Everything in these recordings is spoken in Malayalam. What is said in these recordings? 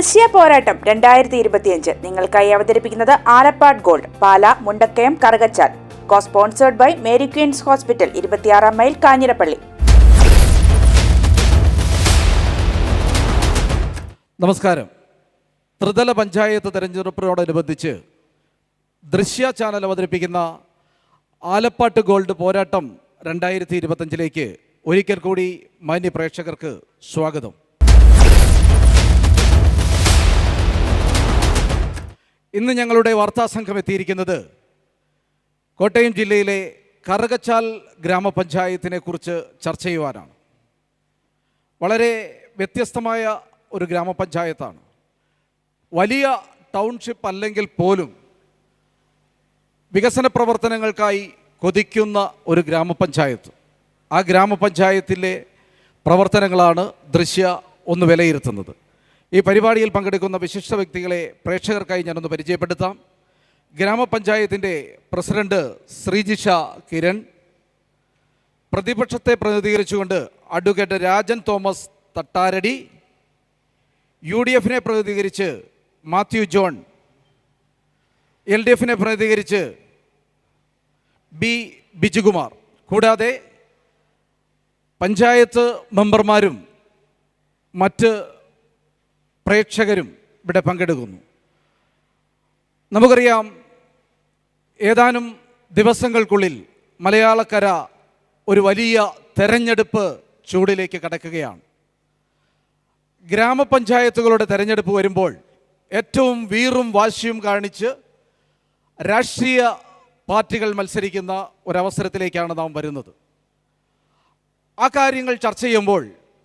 ദൃശ്യ പോരാട്ടം 2025 നിങ്ങൾക്കായി അവതരിപ്പിക്കുന്നത് Alappad gold, Pala, Mundakayam, Karukachal. Sponsored by Mary Queens hospital, 26 mile, Kanjirappally. നമസ്കാരം. ത്രിതല പഞ്ചായത്ത് തെരഞ്ഞെടുപ്പിനോടനുബന്ധിച്ച് ദൃശ്യ ചാനൽ അവതരിപ്പിക്കുന്ന ആലപ്പാട്ട് ഗോൾഡ് പോരാട്ടം 2025 ഒരിക്കൽ കൂടി മാന്യ പ്രേക്ഷകർക്ക് സ്വാഗതം. ഇന്ന് ഞങ്ങളുടെ വാർത്താസംഘം എത്തിയിരിക്കുന്നത് കോട്ടയം ജില്ലയിലെ കറുകച്ചാൽ ഗ്രാമപഞ്ചായത്തിനെ കുറിച്ച് ചർച്ച ചെയ്യുവാനാണ്. വളരെ വ്യത്യസ്തമായ ഒരു ഗ്രാമപഞ്ചായത്താണ്. വലിയ ടൗൺഷിപ്പ് അല്ലെങ്കിൽ പോലും വികസന പ്രവർത്തനങ്ങൾക്കായി കൊതിക്കുന്ന ഒരു ഗ്രാമപഞ്ചായത്ത്. ആ ഗ്രാമപഞ്ചായത്തിലെ പ്രവർത്തനങ്ങളാണ് ദൃശ്യ ഒന്ന് വിലയിരുത്തുന്നത്. ഈ പരിപാടിയിൽ പങ്കെടുക്കുന്ന വിശിഷ്ട വ്യക്തികളെ പ്രേക്ഷകർക്കായി ഞാനൊന്ന് പരിചയപ്പെടുത്താം. ഗ്രാമപഞ്ചായത്തിൻ്റെ പ്രസിഡന്റ് ശ്രീജിഷ കിരൺ, പ്രതിപക്ഷത്തെ പ്രതിനിധീകരിച്ചുകൊണ്ട് അഡ്വക്കേറ്റ് രാജൻ തോമസ് തട്ടാരടി, UDF പ്രതിനിധീകരിച്ച് മാത്യു ജോൺ, LDF പ്രതിനിധീകരിച്ച് ബി ബിജുകുമാർ, കൂടാതെ പഞ്ചായത്ത് മെമ്പർമാരും മറ്റ് പ്രേക്ഷകരും ഇവിടെ പങ്കെടുക്കുന്നു. നമുക്കറിയാം, ഏതാനും ദിവസങ്ങൾക്കുള്ളിൽ മലയാളക്കര ഒരു വലിയ തെരഞ്ഞെടുപ്പ് ചൂടിലേക്ക് കടക്കുകയാണ്. ഗ്രാമപഞ്ചായത്തുകളുടെ തെരഞ്ഞെടുപ്പ് വരുമ്പോൾ ഏറ്റവും വീറും വാശിയും കാണിച്ച് രാഷ്ട്രീയ പാർട്ടികൾ മത്സരിക്കുന്ന ഒരവസരത്തിലേക്കാണ് നാം വരുന്നത്. ആ കാര്യങ്ങൾ ചർച്ച ചെയ്യുമ്പോൾ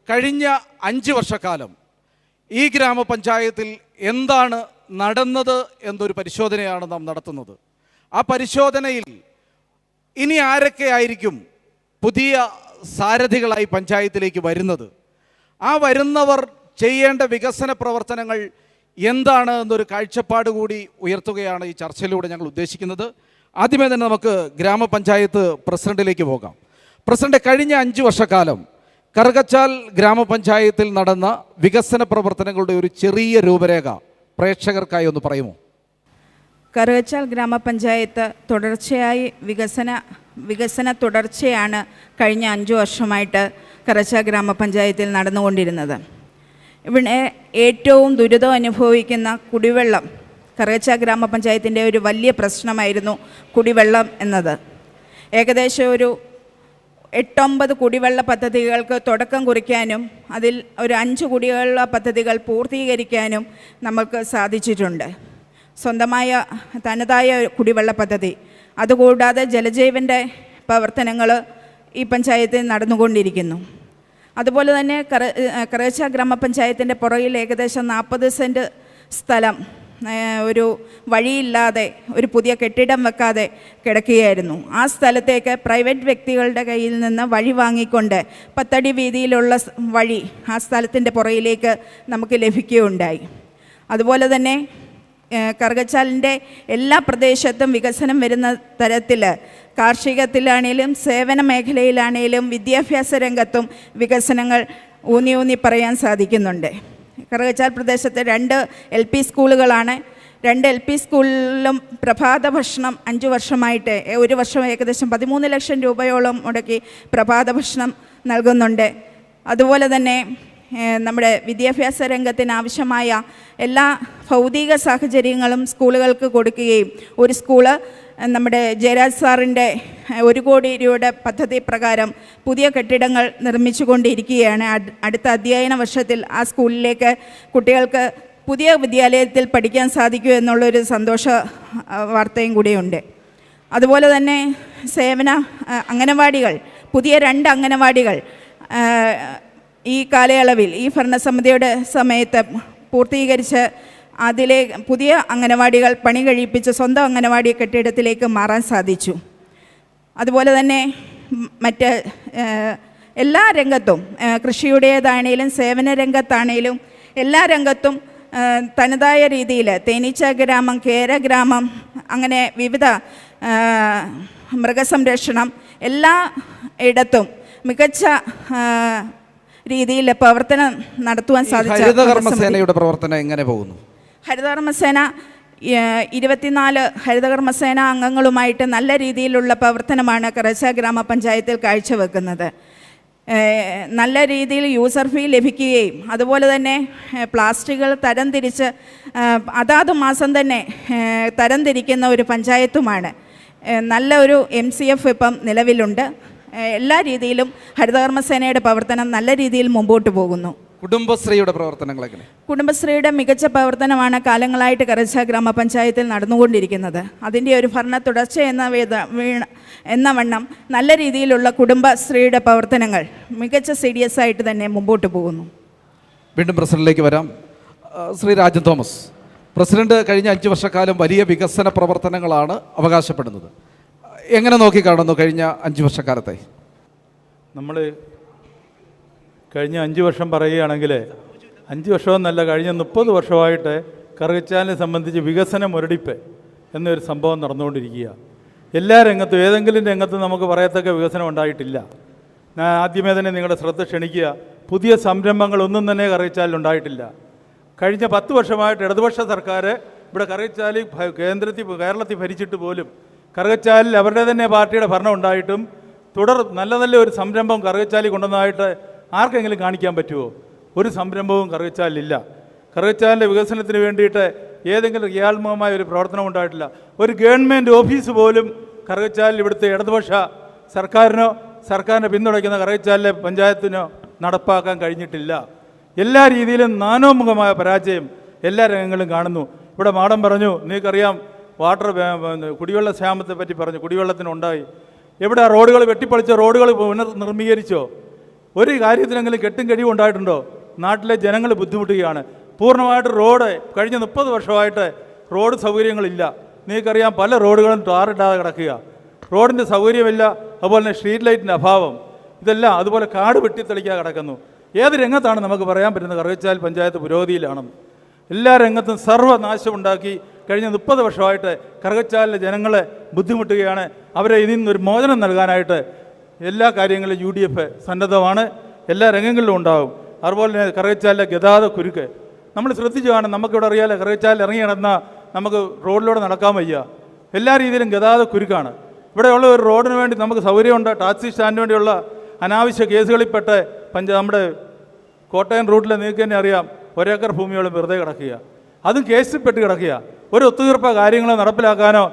കഴിഞ്ഞ 5 വർഷക്കാലം ഈ ഗ്രാമപഞ്ചായത്തിൽ എന്താണ് നടന്നത് എന്നൊരു പരിശോധനയാണ് നാം നടത്തുന്നത്. ആ പരിശോധനയിൽ ഇനി ആരൊക്കെ ആയിരിക്കും പുതിയ സാരഥികളായി പഞ്ചായത്തിലേക്ക് വരുന്നത്, ആ വരുന്നവർ ചെയ്യേണ്ട വികസന പ്രവർത്തനങ്ങൾ എന്താണ് എന്നൊരു കാഴ്ചപ്പാട് കൂടി ഉയർത്തുകയാണ് ഈ ചർച്ചയിലൂടെ ഞങ്ങൾ ഉദ്ദേശിക്കുന്നത്. ആദ്യമേ തന്നെ നമുക്ക് ഗ്രാമപഞ്ചായത്ത് പ്രസിഡന്റിലേക്ക് പോകാം. പ്രസിഡന്റ്, കഴിഞ്ഞ 5 വർഷക്കാലം കറുകച്ചാൽ ഗ്രാമപഞ്ചായത്തിൽ നടന്ന വികസന പ്രവർത്തനങ്ങളുടെ ഒരു ചെറിയ രൂപരേഖ പ്രേക്ഷകർക്കായി ഒന്ന് പറയുമോ? കറുകച്ചാൽ ഗ്രാമപഞ്ചായത്ത് തുടർച്ചയായി വികസന തുടർച്ചയാണ് കഴിഞ്ഞ 5 വർഷമായിട്ട് കറുകച്ചാൽ ഗ്രാമപഞ്ചായത്തിൽ നടന്നുകൊണ്ടിരുന്നത്. ഇവിടെ ഏറ്റവും ദുരിതം അനുഭവിക്കുന്ന കുടിവെള്ളം, കറുകച്ചാൽ ഗ്രാമപഞ്ചായത്തിൻ്റെ ഒരു വലിയ പ്രശ്നമായിരുന്നു കുടിവെള്ളം എന്നത്. ഏകദേശം ഒരു 8-9 കുടിവെള്ള പദ്ധതികൾക്ക് തുടക്കം കുറിക്കാനും അതിൽ ഒരു 5 കുടിവെള്ള പദ്ധതികൾ പൂർത്തീകരിക്കാനും നമുക്ക് സാധിച്ചിട്ടുണ്ട്. സ്വന്തമായ തനതായ കുടിവെള്ള പദ്ധതി, അതുകൂടാതെ ജലജീവൻ്റെ പ്രവർത്തനങ്ങൾ ഈ പഞ്ചായത്തിൽ നടന്നുകൊണ്ടിരിക്കുന്നു. അതുപോലെ തന്നെ കറുകച്ചാൽ ഗ്രാമപഞ്ചായത്തിൻ്റെ പുറകിൽ ഏകദേശം 40 സെൻറ്റ് സ്ഥലം ഒരു വഴിയില്ലാതെ, ഒരു പുതിയ കെട്ടിടം വെക്കാതെ കിടക്കുകയായിരുന്നു. ആ സ്ഥലത്തേക്ക് പ്രൈവറ്റ് വ്യക്തികളുടെ കയ്യിൽ നിന്ന് വഴി വാങ്ങിക്കൊണ്ട് 10 അടി വീതിയിലുള്ള വഴി ആ സ്ഥലത്തിൻ്റെ പുറകിലേക്ക് നമുക്ക് ലഭിക്കുകയുണ്ടായി. അതുപോലെ തന്നെ കറുകച്ചാലിൻ്റെ എല്ലാ പ്രദേശത്തും വികസനം വരുന്ന തരത്തിൽ കാർഷികത്തിലാണേലും സേവന മേഖലയിലാണേലും വിദ്യാഭ്യാസ രംഗത്തും വികസനങ്ങൾ ഊന്നി പറയാൻ സാധിക്കുന്നുണ്ട്. കറുകച്ചാൽ പ്രദേശത്ത് 2 LP സ്കൂളുകളാണ്. 2 LP സ്കൂളിലും പ്രഭാത ഭക്ഷണം 5 വർഷമായിട്ട്, ഒരു വർഷം ഏകദേശം 13 ലക്ഷം രൂപയോളം മുടക്കി പ്രഭാത ഭക്ഷണം നൽകുന്നുണ്ട്. അതുപോലെ തന്നെ നമ്മുടെ വിദ്യാഭ്യാസ രംഗത്തിന് ആവശ്യമായ എല്ലാ ഭൗതിക സാഹചര്യങ്ങളും സ്കൂളുകൾക്ക് കൊടുക്കുകയും ഒരു സ്കൂള് നമ്മുടെ ജയരാജ് സാറിൻ്റെ 1 കോടി രൂപയുടെ പദ്ധതി പ്രകാരം പുതിയ കെട്ടിടങ്ങൾ നിർമ്മിച്ചുകൊണ്ടിരിക്കുകയാണ്. അടുത്ത അധ്യയന വർഷത്തിൽ ആ സ്കൂളിലേക്ക് കുട്ടികൾക്ക് പുതിയ വിദ്യാലയത്തിൽ പഠിക്കാൻ സാധിക്കൂ എന്നുള്ളൊരു സന്തോഷ വാർത്തയും കൂടിയുണ്ട്. അതുപോലെ തന്നെ സേവന അംഗനവാടികൾ, പുതിയ 2 അംഗനവാടികൾ ഈ കാലയളവിൽ ഈ ഭരണസമിതിയുടെ സമയത്ത് പൂർത്തീകരിച്ച് അതിലെ പുതിയ അംഗനവാടികൾ പണി കഴിപ്പിച്ച് സ്വന്തം അംഗനവാടി കെട്ടിടത്തിലേക്ക് മാറാൻ സാധിച്ചു. അതുപോലെ തന്നെ മറ്റ് എല്ലാ രംഗത്തും, കൃഷിയുടേതാണേലും സേവന രംഗത്താണേലും എല്ലാ രംഗത്തും തനതായ രീതിയിൽ തേനീച്ച ഗ്രാമം, കേരഗ്രാമം, അങ്ങനെ വിവിധ മൃഗസംരക്ഷണം എല്ലാ ഇടത്തും മികച്ച രീതിയിൽ പ്രവർത്തനം നടത്തുവാൻ സാധിച്ച ഹരിതകർമ്മസേനയുടെ പ്രവർത്തനം എങ്ങനെ പോകുന്നു? ഹരിതകർമ്മസേന 24 ഹരിതകർമ്മസേന അംഗങ്ങളുമായിട്ട് നല്ല രീതിയിലുള്ള പ്രവർത്തനമാണ് കറച്ച ഗ്രാമപഞ്ചായത്തിൽ കാഴ്ചവെക്കുന്നത്. നല്ല രീതിയിൽ യൂസർ ഫീ ലഭിക്കുകയും അതുപോലെ തന്നെ പ്ലാസ്റ്റിക്കുകൾ തരംതിരിച്ച് അതാത് മാസം തന്നെ തരംതിരിക്കുന്ന ഒരു പഞ്ചായത്തുമാണ്. നല്ല ഒരു MCF ഇപ്പം നിലവിലുണ്ട്. എല്ലാ രീതിയിലും ഹരിതകർമ്മസേനയുടെ പ്രവർത്തനം നല്ല രീതിയിൽ മുമ്പോട്ട് പോകുന്നു. കുടുംബശ്രീയുടെ പ്രവർത്തനങ്ങൾ എങ്ങനെ? കുടുംബശ്രീയുടെ മികച്ച പ്രവർത്തനമാണ് കാലങ്ങളായിട്ട് കറച്ച ഗ്രാമപഞ്ചായത്തിൽ നടന്നുകൊണ്ടിരിക്കുന്നത്. അതിൻ്റെ ഒരു ഭരണ തുടർച്ച എന്ന വണ്ണം നല്ല രീതിയിലുള്ള കുടുംബശ്രീയുടെ പ്രവർത്തനങ്ങൾ മികച്ച CDS ആയിട്ട് തന്നെ മുമ്പോട്ട് പോകുന്നു. വീണ്ടും പ്രസിഡന്റിലേക്ക് വരാം. ശ്രീ രാജൻ തോമസ്, പ്രസിഡന്റ് കഴിഞ്ഞ 5 വർഷക്കാലം വലിയ വികസന പ്രവർത്തനങ്ങളാണ് അവകാശപ്പെടുന്നത്. എങ്ങനെ നോക്കിക്കാണുന്നു കഴിഞ്ഞ 5 വർഷക്കാലത്തെ? നമ്മൾ കഴിഞ്ഞ 5 വർഷം പറയുകയാണെങ്കിൽ 5 വർഷമെന്നല്ല, കഴിഞ്ഞ 30 വർഷമായിട്ട് കറുകച്ചാലിനെ സംബന്ധിച്ച് വികസന മുരടിപ്പ് എന്നൊരു സംഭവം നടന്നുകൊണ്ടിരിക്കുക. എല്ലാ രംഗത്തും ഏതെങ്കിലും രംഗത്തും നമുക്ക് പറയത്തക്ക വികസനം ഉണ്ടായിട്ടില്ല. ഞാൻ ആദ്യമേ തന്നെ നിങ്ങളുടെ ശ്രദ്ധ ക്ഷണിക്കുക, പുതിയ സംരംഭങ്ങളൊന്നും തന്നെ കറുകച്ചാലിലുണ്ടായിട്ടില്ല. കഴിഞ്ഞ 10 വർഷമായിട്ട് ഇടതുപക്ഷ സർക്കാർ ഇവിടെ കറുകച്ചാലിൽ കേരളത്തിൽ ഭരിച്ചിട്ട് പോലും കറുകച്ചാലിൽ അവരുടെ തന്നെ പാർട്ടിയുടെ ഭരണം ഉണ്ടായിട്ടും നല്ല ഒരു സംരംഭം കറുകച്ചാലിൽ കൊണ്ടുവന്നതായിട്ട് ആർക്കെങ്കിലും കാണിക്കാൻ പറ്റുമോ? ഒരു സംരംഭവും കറുകച്ചാലിലില്ല. കറുകച്ചാലിൻ്റെ വികസനത്തിന് വേണ്ടിയിട്ട് ഏതെങ്കിലും ക്രിയാത്മകമായ ഒരു പ്രവർത്തനം ഉണ്ടായിട്ടില്ല. ഒരു ഗവൺമെൻറ് ഓഫീസ് പോലും കറുകച്ചാലിൽ ഇവിടുത്തെ ഇടതുപക്ഷ സർക്കാരിനെ പിന്തുണയ്ക്കുന്ന കറുകച്ചാലിലെ പഞ്ചായത്തിനോ നടപ്പാക്കാൻ കഴിഞ്ഞിട്ടില്ല. എല്ലാ രീതിയിലും നാനോമുഖമായ പരാജയം എല്ലാ രംഗങ്ങളിലും കാണുന്നു. ഇവിടെ മാഡം പറഞ്ഞു, നിങ്ങൾക്കറിയാം കുടിവെള്ള ക്ഷാമത്തെ പറ്റി പറഞ്ഞു, കുടിവെള്ളത്തിനുണ്ടായി. എവിടെ റോഡുകൾ വെട്ടിപ്പൊളിച്ച റോഡുകൾ പുനർനിർമ്മീകരിച്ചോ? ഒരു കാര്യത്തിനെങ്കിലും കെട്ടും കഴിവും ഉണ്ടായിട്ടുണ്ടോ? നാട്ടിലെ ജനങ്ങൾ ബുദ്ധിമുട്ടുകയാണ്. പൂർണ്ണമായിട്ട് റോഡ് കഴിഞ്ഞ 30 വർഷമായിട്ട് റോഡ് സൗകര്യങ്ങളില്ല. നിങ്ങൾക്കറിയാം, പല റോഡുകളും ടാറിടാതെ കിടക്കുക, റോഡിൻ്റെ സൗകര്യമില്ല. അതുപോലെ തന്നെ സ്ട്രീറ്റ് ലൈറ്റിൻ്റെ അഭാവം, ഇതെല്ലാം അതുപോലെ കാട് വെട്ടിത്തെളിക്കാതെ കിടക്കുന്നു. ഏത് രംഗത്താണ് നമുക്ക് പറയാൻ പറ്റുന്നത് കറുകച്ചാൽ പഞ്ചായത്ത് പുരോഗതിയിലാണെന്ന്? എല്ലാ രംഗത്തും സർവ്വനാശമുണ്ടാക്കി കഴിഞ്ഞ 30 വർഷമായിട്ട് കറുകച്ചാലിലെ ജനങ്ങളെ ബുദ്ധിമുട്ടുകയാണ്. അവരെ ഇതിൽ നിന്നൊരു മോചനം നൽകാനായിട്ട് എല്ലാ കാര്യങ്ങളിലും UDF സന്നദ്ധമാണ്. എല്ലാ രംഗങ്ങളിലും ഉണ്ടാകും. അതുപോലെ തന്നെ കറുകച്ചാലിലെ ഗതാഗത കുരുക്ക് നമ്മൾ ശ്രദ്ധിച്ചു കാണും. നമുക്കിവിടെ അറിയാമല്ലോ, കറുകച്ചാലിൽ ഇറങ്ങി നടന്നാൽ നമുക്ക് റോഡിലൂടെ നടക്കാൻ വയ്യ. എല്ലാ രീതിയിലും ഗതാഗത കുരുക്കാണ്. ഇവിടെയുള്ള ഒരു റോഡിന് വേണ്ടി നമുക്ക് സൗകര്യമുണ്ട്. ടാക്സി സ്റ്റാൻഡിന് വേണ്ടിയുള്ള അനാവശ്യ കേസുകളിൽപ്പെട്ട് നമ്മുടെ കോട്ടയം റൂട്ടിൽ നിങ്ങൾക്ക് തന്നെ അറിയാം, 1 ഏക്കർ ഭൂമിയോളം വെറുതെ കിടക്കുക. അതും കേസിൽപ്പെട്ട് കിടക്കുക. ഒരു ഒത്തുതീർപ്പ കാര്യങ്ങൾ നടപ്പിലാക്കാനോ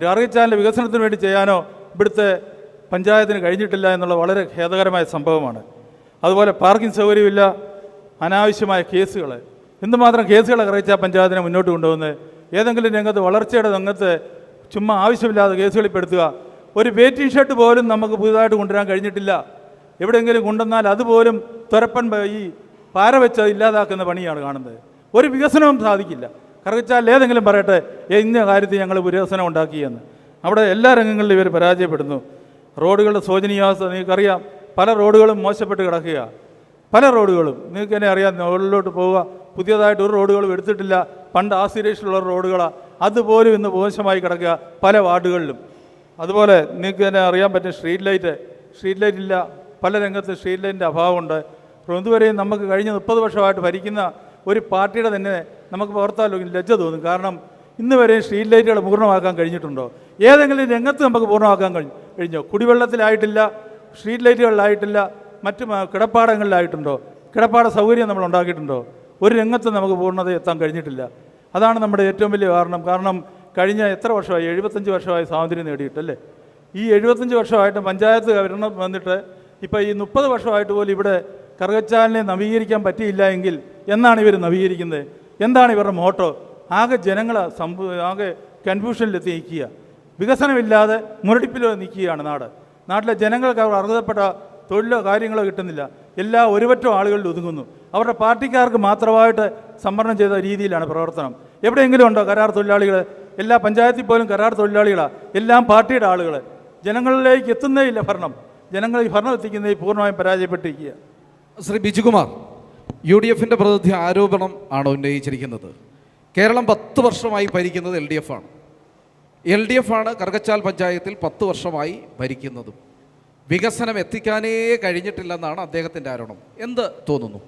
കറുകച്ചാലിൻ്റെ വികസനത്തിന് വേണ്ടി ചെയ്യാനോ ഇവിടുത്തെ പഞ്ചായത്തിന് കഴിഞ്ഞിട്ടില്ല എന്നുള്ള വളരെ ഖേദകരമായ സംഭവമാണ്. അതുപോലെ പാർക്കിംഗ് സൗകര്യമില്ല, അനാവശ്യമായ കേസുകൾ. എന്തുമാത്രം കേസുകൾ കറുകച്ചാൽ പഞ്ചായത്തിനെ മുന്നോട്ട് കൊണ്ടുപോകുന്നത്? ഏതെങ്കിലും രംഗത്ത്, വളർച്ചയുടെ രംഗത്ത് ചുമ്മാ ആവശ്യമില്ലാതെ കേസുകളിൽ പെടുത്തുക. ഒരു വെയിറ്റിംഗ് ഷെഡ് പോലും നമുക്ക് പുതുതായിട്ട് കൊണ്ടുവരാൻ കഴിഞ്ഞിട്ടില്ല. എവിടെയെങ്കിലും കൊണ്ടുവന്നാൽ അതുപോലും തുരപ്പൻ ഈ പാര വെച്ച് ഇല്ലാതാക്കുന്ന പണിയാണ് കാണുന്നത്. ഒരു വികസനവും സാധിക്കില്ല. കറുകച്ചാലിൽ ഏതെങ്കിലും പറയട്ടെ ഇന്ന കാര്യത്തിൽ ഞങ്ങൾ വികസനം ഉണ്ടാക്കിയെന്ന്. അവിടെ എല്ലാ രംഗങ്ങളിലും ഇവർ പരാജയപ്പെടുന്നു. റോഡുകളുടെ ശോചനീയാവസ്ഥ നിങ്ങൾക്കറിയാം. പല റോഡുകളും മോശപ്പെട്ട് കിടക്കുക. പല റോഡുകളും നിങ്ങൾക്ക് തന്നെ അറിയാം. റോഡിലോട്ട് പോവുക, പുതിയതായിട്ട് ഒരു റോഡുകളും എടുത്തിട്ടില്ല. പണ്ട് ആസ്പിരേഷനുള്ള റോഡുകളാണ്, അതുപോലും ഇന്ന് മോശമായി കിടക്കുക പല വാർഡുകളിലും. അതുപോലെ നിങ്ങൾക്ക് തന്നെ അറിയാൻ പറ്റും, സ്ട്രീറ്റ് ലൈറ്റ് ഇല്ല. പല രംഗത്ത് സ്ട്രീറ്റ് ലൈറ്റിൻ്റെ അഭാവമുണ്ട്. ഇതുവരെയും നമുക്ക് കഴിഞ്ഞ 30 വർഷമായിട്ട് ഭരിക്കുന്ന ഒരു പാർട്ടിയുടെ തന്നെ നമുക്ക് ഓർത്താലോ ലജ്ജ തോന്നും. കാരണം ഇന്ന് വരെയും സ്ട്രീറ്റ് ലൈറ്റുകൾ പൂർണ്ണമാക്കാൻ കഴിഞ്ഞിട്ടുണ്ടോ? ഏതെങ്കിലും രംഗത്ത് നമുക്ക് പൂർണ്ണമാക്കാൻ കഴിഞ്ഞോ? കുടിവെള്ളത്തിലായിട്ടില്ല, സ്ട്രീറ്റ് ലൈറ്റുകളിലായിട്ടില്ല, മറ്റ് കിടപ്പാടങ്ങളിലായിട്ടുണ്ടോ? കിടപ്പാട സൗകര്യം നമ്മൾ ഉണ്ടാക്കിയിട്ടുണ്ടോ? ഒരു രംഗത്ത് നമുക്ക് പൂർണ്ണത എത്താൻ കഴിഞ്ഞിട്ടില്ല. അതാണ് നമ്മുടെ ഏറ്റവും വലിയ കാരണം കഴിഞ്ഞ എത്ര വർഷമായി? 75 വർഷമായി സ്വാതന്ത്ര്യം നേടിയിട്ടല്ലേ? ഈ 75 വർഷമായിട്ട് പഞ്ചായത്ത് ഭരണം വന്നിട്ട് ഇപ്പോൾ ഈ 30 വർഷമായിട്ട് പോലും ഇവിടെ കറുകച്ചാലിനെ നവീകരിക്കാൻ പറ്റിയില്ല എങ്കിൽ എന്നാണ് ഇവർ നവീകരിക്കുന്നത്? എന്താണ് ഇവരുടെ മോട്ടോ? ആകെ ജനങ്ങളെ ആകെ കൺഫ്യൂഷനിലെത്തി നിൽക്കുക. വികസനമില്ലാതെ മുരടിപ്പിൽ നിൽക്കുകയാണ് നാട്ടിലെ ജനങ്ങൾക്ക് അവർ അർഹതപ്പെട്ട തൊഴിലോ കാര്യങ്ങളോ കിട്ടുന്നില്ല. എല്ലാ ഒരുപറ്റം ആളുകളിൽ ഒതുങ്ങുന്നു. അവരുടെ പാർട്ടിക്കാർക്ക് മാത്രമായിട്ട് സംവരണം ചെയ്ത രീതിയിലാണ് പ്രവർത്തനം. എവിടെയെങ്കിലും ഉണ്ടോ കരാർ തൊഴിലാളികൾ? എല്ലാ പഞ്ചായത്തിൽ പോലും കരാർ തൊഴിലാളികളാണ്. എല്ലാം പാർട്ടിയുടെ ആളുകൾ. ജനങ്ങളിലേക്ക് എത്തുന്നേ ഇല്ല ഭരണം. ജനങ്ങൾ ഈ ഭരണം എത്തിക്കുന്നതിൽ പൂർണ്ണമായും പരാജയപ്പെട്ടിരിക്കുക. ശ്രീ ബിജുകുമാർ, UDFിൻ്റെ പ്രതിനിധി ആരോപണം ആണ് ഉന്നയിച്ചിരിക്കുന്നത്. കേരളം 10 വർഷമായി ഭരിക്കുന്നത് LDF ആണ്. LDF ആണ് കറുകച്ചാൽ പഞ്ചായത്തിൽ 10 വർഷമായി ഭരിക്കുന്നതും. വികസനം എത്തിക്കാനേ കഴിഞ്ഞിട്ടില്ലെന്നാണ് അദ്ദേഹത്തിൻ്റെ ആരോപണം. എന്ത് തോന്നുന്നു?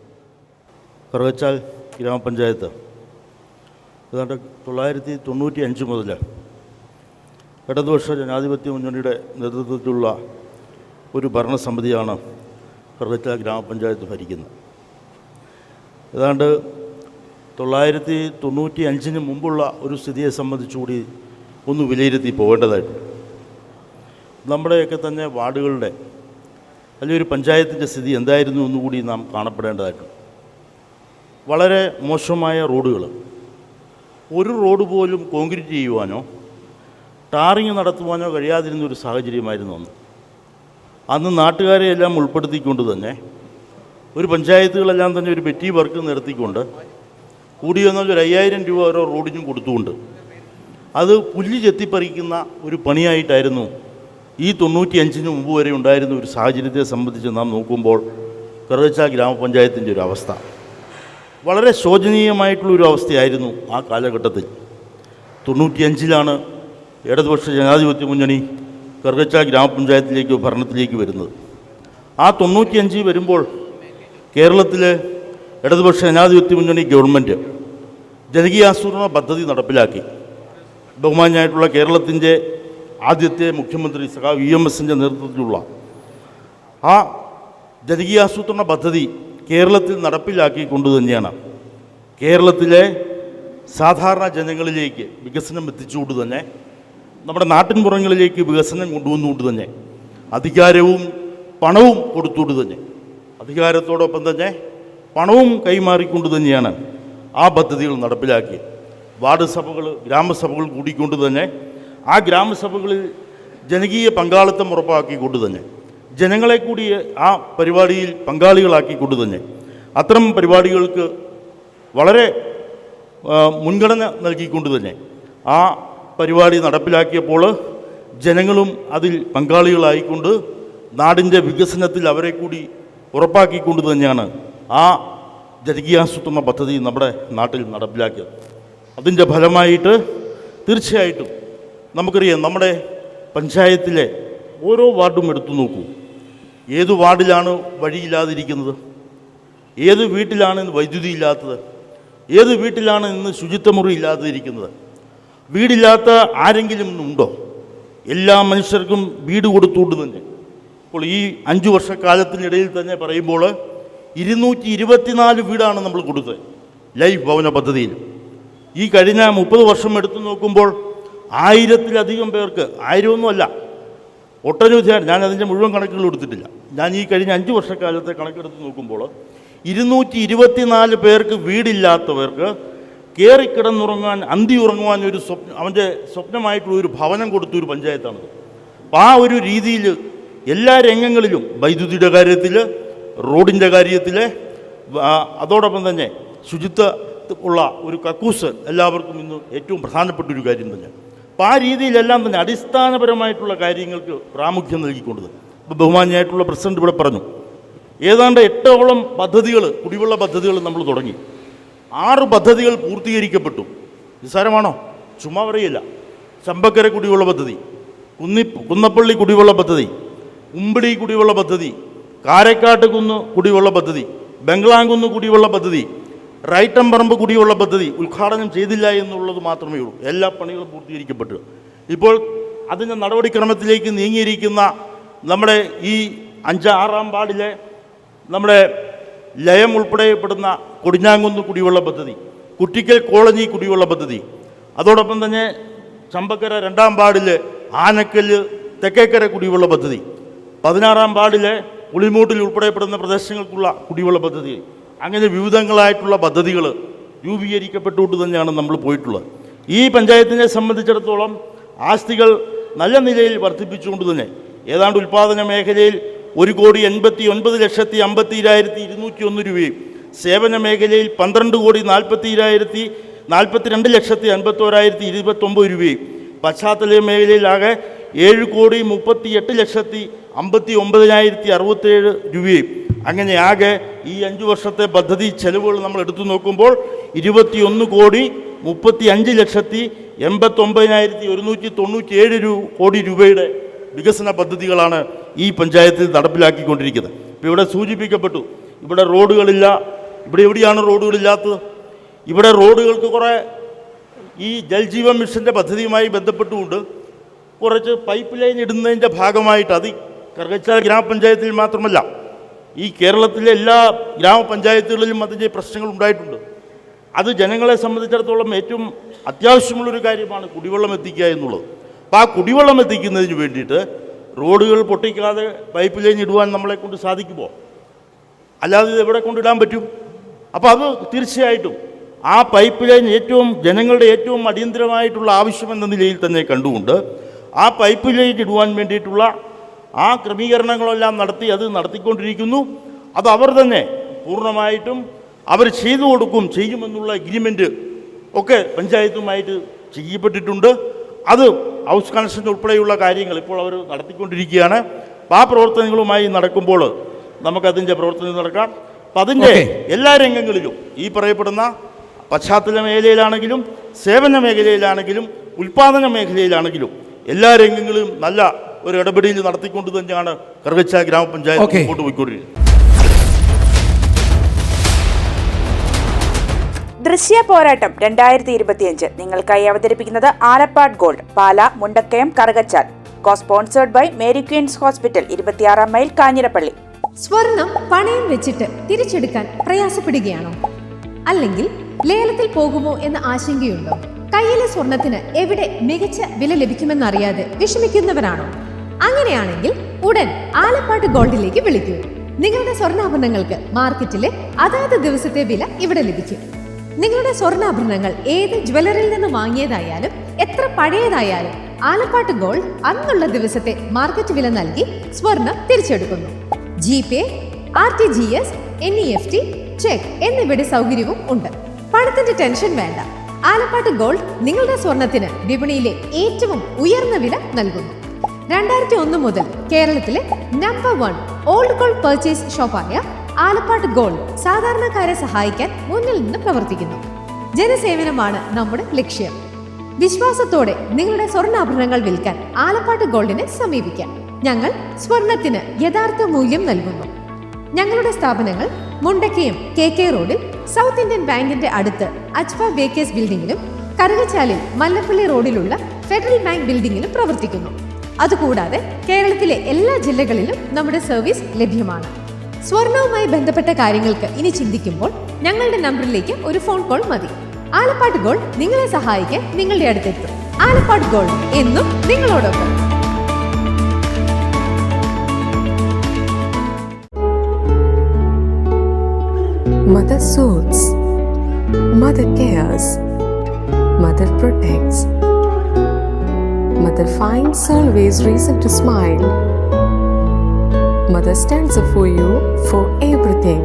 കറുകച്ചാൽ ഗ്രാമപഞ്ചായത്ത് ഏതാണ്ട് 995 മുതൽ ഇടതുപക്ഷ ജനാധിപത്യ മുന്നണിയുടെ നേതൃത്വത്തിലുള്ള ഒരു ഭരണസമിതിയാണ് കറുകച്ചാൽ ഗ്രാമപഞ്ചായത്ത് ഭരിക്കുന്നത്. ഏതാണ്ട് 995 മുമ്പുള്ള ഒരു സ്ഥിതിയെ സംബന്ധിച്ചുകൂടി ഒന്ന് വിലയിരുത്തി പോകേണ്ടതായിട്ടുണ്ട്. നമ്മുടെയൊക്കെ തന്നെ വാർഡുകളുടെ അല്ലെങ്കിൽ ഒരു പഞ്ചായത്തിൻ്റെ സ്ഥിതി എന്തായിരുന്നു എന്നുകൂടി നാം കാണപ്പെടേണ്ടതായിട്ടുണ്ട്. വളരെ മോശമായ റോഡുകൾ, ഒരു റോഡ് പോലും കോൺക്രീറ്റ് ചെയ്യുവാനോ ടാറിങ് നടത്തുവാനോ കഴിയാതിരുന്ന ഒരു സാഹചര്യമായിരുന്നു അന്ന് നാട്ടുകാരെ എല്ലാം ഉൾപ്പെടുത്തിക്കൊണ്ട് തന്നെ ഒരു പഞ്ചായത്തുകളെല്ലാം തന്നെ ഒരു പെറ്റി വർക്ക് നടത്തിക്കൊണ്ട് കൂടി വന്നാൽ ഒരു 5000 രൂപ ഓരോ റോഡിനും കൊടുത്തുകൊണ്ട് അത് പുല്ല് ചെത്തിപ്പറിക്കുന്ന ഒരു പണിയായിട്ടായിരുന്നു ഈ 95 മുമ്പ് വരെ ഉണ്ടായിരുന്ന ഒരു സാഹചര്യത്തെ സംബന്ധിച്ച് നാം നോക്കുമ്പോൾ കറുകച്ചാൽ ഗ്രാമപഞ്ചായത്തിൻ്റെ ഒരു അവസ്ഥ വളരെ ശോചനീയമായിട്ടുള്ളൊരു അവസ്ഥയായിരുന്നു ആ കാലഘട്ടത്തിൽ. 95 ഇടതുപക്ഷ ജനാധിപത്യ മുന്നണി കറുകച്ചാൽ ഗ്രാമപഞ്ചായത്തിലേക്ക് ഭരണത്തിലേക്ക് വരുന്നത്. ആ 95 വരുമ്പോൾ കേരളത്തിലെ ഇടതുപക്ഷ ജനാധിപത്യ മുന്നണി ഗവൺമെൻറ് ജനകീയാസൂത്രണ പദ്ധതി നടപ്പിലാക്കി. ബഹുമാന്യനായിട്ടുള്ള കേരളത്തിൻ്റെ ആദ്യത്തെ മുഖ്യമന്ത്രി സഖാവ് EMSൻ്റെ നേതൃത്വത്തിലുള്ള ആ ജനകീയാസൂത്രണ പദ്ധതി കേരളത്തിൽ നടപ്പിലാക്കിക്കൊണ്ട് തന്നെയാണ് കേരളത്തിലെ സാധാരണ ജനങ്ങളിലേക്ക് വികസനം എത്തിച്ചുകൊണ്ട് തന്നെ നമ്മുടെ നാട്ടിൻപുറങ്ങളിലേക്ക് വികസനം കൊണ്ടുവന്നുകൊണ്ട് തന്നെ അധികാരവും പണവും കൊടുത്തുകൊണ്ട് തന്നെ അധികാരത്തോടൊപ്പം തന്നെ പണവും കൈമാറിക്കൊണ്ട് തന്നെയാണ് ആ പദ്ധതികൾ നടപ്പിലാക്കിയത്. വാർഡ് സഭകൾ, ഗ്രാമസഭകൾ കൂടിക്കൊണ്ട് തന്നെ ആ ഗ്രാമസഭകളിൽ ജനകീയ പങ്കാളിത്തം ഉറപ്പാക്കിക്കൊണ്ട് തന്നെ ജനങ്ങളെ കൂടി ആ പരിപാടിയിൽ പങ്കാളികളാക്കിക്കൊണ്ട് തന്നെ അത്തരം പരിപാടികൾക്ക് വളരെ മുൻഗണന നൽകിക്കൊണ്ട് തന്നെ ആ പരിപാടി നടപ്പിലാക്കിയപ്പോൾ ജനങ്ങളും അതിൽ പങ്കാളികളായിക്കൊണ്ട് നാടിൻ്റെ വികസനത്തിൽ അവരെ കൂടി ഉറപ്പാക്കിക്കൊണ്ട് തന്നെയാണ് ആ ജനകീയാസൂത്രണ പദ്ധതി നമ്മുടെ നാട്ടിൽ നടപ്പിലാക്കിയത്. അതിൻ്റെ ഫലമായിട്ട് തീർച്ചയായിട്ടും നമുക്കറിയാം, നമ്മുടെ പഞ്ചായത്തിലെ ഓരോ വാർഡും എടുത്തു നോക്കൂ. ഏത് വാർഡിലാണ് വഴിയില്ലാതിരിക്കുന്നത്? ഏത് വീട്ടിലാണ് ഇന്ന് വൈദ്യുതി ഇല്ലാത്തത്? ഏത് വീട്ടിലാണ് ഇന്ന് ശുചിത്വമുറി ഇല്ലാതിരിക്കുന്നത്? വീടില്ലാത്ത ആരെങ്കിലും ഉണ്ടോ? എല്ലാ മനുഷ്യർക്കും വീട് കൊടുത്തുകൊണ്ട് തന്നെ ഇപ്പോൾ ഈ 5 വർഷക്കാലത്തിനിടയിൽ തന്നെ പറയുമ്പോൾ 224 വീടാണ് നമ്മൾ കൊടുത്തത് ലൈഫ് ഭവന പദ്ധതിയിൽ. ഈ കഴിഞ്ഞ 30 വർഷം എടുത്തു നോക്കുമ്പോൾ 1000-ലധികം പേർക്ക്, 1000-ഒന്നുമല്ല, ഒട്ടനവധിയാണ്, ഞാൻ അതിൻ്റെ മുഴുവൻ കണക്കുകൾ എടുത്തിട്ടില്ല. ഞാൻ ഈ കഴിഞ്ഞ 5 വർഷക്കാലത്തെ കണക്കെടുത്ത് നോക്കുമ്പോൾ 224 പേർക്ക് വീടില്ലാത്തവർക്ക് കയറിക്കിടന്നുറങ്ങാൻ, അന്തി ഉറങ്ങുവാൻ ഒരു അവൻ്റെ സ്വപ്നമായിട്ടുള്ള ഒരു ഭവനം കൊടുത്തൊരു പഞ്ചായത്താണത്. അപ്പോൾ ആ ഒരു രീതിയിൽ എല്ലാ രംഗങ്ങളിലും വൈദ്യുതിയുടെ കാര്യത്തിൽ, റോഡിൻ്റെ കാര്യത്തിൽ, അതോടൊപ്പം തന്നെ ശുചിത്വ ഉള്ള ഒരു കക്കൂസ് എല്ലാവർക്കും ഇന്ന് ഏറ്റവും പ്രധാനപ്പെട്ടൊരു കാര്യം തന്നെ. അപ്പോൾ ആ രീതിയിലെല്ലാം തന്നെ അടിസ്ഥാനപരമായിട്ടുള്ള കാര്യങ്ങൾക്ക് പ്രാമുഖ്യം നൽകിക്കൊണ്ടത്. ഇപ്പോൾ ബഹുമാന്യമായിട്ടുള്ള പ്രസിഡന്റ് ഇവിടെ പറഞ്ഞു, ഏതാണ്ട് 8ഓളം പദ്ധതികൾ, കുടിവെള്ള പദ്ധതികൾ നമ്മൾ തുടങ്ങി. 6 പദ്ധതികൾ പൂർത്തീകരിക്കപ്പെട്ടു. നിസ്സാരമാണോ? ചുമ്മാ പറയില്ല. ചമ്പക്കര കുടിവെള്ള പദ്ധതി, കുന്നപ്പള്ളി കുടിവെള്ള പദ്ധതി, ഉമ്പിടി കുടിവെള്ള പദ്ധതി, കാരക്കാട്ട് കുന്ന് കുടിവെള്ള പദ്ധതി, ബംഗ്ലാംകുന്ന് കുടിവെള്ള പദ്ധതി, റൈറ്റംപറമ്പ് കുടിവെള്ള പദ്ധതി ഉദ്ഘാടനം ചെയ്തില്ല എന്നുള്ളത് മാത്രമേ ഉള്ളൂ. എല്ലാ പണികളും പൂർത്തീകരിക്കപ്പെട്ടു. ഇപ്പോൾ അതിൻ്റെ നടപടിക്രമത്തിലേക്ക് നീങ്ങിയിരിക്കുന്ന നമ്മുടെ ഈ 5-6 വാർഡിലെ നമ്മുടെ ലയം ഉൾപ്പെടെപ്പെടുന്ന കൊടിഞ്ഞാങ്കുന്ന് കുടിവെള്ള പദ്ധതി, കുറ്റിക്കൽ കോളനി കുടിവെള്ള പദ്ധതി, അതോടൊപ്പം തന്നെ ചമ്പക്കര 2-ാം വാർഡിലെ ആനക്കല്ല് തെക്കേക്കര കുടിവെള്ള പദ്ധതി, 16-ാം വാർഡിലെ പുളിമൂട്ടിൽ ഉൾപ്പെടെപ്പെടുന്ന പ്രദേശങ്ങൾക്കുള്ള കുടിവെള്ള പദ്ധതി, അങ്ങനെ വിവിധങ്ങളായിട്ടുള്ള പദ്ധതികൾ രൂപീകരിക്കപ്പെട്ടുകൊണ്ട് തന്നെയാണ് നമ്മൾ പോയിട്ടുള്ളത്. ഈ പഞ്ചായത്തിനെ സംബന്ധിച്ചിടത്തോളം ആസ്തികൾ നല്ല നിലയിൽ വർദ്ധിപ്പിച്ചുകൊണ്ട് തന്നെ ഏതാണ്ട് ഉൽപ്പാദന മേഖലയിൽ 1,89,50,201 രൂപയും, സേവന മേഖലയിൽ 12,42,52,51,029 രൂപയും, പശ്ചാത്തല മേഖലയിലാകെ 7,38,59,067 രൂപയും, അങ്ങനെ ആകെ ഈ 5 വർഷത്തെ പദ്ധതി ചെലവുകൾ നമ്മൾ എടുത്തു നോക്കുമ്പോൾ 21,35,89,197 കോടി രൂപയുടെ വികസന പദ്ധതികളാണ് ഈ പഞ്ചായത്തിൽ നടപ്പിലാക്കിക്കൊണ്ടിരിക്കുന്നത്. ഇപ്പോൾ ഇവിടെ സൂചിപ്പിക്കപ്പെട്ടു, ഇവിടെ റോഡുകളില്ല. ഇവിടെ എവിടെയാണ് റോഡുകളില്ലാത്തത്? ഇവിടെ റോഡുകൾക്ക് കുറേ ഈ ജൽജീവൻ മിഷൻ്റെ പദ്ധതിയുമായി ബന്ധപ്പെട്ടുകൊണ്ട് കുറച്ച് പൈപ്പ് ലൈൻ ഇടുന്നതിൻ്റെ ഭാഗമായിട്ട്, അത് കറുകച്ചാൽ ഗ്രാമപഞ്ചായത്തിൽ മാത്രമല്ല, ഈ കേരളത്തിലെ എല്ലാ ഗ്രാമപഞ്ചായത്തുകളിലും അതിൻ്റെ പ്രശ്നങ്ങൾ ഉണ്ടായിട്ടുണ്ട്. അത് ജനങ്ങളെ സംബന്ധിച്ചിടത്തോളം ഏറ്റവും അത്യാവശ്യമുള്ളൊരു കാര്യമാണ് കുടിവെള്ളം എത്തിക്കുക എന്നുള്ളത്. അപ്പോൾ ആ കുടിവെള്ളം എത്തിക്കുന്നതിന് വേണ്ടിയിട്ട് റോഡുകൾ പൊട്ടിക്കാതെ പൈപ്പ് ലൈൻ ഇടുവാൻ നമ്മളെക്കൊണ്ട് സാധിക്കുമോ? അല്ലാതെ ഇത് എവിടെ കൊണ്ടിടാൻ പറ്റും? അപ്പോൾ അത് തീർച്ചയായിട്ടും ആ പൈപ്പ് ലൈൻ ജനങ്ങളുടെ ഏറ്റവും അടിയന്തരമായിട്ടുള്ള ആവശ്യമെന്ന നിലയിൽ തന്നെ കണ്ടുകൊണ്ട് ആ പൈപ്പ് ലൈൻ ഇടുവാൻ വേണ്ടിയിട്ടുള്ള ആ ക്രമീകരണങ്ങളെല്ലാം അത് നടത്തിക്കൊണ്ടിരിക്കുന്നു. അത് അവർ തന്നെ പൂർണ്ണമായിട്ടും അവർ ചെയ്യുമെന്നുള്ള എഗ്രിമെൻ്റ് ഒക്കെ പഞ്ചായത്തുമായിട്ട് ചെയ്യപ്പെട്ടിട്ടുണ്ട്. അത് ഹൗസ് കണക്ഷൻ ഉൾപ്പെടെയുള്ള കാര്യങ്ങൾ ഇപ്പോൾ അവർ നടത്തിക്കൊണ്ടിരിക്കുകയാണ്. ആ പ്രവർത്തനങ്ങളുമായി നടക്കുമ്പോൾ നമുക്കതിൻ്റെ പ്രവർത്തനം നടക്കാം. അപ്പം അതിൻ്റെ എല്ലാ രംഗങ്ങളിലും ഈ പറയപ്പെടുന്ന പശ്ചാത്തല മേഖലയിലാണെങ്കിലും സേവന മേഖലയിലാണെങ്കിലും ഉൽപ്പാദന മേഖലയിലാണെങ്കിലും എല്ലാ രംഗങ്ങളിലും നല്ല ഒരു ഇടപെടൽ നടത്തിക്കൊണ്ട് തന്നെയാണ് കറുകച്ചാൽ ഗ്രാമപഞ്ചായത്ത് മുമ്പോട്ട് പോയിക്കൊണ്ടിരിക്കുന്നത്. ദൃശ്യ പോരാട്ടം 2025 നിങ്ങൾക്കായി അവതരിപ്പിക്കുന്നത് Alappad gold, Pala, Mundakayam, Karukachal. Sponsored by Mary Queens hospital, 26 mile, Kanjirappally. സ്വർണം പണയം വെച്ചിട്ട് തിരിച്ചെടുക്കാൻ പ്രയാസപ്പെടുകയാണോ? അല്ലെങ്കിൽ ലേലത്തിൽ പോകുമോ എന്ന ആശങ്കയുണ്ടോ? കയ്യിലെ സ്വർണത്തിന് എവിടെ മികച്ച വില ലഭിക്കുമെന്നറിയാതെ വിഷമിക്കുന്നവരാണോ? അങ്ങനെയാണെങ്കിൽ ഉടൻ ആലപ്പാട് ഗോൾഡിലേക്ക് വിളിക്കൂ. നിങ്ങളുടെ സ്വർണ്ണാഭരണങ്ങൾക്ക് മാർക്കറ്റിലെ അതാത് ദിവസത്തെ വില ഇവിടെ ലഭിക്കും. നിങ്ങളുടെ സ്വർണ്ണാഭരണങ്ങൾ ഏത് ജ്വല്ലറിയിൽ നിന്ന് വാങ്ങിയതായാലും എത്ര പഴയതായാലും ആലപ്പാട് ഗോൾഡ് അന്നുള്ള ദിവസത്തെ മാർക്കറ്റ് വില നൽകി സ്വർണം തിരിച്ചെടുക്കുന്നു. GPay, RTGS, NEFT, ചെക്ക് എന്നിവയുടെ സൗകര്യവും ഉണ്ട്. പണത്തിന്റെ ടെൻഷൻ വേണ്ട. ആലപ്പാട് ഗോൾഡ് നിങ്ങളുടെ സ്വർണത്തിന് വിപണിയിലെ ഏറ്റവും ഉയർന്ന വില നൽകുന്നു. 2001 മുതൽ കേരളത്തിലെ നമ്പർ 1 ഓൾഡ് ഗോൾഡ് പർച്ചേസ് ഷോപ്പായ ആലപ്പാട് ഗോൾഡ് സാധാരണക്കാരെ സഹായിക്കാൻ മുന്നിൽ നിന്ന് പ്രവർത്തിക്കുന്നു. ജനസേവനമാണ് നമ്മുടെ ലക്ഷ്യം. വിശ്വാസത്തോടെ നിങ്ങളുടെ സ്വർണ്ണാഭരണങ്ങൾ വിൽക്കാൻ ആലപ്പാട് ഗോൾഡിനെ സമീപിക്കാം. ഞങ്ങൾ സ്വർണത്തിന് യഥാർത്ഥ മൂല്യം നൽകുന്നു. ഞങ്ങളുടെ സ്ഥാപനങ്ങൾ മുണ്ടക്കയം KK റോഡിൽ സൗത്ത് ഇന്ത്യൻ ബാങ്കിന്റെ അടുത്ത് അജ്ഫ ബേക്കേഴ്സ് ബിൽഡിംഗിലും കറുകച്ചാലിൽ മല്ലപ്പള്ളി റോഡിലുള്ള ഫെഡറൽ ബാങ്ക് ബിൽഡിംഗിലും പ്രവർത്തിക്കുന്നു. അതുകൂടാതെ കേരളത്തിലെ എല്ലാ ജില്ലകളിലും നമ്മുടെ സർവീസ് ലഭ്യമാണ്. സ്വർണവുമായി ബന്ധപ്പെട്ട കാര്യങ്ങൾക്ക് ഇനി ചിന്തിക്കുമ്പോൾ ഞങ്ങളുടെ നമ്പറിലേക്ക് ഒരു ഫോൺ കോൾ മതി. ആലപ്പാട് ഗോൾഡ് നിങ്ങളെ സഹായിക്കാൻ നിങ്ങളുടെ അടുത്തെത്തും. ആലപ്പാട് ഗോൾഡ് എന്നും നിങ്ങളോടൊപ്പം. Mother soothes, Mother cares, Mother protects, Mother finds always reason to smile. Mother stands up for you for everything.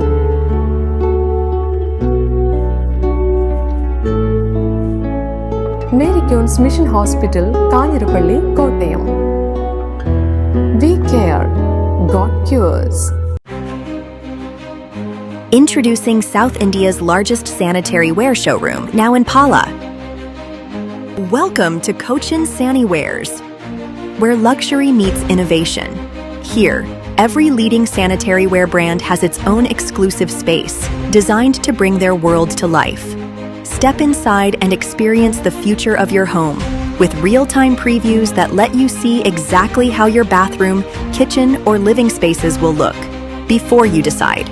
Mary Queen's Mission Hospital, Kanirapalli, Kottayam. We care, God cures. Introducing South India's largest sanitary wear showroom, now in Pala. Welcome to Cochin Saniwares, where luxury meets innovation. Here, every leading sanitary wear brand has its own exclusive space, designed to bring their world to life. Step inside and experience the future of your home, with real-time previews that let you see exactly how your bathroom, kitchen, or living spaces will look before you decide.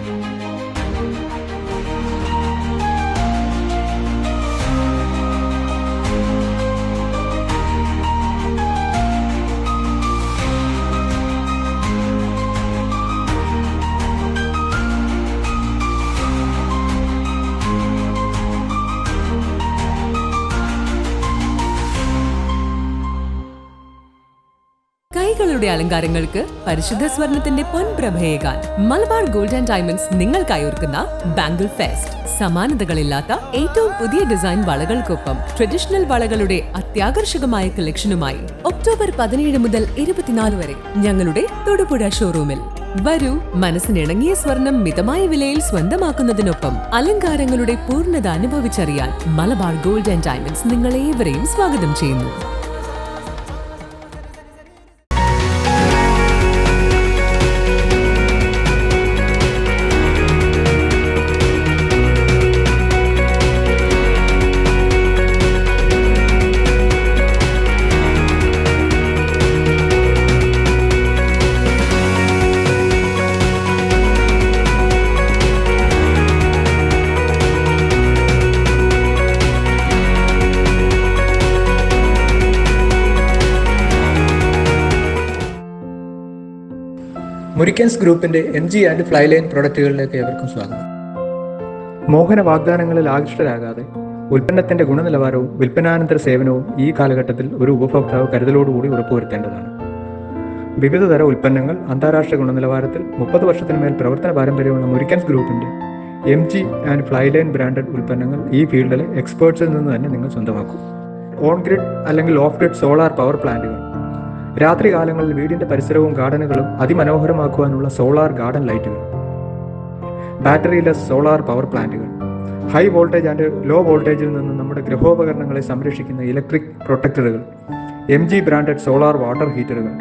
കൈകളുടെ അലങ്കാരങ്ങൾക്ക് പരിശുദ്ധ സ്വർണത്തിന്റെ പൊൻപ്രഭയേകാൻ മലബാർ ഗോൾഡ് ആൻഡ് ഡയമണ്ട്സ് നിങ്ങൾക്കായി ഒരുക്കുന്ന ബാംഗിൾ ഫെസ്റ്റ്. സമാനതകളില്ലാത്ത ഏറ്റവും പുതിയ ഡിസൈൻ വളകൾക്കൊപ്പം ട്രഡീഷണൽ വളകളുടെ അത്യാകർഷകമായ കളക്ഷനുമായി ഒക്ടോബർ 17 മുതൽ 24 വരെ ഞങ്ങളുടെ തൊടുപുഴ ഷോറൂമിൽ വരൂ. മനസ്സിനിണങ്ങിയ സ്വർണം മിതമായ വിലയിൽ സ്വന്തമാക്കുന്നതിനൊപ്പം അലങ്കാരങ്ങളുടെ പൂർണ്ണത അനുഭവിച്ചറിയാൻ മലബാർ ഗോൾഡ് ആൻഡ് ഡയമണ്ട്സ് നിങ്ങളേവരെയും സ്വാഗതം ചെയ്യുന്നു. മുരിക്കൻസ് ഗ്രൂപ്പിന്റെ MG ആൻഡ് ഫ്ലൈലൈൻ പ്രൊഡക്റ്റുകളിലേക്ക് ഏവർക്കും സ്വാഗതം. മോഹന വാഗ്ദാനങ്ങളിൽ ആകൃഷ്ടരാകാതെ ഉൽപ്പന്നത്തിന്റെ ഗുണനിലവാരവും വിൽപ്പനാനന്തര സേവനവും ഈ കാലഘട്ടത്തിൽ ഒരു ഉപഭോക്താവ് കരുതലോടുകൂടി ഉറപ്പുവരുത്തേണ്ടതാണ്. വിവിധതര ഉൽപ്പന്നങ്ങൾ അന്താരാഷ്ട്ര ഗുണനിലവാരത്തിൽ 30 വർഷത്തിന് മേൽ പ്രവർത്തന പാരമ്പര്യമുള്ള മുരിക്കൻസ് ഗ്രൂപ്പിന്റെ MG ആൻഡ് ഫ്ലൈലൈൻ ബ്രാൻഡഡ് ഉൽപ്പന്നങ്ങൾ ഈ ഫീൽഡിലെ എക്സ്പേർട്സിൽ നിന്ന് തന്നെ നിങ്ങൾ സ്വന്തമാക്കും. ഓൺ ഗ്രിഡ് അല്ലെങ്കിൽ ഓഫ് ഗ്രിഡ് സോളാർ പവർ പ്ലാന്റുകൾ, രാത്രി കാലങ്ങളിൽ വീടിന്റെ പരിസരവും ഗാർഡനുകളും അതിമനോഹരമാക്കുവാനുള്ള സോളാർ ഗാർഡൻ ലൈറ്റുകൾ, ബാറ്ററിലെസ് സോളാർ പവർ പ്ലാന്റുകൾ, ഹൈ വോൾട്ടേജ് ആൻഡ് ലോ വോൾട്ടേജിൽ നിന്ന് നമ്മുടെ ഗൃഹോപകരണങ്ങളെ സംരക്ഷിക്കുന്ന ഇലക്ട്രിക് പ്രൊട്ടക്ടറുകൾ, MG ബ്രാൻഡഡ് സോളാർ വാട്ടർ ഹീറ്ററുകൾ,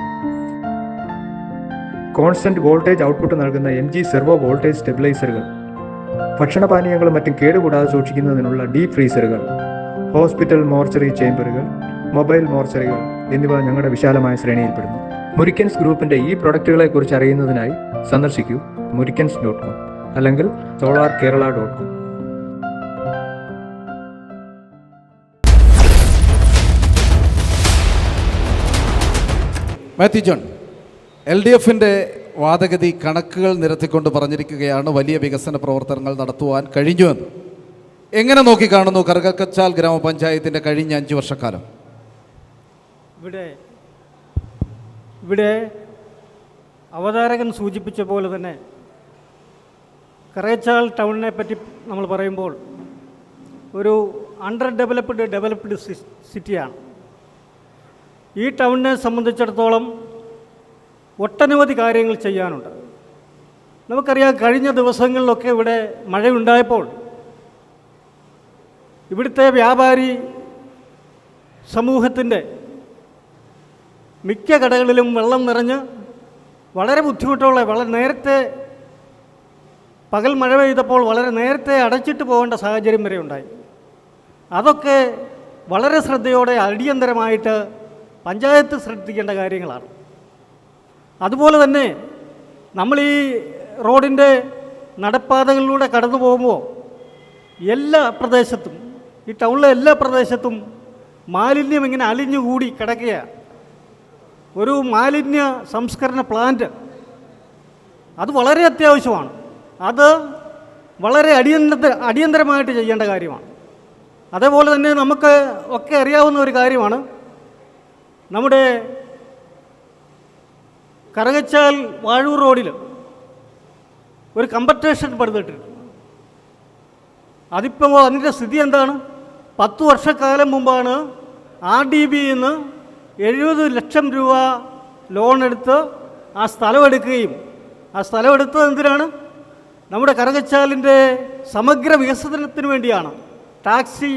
കോൺസ്റ്റന്റ് വോൾട്ടേജ് ഔട്ട്പുട്ട് നൽകുന്ന MG സെർവോ വോൾട്ടേജ് സ്റ്റെബിലൈസറുകൾ, ഭക്ഷണപാനീയങ്ങളും മറ്റും കേടുകൂടാതെ സൂക്ഷിക്കുന്നതിനുള്ള ഡീപ് ഫ്രീസറുകൾ, ഹോസ്പിറ്റൽ മോർച്ചറി ചേംബറുകൾ, മൊബൈൽ മോർച്ചറികൾ എന്നിവ ഞങ്ങളുടെ വിശാലമായ ശ്രേണിയിൽപ്പെടുന്നു. മുരിക്കൻസ് ഗ്രൂപ്പിന്റെ ഈ പ്രൊഡക്റ്റുകളെ കുറിച്ച് അറിയുന്നതിനായി സന്ദർശിക്കൂ murikans.com അല്ലെങ്കിൽ solarkerala.com. മാത്യു ജോൺ, LDFിൻ്റെ വാദഗതി കണക്കുകൾ നിരത്തിക്കൊണ്ട് പറഞ്ഞിരിക്കുകയാണ് വലിയ വികസന പ്രവർത്തനങ്ങൾ നടത്തുവാൻ കഴിഞ്ഞുവെന്ന്. എങ്ങനെ നോക്കിക്കാണുന്നു കറുകച്ചാൽ ഗ്രാമപഞ്ചായത്തിൻ്റെ കഴിഞ്ഞ 5 വർഷക്കാലം? ഇവിടെ അവതാരകൻ സൂചിപ്പിച്ച പോലെ തന്നെ കറുകച്ചാൽ ടൗണിനെ പറ്റി നമ്മൾ പറയുമ്പോൾ ഒരു ഡെവലപ്ഡ് സിറ്റിയാണ്. ഈ ടൗണിനെ സംബന്ധിച്ചിടത്തോളം ഒട്ടനവധി കാര്യങ്ങൾ ചെയ്യാനുണ്ട്. നമുക്കറിയാം, കഴിഞ്ഞ ദിവസങ്ങളിലൊക്കെ ഇവിടെ മഴയുണ്ടായപ്പോൾ ഇവിടുത്തെ വ്യാപാരി സമൂഹത്തിൻ്റെ മിക്ക കടകളിലും വെള്ളം നിറഞ്ഞ് വളരെ ബുദ്ധിമുട്ടുള്ള, വളരെ നേരത്തെ പകൽ മഴ പെയ്തപ്പോൾ വളരെ നേരത്തെ അടച്ചിട്ട് പോകേണ്ട സാഹചര്യം വരെ ഉണ്ടായി. അതൊക്കെ വളരെ ശ്രദ്ധയോടെ അടിയന്തരമായിട്ട് പഞ്ചായത്ത് ശ്രദ്ധിക്കേണ്ട കാര്യങ്ങളാണ്. അതുപോലെ തന്നെ നമ്മൾ ഈ റോഡിൻ്റെ നടപ്പാതകളിലൂടെ കടന്നു പോകുമ്പോൾ എല്ലാ പ്രദേശത്തും, ഈ ടൗണിലെ എല്ലാ പ്രദേശത്തും മാലിന്യം ഇങ്ങനെ അലിഞ്ഞുകൂടി കിടക്കുകയാണ്. ഒരു മാലിന്യ സംസ്കരണ പ്ലാന്റ് അത് വളരെ അത്യാവശ്യമാണ്. അത് വളരെ അടിയന്തരമായിട്ട് ചെയ്യേണ്ട കാര്യമാണ്. അതേപോലെ തന്നെ നമുക്ക് ഒക്കെ അറിയാവുന്ന ഒരു കാര്യമാണ്, നമ്മുടെ കറുകച്ചാൽ വാഴൂർ റോഡിൽ ഒരു കമ്പറ്റേഷൻ പടുത്തിട്ടുണ്ട്. അതിപ്പോൾ അതിൻ്റെ സ്ഥിതി എന്താണ്? 10 വർഷക്കാലം മുമ്പാണ് RDBയിൽ നിന്ന് 70 ലക്ഷം രൂപ ലോൺ എടുത്ത് ആ സ്ഥലം എടുക്കുകയും, ആ സ്ഥലം എടുത്തത് എന്തിനാണ്? നമ്മുടെ കറുകച്ചാലിൻ്റെ സമഗ്ര വികസനത്തിന് വേണ്ടിയാണ്. ടാക്സി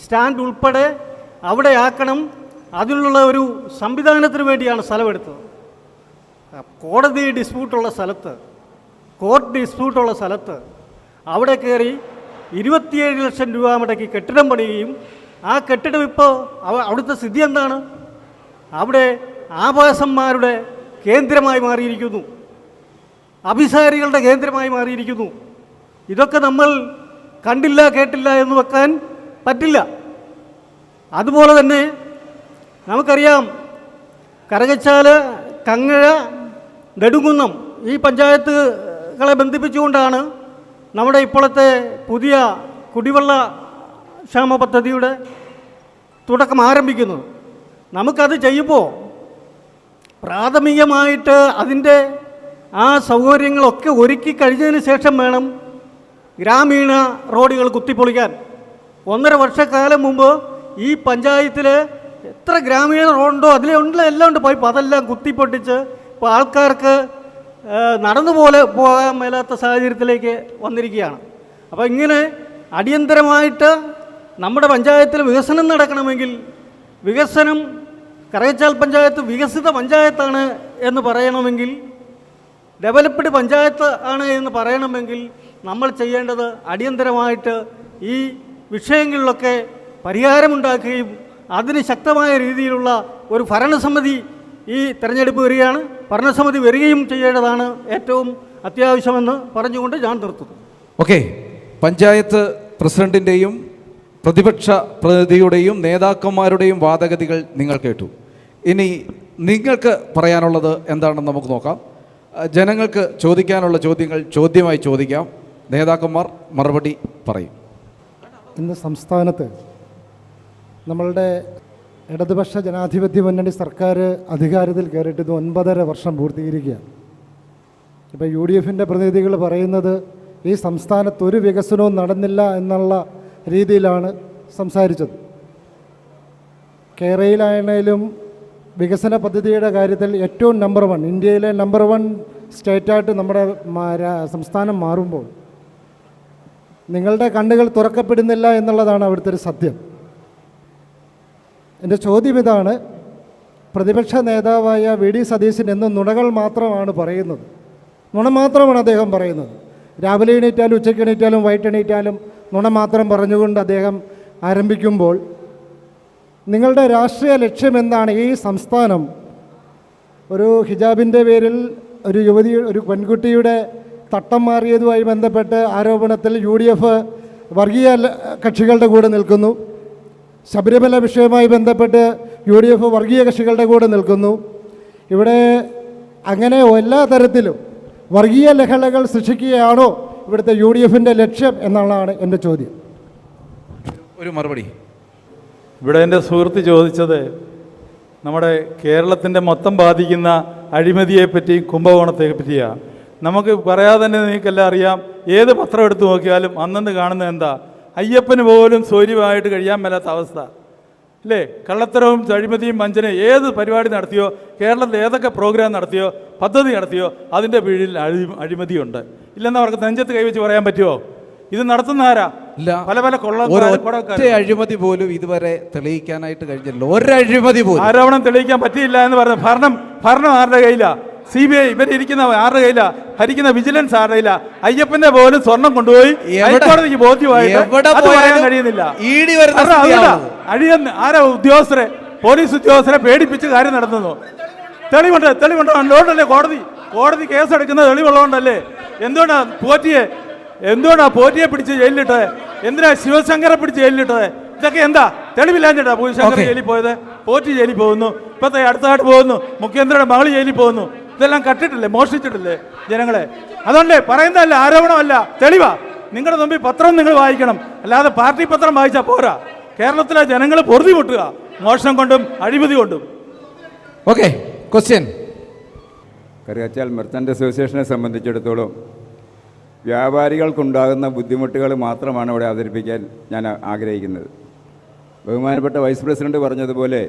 സ്റ്റാൻഡ് ഉൾപ്പെടെ അവിടെ ആക്കണം, അതിനുള്ള ഒരു സംവിധാനത്തിന് വേണ്ടിയാണ് സ്ഥലമെടുത്തത്. കോടതി ഡിസ്പ്യൂട്ടുള്ള സ്ഥലത്ത്, കോർട്ട് ഡിസ്പ്യൂട്ടുള്ള സ്ഥലത്ത് അവിടെ കയറി 27 ലക്ഷം രൂപ മുടക്കി കെട്ടിടം പണിയുകയും, ആ കെട്ടിടം ഇപ്പോൾ അവിടുത്തെ സ്ഥിതി എന്താണ്? അവിടെ ആഭാസന്മാരുടെ കേന്ദ്രമായി മാറിയിരിക്കുന്നു, അഭിസാരികളുടെ കേന്ദ്രമായി മാറിയിരിക്കുന്നു. ഇതൊക്കെ നമ്മൾ കണ്ടില്ല കേട്ടില്ല എന്ന് വെക്കാൻ പറ്റില്ല. അതുപോലെ തന്നെ നമുക്കറിയാം, കറുകച്ചാൽ, കങ്ങഴ, നെടുങ്കുന്നം ഈ പഞ്ചായത്തുകളെ ബന്ധിപ്പിച്ചുകൊണ്ടാണ് നമ്മുടെ ഇപ്പോഴത്തെ പുതിയ കുടിവെള്ള ക്ഷാമ പദ്ധതിയുടെ തുടക്കം ആരംഭിക്കുന്നത്. നമുക്കത് ചെയ്യുമ്പോൾ പ്രാഥമികമായിട്ട് അതിൻ്റെ ആ സൗകര്യങ്ങളൊക്കെ ഒരുക്കി കഴിഞ്ഞതിന് ശേഷം വേണം ഗ്രാമീണ റോഡുകൾ കുത്തിപ്പൊളിക്കാൻ. 1.5 വർഷക്കാലം മുമ്പ് ഈ പഞ്ചായത്തിൽ എത്ര ഗ്രാമീണ റോഡുണ്ടോ അതിലുള്ള എല്ലാം ഉണ്ട് പൈപ്പ്, അതെല്ലാം കുത്തിപ്പൊട്ടിച്ച് ഇപ്പോൾ ആൾക്കാർക്ക് നടന്നു പോകാൻ മേലാത്ത സാഹചര്യത്തിലേക്ക് വന്നിരിക്കുകയാണ്. അപ്പോൾ ഇങ്ങനെ അടിയന്തരമായിട്ട് നമ്മുടെ പഞ്ചായത്തിൽ വികസനം നടക്കണമെങ്കിൽ, വികസനം കറുകച്ചാൽ പഞ്ചായത്ത് വികസിത പഞ്ചായത്താണ് എന്ന് പറയണമെങ്കിൽ, ഡെവലപ്ഡ് പഞ്ചായത്ത് ആണ് എന്ന് പറയണമെങ്കിൽ നമ്മൾ ചെയ്യേണ്ടത് അടിയന്തരമായിട്ട് ഈ വിഷയങ്ങളിലൊക്കെ പരിഹാരമുണ്ടാക്കുകയും അതിന് ശക്തമായ രീതിയിലുള്ള ഒരു ഭരണസമിതി ഈ തെരഞ്ഞെടുപ്പ് വരികയാണ്, ഭരണസമിതി വരികയും ചെയ്യേണ്ടതാണ് ഏറ്റവും അത്യാവശ്യമെന്ന് പറഞ്ഞുകൊണ്ട് ഞാൻ നിർത്തുന്നു. ഓക്കെ, പഞ്ചായത്ത് പ്രസിഡന്റിൻ്റെയും പ്രതിപക്ഷ പ്രതിനിധിയുടെയും നേതാക്കന്മാരുടെയും വാദഗതികൾ നിങ്ങൾ കേട്ടു. ഇനി നിങ്ങൾക്ക് പറയാനുള്ളത് എന്താണെന്ന് നമുക്ക് നോക്കാം. ജനങ്ങൾക്ക് ചോദിക്കാനുള്ള ചോദ്യങ്ങൾ ചോദ്യമായി ചോദിക്കാം. നേതാക്കന്മാർ മറുപടി പറയും. ഇന്ന് സംസ്ഥാനത്ത് നമ്മളുടെ ഇടതുപക്ഷ ജനാധിപത്യ മുന്നണി സർക്കാർ അധികാരത്തിൽ കയറിയിട്ട് ഇത് 9.5 വർഷം പൂർത്തീകരിക്കുകയാണ്. ഇപ്പോൾ UDFൻ്റെ പ്രതിനിധികൾ പറയുന്നത് ഈ സംസ്ഥാനത്ത് ഒരു വികസനവും നടന്നില്ല എന്നുള്ള രീതിയിലാണ് സംസാരിച്ചത്. കേരളയിലാണെങ്കിലും വികസന പദ്ധതിയുടെ കാര്യത്തിൽ ഏറ്റവും നമ്പർ 1, ഇന്ത്യയിലെ നമ്പർ 1 സ്റ്റേറ്റായിട്ട് നമ്മുടെ സംസ്ഥാനം മാറുമ്പോൾ നിങ്ങളുടെ കണ്ണുകൾ തുറക്കപ്പെടുന്നില്ല എന്നുള്ളതാണ് അവിടുത്തെ ഒരു സത്യം. എൻ്റെ ചോദ്യം ഇതാണ്, പ്രതിപക്ഷ നേതാവായ VD സതീശൻ എന്നും നുണകൾ മാത്രമാണ് പറയുന്നത്. നുണ മാത്രമാണ് അദ്ദേഹം പറയുന്നത്. രാവിലെ എണീറ്റാലും ഉച്ചയ്ക്ക് എണീറ്റാലും വൈകിട്ട് എണീറ്റാലും നുണ മാത്രം പറഞ്ഞുകൊണ്ട് അദ്ദേഹം ആരംഭിക്കുമ്പോൾ നിങ്ങളുടെ രാഷ്ട്രീയ ലക്ഷ്യം എന്താണ്? ഈ സംസ്ഥാനം ഒരു ഹിജാബിൻ്റെ പേരിൽ ഒരു പെൺകുട്ടിയുടെ തട്ടം മാറിയതുമായി ബന്ധപ്പെട്ട് ആരോപണത്തിൽ UDF വർഗീയ കക്ഷികളുടെ കൂടെ നിൽക്കുന്നു. ശബരിമല വിഷയവുമായി ബന്ധപ്പെട്ട് UDF വർഗീയ കക്ഷികളുടെ കൂടെ നിൽക്കുന്നു. ഇവിടെ അങ്ങനെ എല്ലാ തരത്തിലും വർഗീയ ലഹളകൾ സൃഷ്ടിക്കുകയാണോ ഇവിടുത്തെ UDFൻ്റെ ലക്ഷ്യം എന്നുള്ളതാണ് എൻ്റെ ചോദ്യം. ഒരു മറുപടി. ഇവിടെ എൻ്റെ സുഹൃത്ത് ചോദിച്ചത് നമ്മുടെ കേരളത്തിൻ്റെ മൊത്തം ബാധിക്കുന്ന അഴിമതിയെപ്പറ്റിയും കുംഭകോണത്തെ പറ്റിയാണ്. നമുക്ക് പറയാതെ തന്നെ നിങ്ങൾക്കെല്ലാം അറിയാം, ഏത് പത്രം എടുത്തു നോക്കിയാലും അന്നന്ന് കാണുന്നത് എന്താ? അയ്യപ്പന് പോലും സൗര്യമായിട്ട് കഴിയാൻ മേലാത്ത അവസ്ഥ അല്ലേ? കള്ളത്തരവും അഴിമതിയും വഞ്ചനയും ഏത് പരിപാടി നടത്തിയോ, കേരളത്തിൽ ഏതൊക്കെ പ്രോഗ്രാം നടത്തിയോ, പദ്ധതി നടത്തിയോ, അതിൻ്റെ കീഴിൽ അഴിമതിയുണ്ട്. ഇല്ലെന്ന് അവർക്ക് നെഞ്ചത്ത് കൈവച്ച് പറയാൻ പറ്റുമോ? ഇത് നടത്തുന്ന ആരാ? പല പല അഴിമതി പോലും ഇതുവരെ തെളിയിക്കാനായിട്ട് കഴിഞ്ഞല്ലോ. ഒരഴിമതി പോലും ആരോപണം തെളിയിക്കാൻ പറ്റിയില്ല എന്ന് പറഞ്ഞു. ഭരണം ആരുടെ കയ്യിലാ? CBI ഇവരിയ്ക്കുന്ന ആരുടെ കയ്യിലാ? ഭരിക്കുന്ന വിജിലൻസ് ആരുടെ കയ്യിലാ? അയ്യപ്പന്റെ പോലും സ്വർണം കൊണ്ടുപോയി ഹൈക്കോടതിക്ക് ബോധ്യമായിട്ട് അത് പറയാൻ കഴിയുന്നില്ല. ആരാ? ഉദ്യോഗസ്ഥരെ, പോലീസ് ഉദ്യോഗസ്ഥരെ പേടിപ്പിച്ച് കാര്യം നടത്തുന്നു. തെളിവുണ്ട് അതുകൊണ്ടല്ലേ കോടതി കേസെടുക്കുന്നത് തെളിവുള്ളതുകൊണ്ടല്ലേ? എന്തുകൊണ്ടാ പോറ്റിയെ പിടിച്ച് ജയിലിലിട്ടത്? എന്തിനാ ശിവശങ്കറെ പിടിച്ച് ജയിലിലിട്ടത്? ഇതൊക്കെ എന്താ തെളിവില്ലാഞ്ഞിട്ടാ ശിവശങ്കർ ജയിലിൽ പോയത്? പോറ്റി ജയിലിൽ പോകുന്നു, ഇപ്പത്തെ അടുത്തായിട്ട് പോകുന്നു, മുഖ്യമന്ത്രിയുടെ മകള് ജയിലിൽ പോകുന്നു. ഇതെല്ലാം കട്ടിട്ടില്ലേ, മോഷ്ടിച്ചിട്ടില്ലേ ജനങ്ങളെ? അതുകൊണ്ടേ പറയുന്നതല്ല, ആരോപണമല്ല, തെളിവാ. നിങ്ങളുടെ മുമ്പിൽ പത്രം നിങ്ങൾ വായിക്കണം, അല്ലാതെ പാർട്ടി പത്രം വായിച്ചാൽ പോരാ. കേരളത്തിലെ ജനങ്ങൾ പൊറുതി മുട്ടുക മോഷണം കൊണ്ടും അഴിമതി കൊണ്ടും. Okay, question. കറുകച്ചാൽ മെർച്ചൻ്റ് അസോസിയേഷനെ സംബന്ധിച്ചിടത്തോളം വ്യാപാരികൾക്കുണ്ടാകുന്ന ബുദ്ധിമുട്ടുകൾ മാത്രമാണ് ഇവിടെ അവതരിപ്പിക്കാൻ ഞാൻ ആഗ്രഹിക്കുന്നത്. ബഹുമാനപ്പെട്ട വൈസ് പ്രസിഡന്റ് പറഞ്ഞതുപോലെ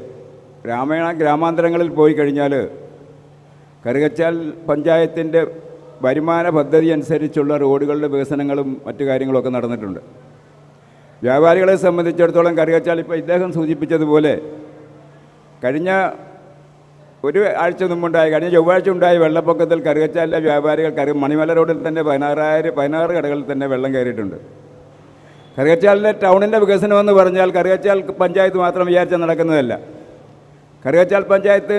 ഗ്രാമാന്തരങ്ങളിൽ പോയി കഴിഞ്ഞാൽ കറുകച്ചാൽ പഞ്ചായത്തിൻ്റെ വരുമാന പദ്ധതി അനുസരിച്ചുള്ള റോഡുകളുടെ വികസനങ്ങളും മറ്റു കാര്യങ്ങളൊക്കെ നടന്നിട്ടുണ്ട്. വ്യാപാരികളെ സംബന്ധിച്ചിടത്തോളം കറുകച്ചാൽ ഇപ്പോൾ ഇദ്ദേഹം സൂചിപ്പിച്ചതുപോലെ കഴിഞ്ഞ കഴിഞ്ഞ ചൊവ്വാഴ്ച ഉണ്ടായ വെള്ളപ്പൊക്കത്തിൽ കറുകച്ചാലിലെ വ്യാപാരികൾ മണിമല റോഡിൽ തന്നെ 16 കടകളിൽ തന്നെ വെള്ളം കയറിയിട്ടുണ്ട്. കറുകച്ചാലിലെ ടൗണിൻ്റെ വികസനമെന്ന് പറഞ്ഞാൽ കറുകച്ചാൽ പഞ്ചായത്ത് മാത്രം വിചാരിച്ചാൽ നടക്കുന്നതല്ല. കറുകച്ചാൽ പഞ്ചായത്ത്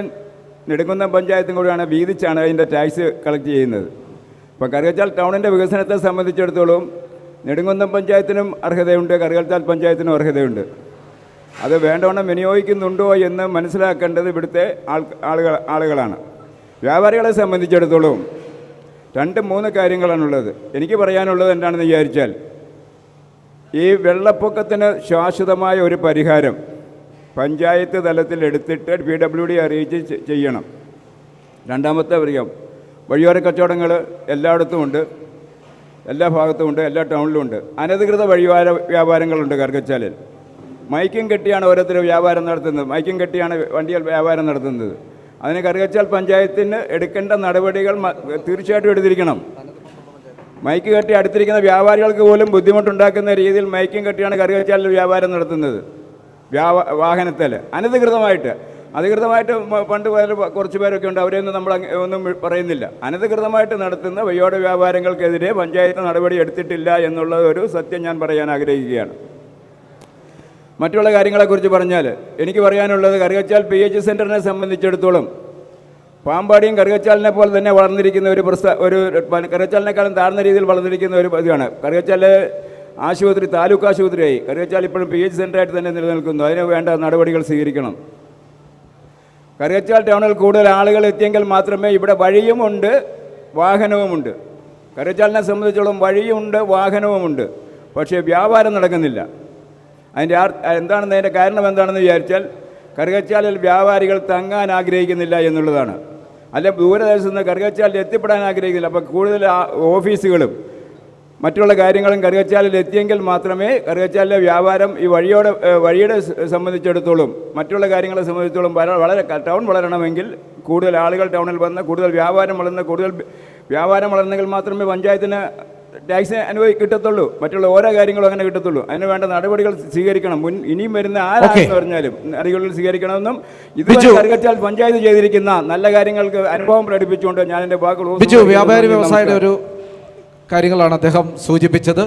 നെടുങ്കുന്നം പഞ്ചായത്തും കൂടിയാണ് വീതിച്ചാണ് അതിൻ്റെ ടാക്സ് കളക്ട് ചെയ്യുന്നത്. അപ്പോൾ കറുകച്ചാൽ ടൗണിൻ്റെ വികസനത്തെ സംബന്ധിച്ചിടത്തോളം നെടുങ്കുന്നം പഞ്ചായത്തിനും അർഹതയുണ്ട്, കറുകച്ചാൽ പഞ്ചായത്തിനും അർഹതയുണ്ട്. അത് വേണ്ടവണ്ണം വിനിയോഗിക്കുന്നുണ്ടോ എന്ന് മനസ്സിലാക്കേണ്ടത് ഇവിടുത്തെ ആളുകളാണ്. വ്യാപാരികളെ സംബന്ധിച്ചിടത്തോളം 2-3 കാര്യങ്ങളാണുള്ളത്. എനിക്ക് പറയാനുള്ളത് എന്താണെന്ന് വിചാരിച്ചാൽ, ഈ വെള്ളപ്പൊക്കത്തിന് ശാശ്വതമായ ഒരു പരിഹാരം പഞ്ചായത്ത് തലത്തിൽ എടുത്തിട്ട് PWD അറിയിച്ച് ചെയ്യണം. രണ്ടാമത്തെ പറയാം, വഴിയോര കച്ചവടങ്ങൾ എല്ലായിടത്തും ഉണ്ട്, എല്ലാ ഭാഗത്തും ഉണ്ട്, എല്ലാ ടൗണിലും ഉണ്ട്. അനധികൃത വ്യാപാരങ്ങളുണ്ട് കറുകച്ചാലിൽ. മൈക്കും കെട്ടിയാണ് ഓരോരുത്തർ വ്യാപാരം നടത്തുന്നത്, മൈക്കും കെട്ടിയാണ് വണ്ടികൾ വ്യാപാരം നടത്തുന്നത്. അതിന് കറുകച്ചാൽ പഞ്ചായത്തിന് എടുക്കേണ്ട നടപടികൾ തീർച്ചയായിട്ടും എടുത്തിരിക്കണം. മൈക്ക് കെട്ടി അടുത്തിരിക്കുന്ന വ്യാപാരികൾക്ക് പോലും ബുദ്ധിമുട്ടുണ്ടാക്കുന്ന രീതിയിൽ മൈക്കും കെട്ടിയാണ് കറുകച്ചാലിൽ വ്യാപാരം നടത്തുന്നത്. വാഹനത്തിൽ അനധികൃതമായിട്ട് പണ്ട് കുറച്ച് പേരൊക്കെ ഉണ്ട്, അവരെയൊന്നും നമ്മൾ ഒന്നും പറയുന്നില്ല. അനധികൃതമായിട്ട് നടത്തുന്ന വഴിയോര വ്യാപാരങ്ങൾക്കെതിരെ പഞ്ചായത്ത് നടപടി എടുത്തിട്ടില്ല എന്നുള്ള ഒരു സത്യം ഞാൻ പറയാൻ ആഗ്രഹിക്കുകയാണ്. മറ്റുള്ള കാര്യങ്ങളെക്കുറിച്ച് പറഞ്ഞാൽ എനിക്ക് പറയാനുള്ളത്, കറുകച്ചാൽ PH സെൻ്ററിനെ സംബന്ധിച്ചിടത്തോളം പാമ്പാടിയും കറുകച്ചാലിനെ പോലെ തന്നെ വളർന്നിരിക്കുന്ന ഒരു കറുകച്ചാലിനേക്കാളും താഴ്ന്ന രീതിയിൽ വളർന്നിരിക്കുന്ന ഒരു ഇതാണ്. കറുകച്ചാൽ ആശുപത്രി താലൂക്ക് ആശുപത്രിയായി. കറുകച്ചാൽ ഇപ്പോഴും PH സെൻ്ററായിട്ട് തന്നെ നിലനിൽക്കുന്നു. അതിന് വേണ്ട നടപടികൾ സ്വീകരിക്കണം. കറുകച്ചാൽ ടൗണിൽ കൂടുതൽ ആളുകൾ എത്തിയെങ്കിൽ മാത്രമേ ഇവിടെ വഴിയുമുണ്ട്, വാഹനവുമുണ്ട്. കറുകച്ചാലിനെ സംബന്ധിച്ചോളം വഴിയുണ്ട്, വാഹനവുമുണ്ട്. പക്ഷേ വ്യാപാരം നടക്കുന്നില്ല. എന്താണെന്ന് അതിൻ്റെ കാരണം എന്താണെന്ന് വിചാരിച്ചാൽ കറുകച്ചാലിൽ വ്യാപാരികൾ തങ്ങാൻ ആഗ്രഹിക്കുന്നില്ല എന്നുള്ളതാണ്. അല്ല, ദൂരദേശത്ത് നിന്ന് കറുകച്ചാലിൽ എത്തിപ്പെടാൻ ആഗ്രഹിക്കുന്നില്ല. അപ്പോൾ കൂടുതൽ ഓഫീസുകളും മറ്റുള്ള കാര്യങ്ങളും കറുകച്ചാലിൽ എത്തിയെങ്കിൽ മാത്രമേ കറുകച്ചാലിലെ വ്യാപാരം ഈ വഴിയുടെ സംബന്ധിച്ചിടത്തോളം മറ്റുള്ള കാര്യങ്ങളെ സംബന്ധിച്ചിടത്തോളം വളരെ ടൗൺ വളരണമെങ്കിൽ കൂടുതൽ ആളുകൾ ടൗണിൽ വന്ന് കൂടുതൽ വ്യാപാരം വളർന്നെങ്കിൽ മാത്രമേ പഞ്ചായത്തിന് ടാക്സ് കിട്ടത്തുള്ളൂ. മറ്റുള്ള ഓരോ കാര്യങ്ങളും അങ്ങനെ കിട്ടത്തുള്ളൂ. അതിന് വേണ്ട നടപടികൾ സ്വീകരിക്കണം. ഇനിയും വരുന്ന ആരാണെന്ന് പറഞ്ഞാലും നടപടികൾ സ്വീകരിക്കണമെന്നും ഇതുവരെ കറുകച്ചാൽ പഞ്ചായത്ത് ചെയ്തിരിക്കുന്ന നല്ല കാര്യങ്ങൾക്ക് അനുഭവം പ്രകടിപ്പിച്ചുകൊണ്ട് ഞാൻ എൻ്റെ വാക്കുകൾ വ്യാപാരി വ്യവസായിയുടെ ഒരു കാര്യങ്ങളാണ് അദ്ദേഹം സൂചിപ്പിച്ചത്.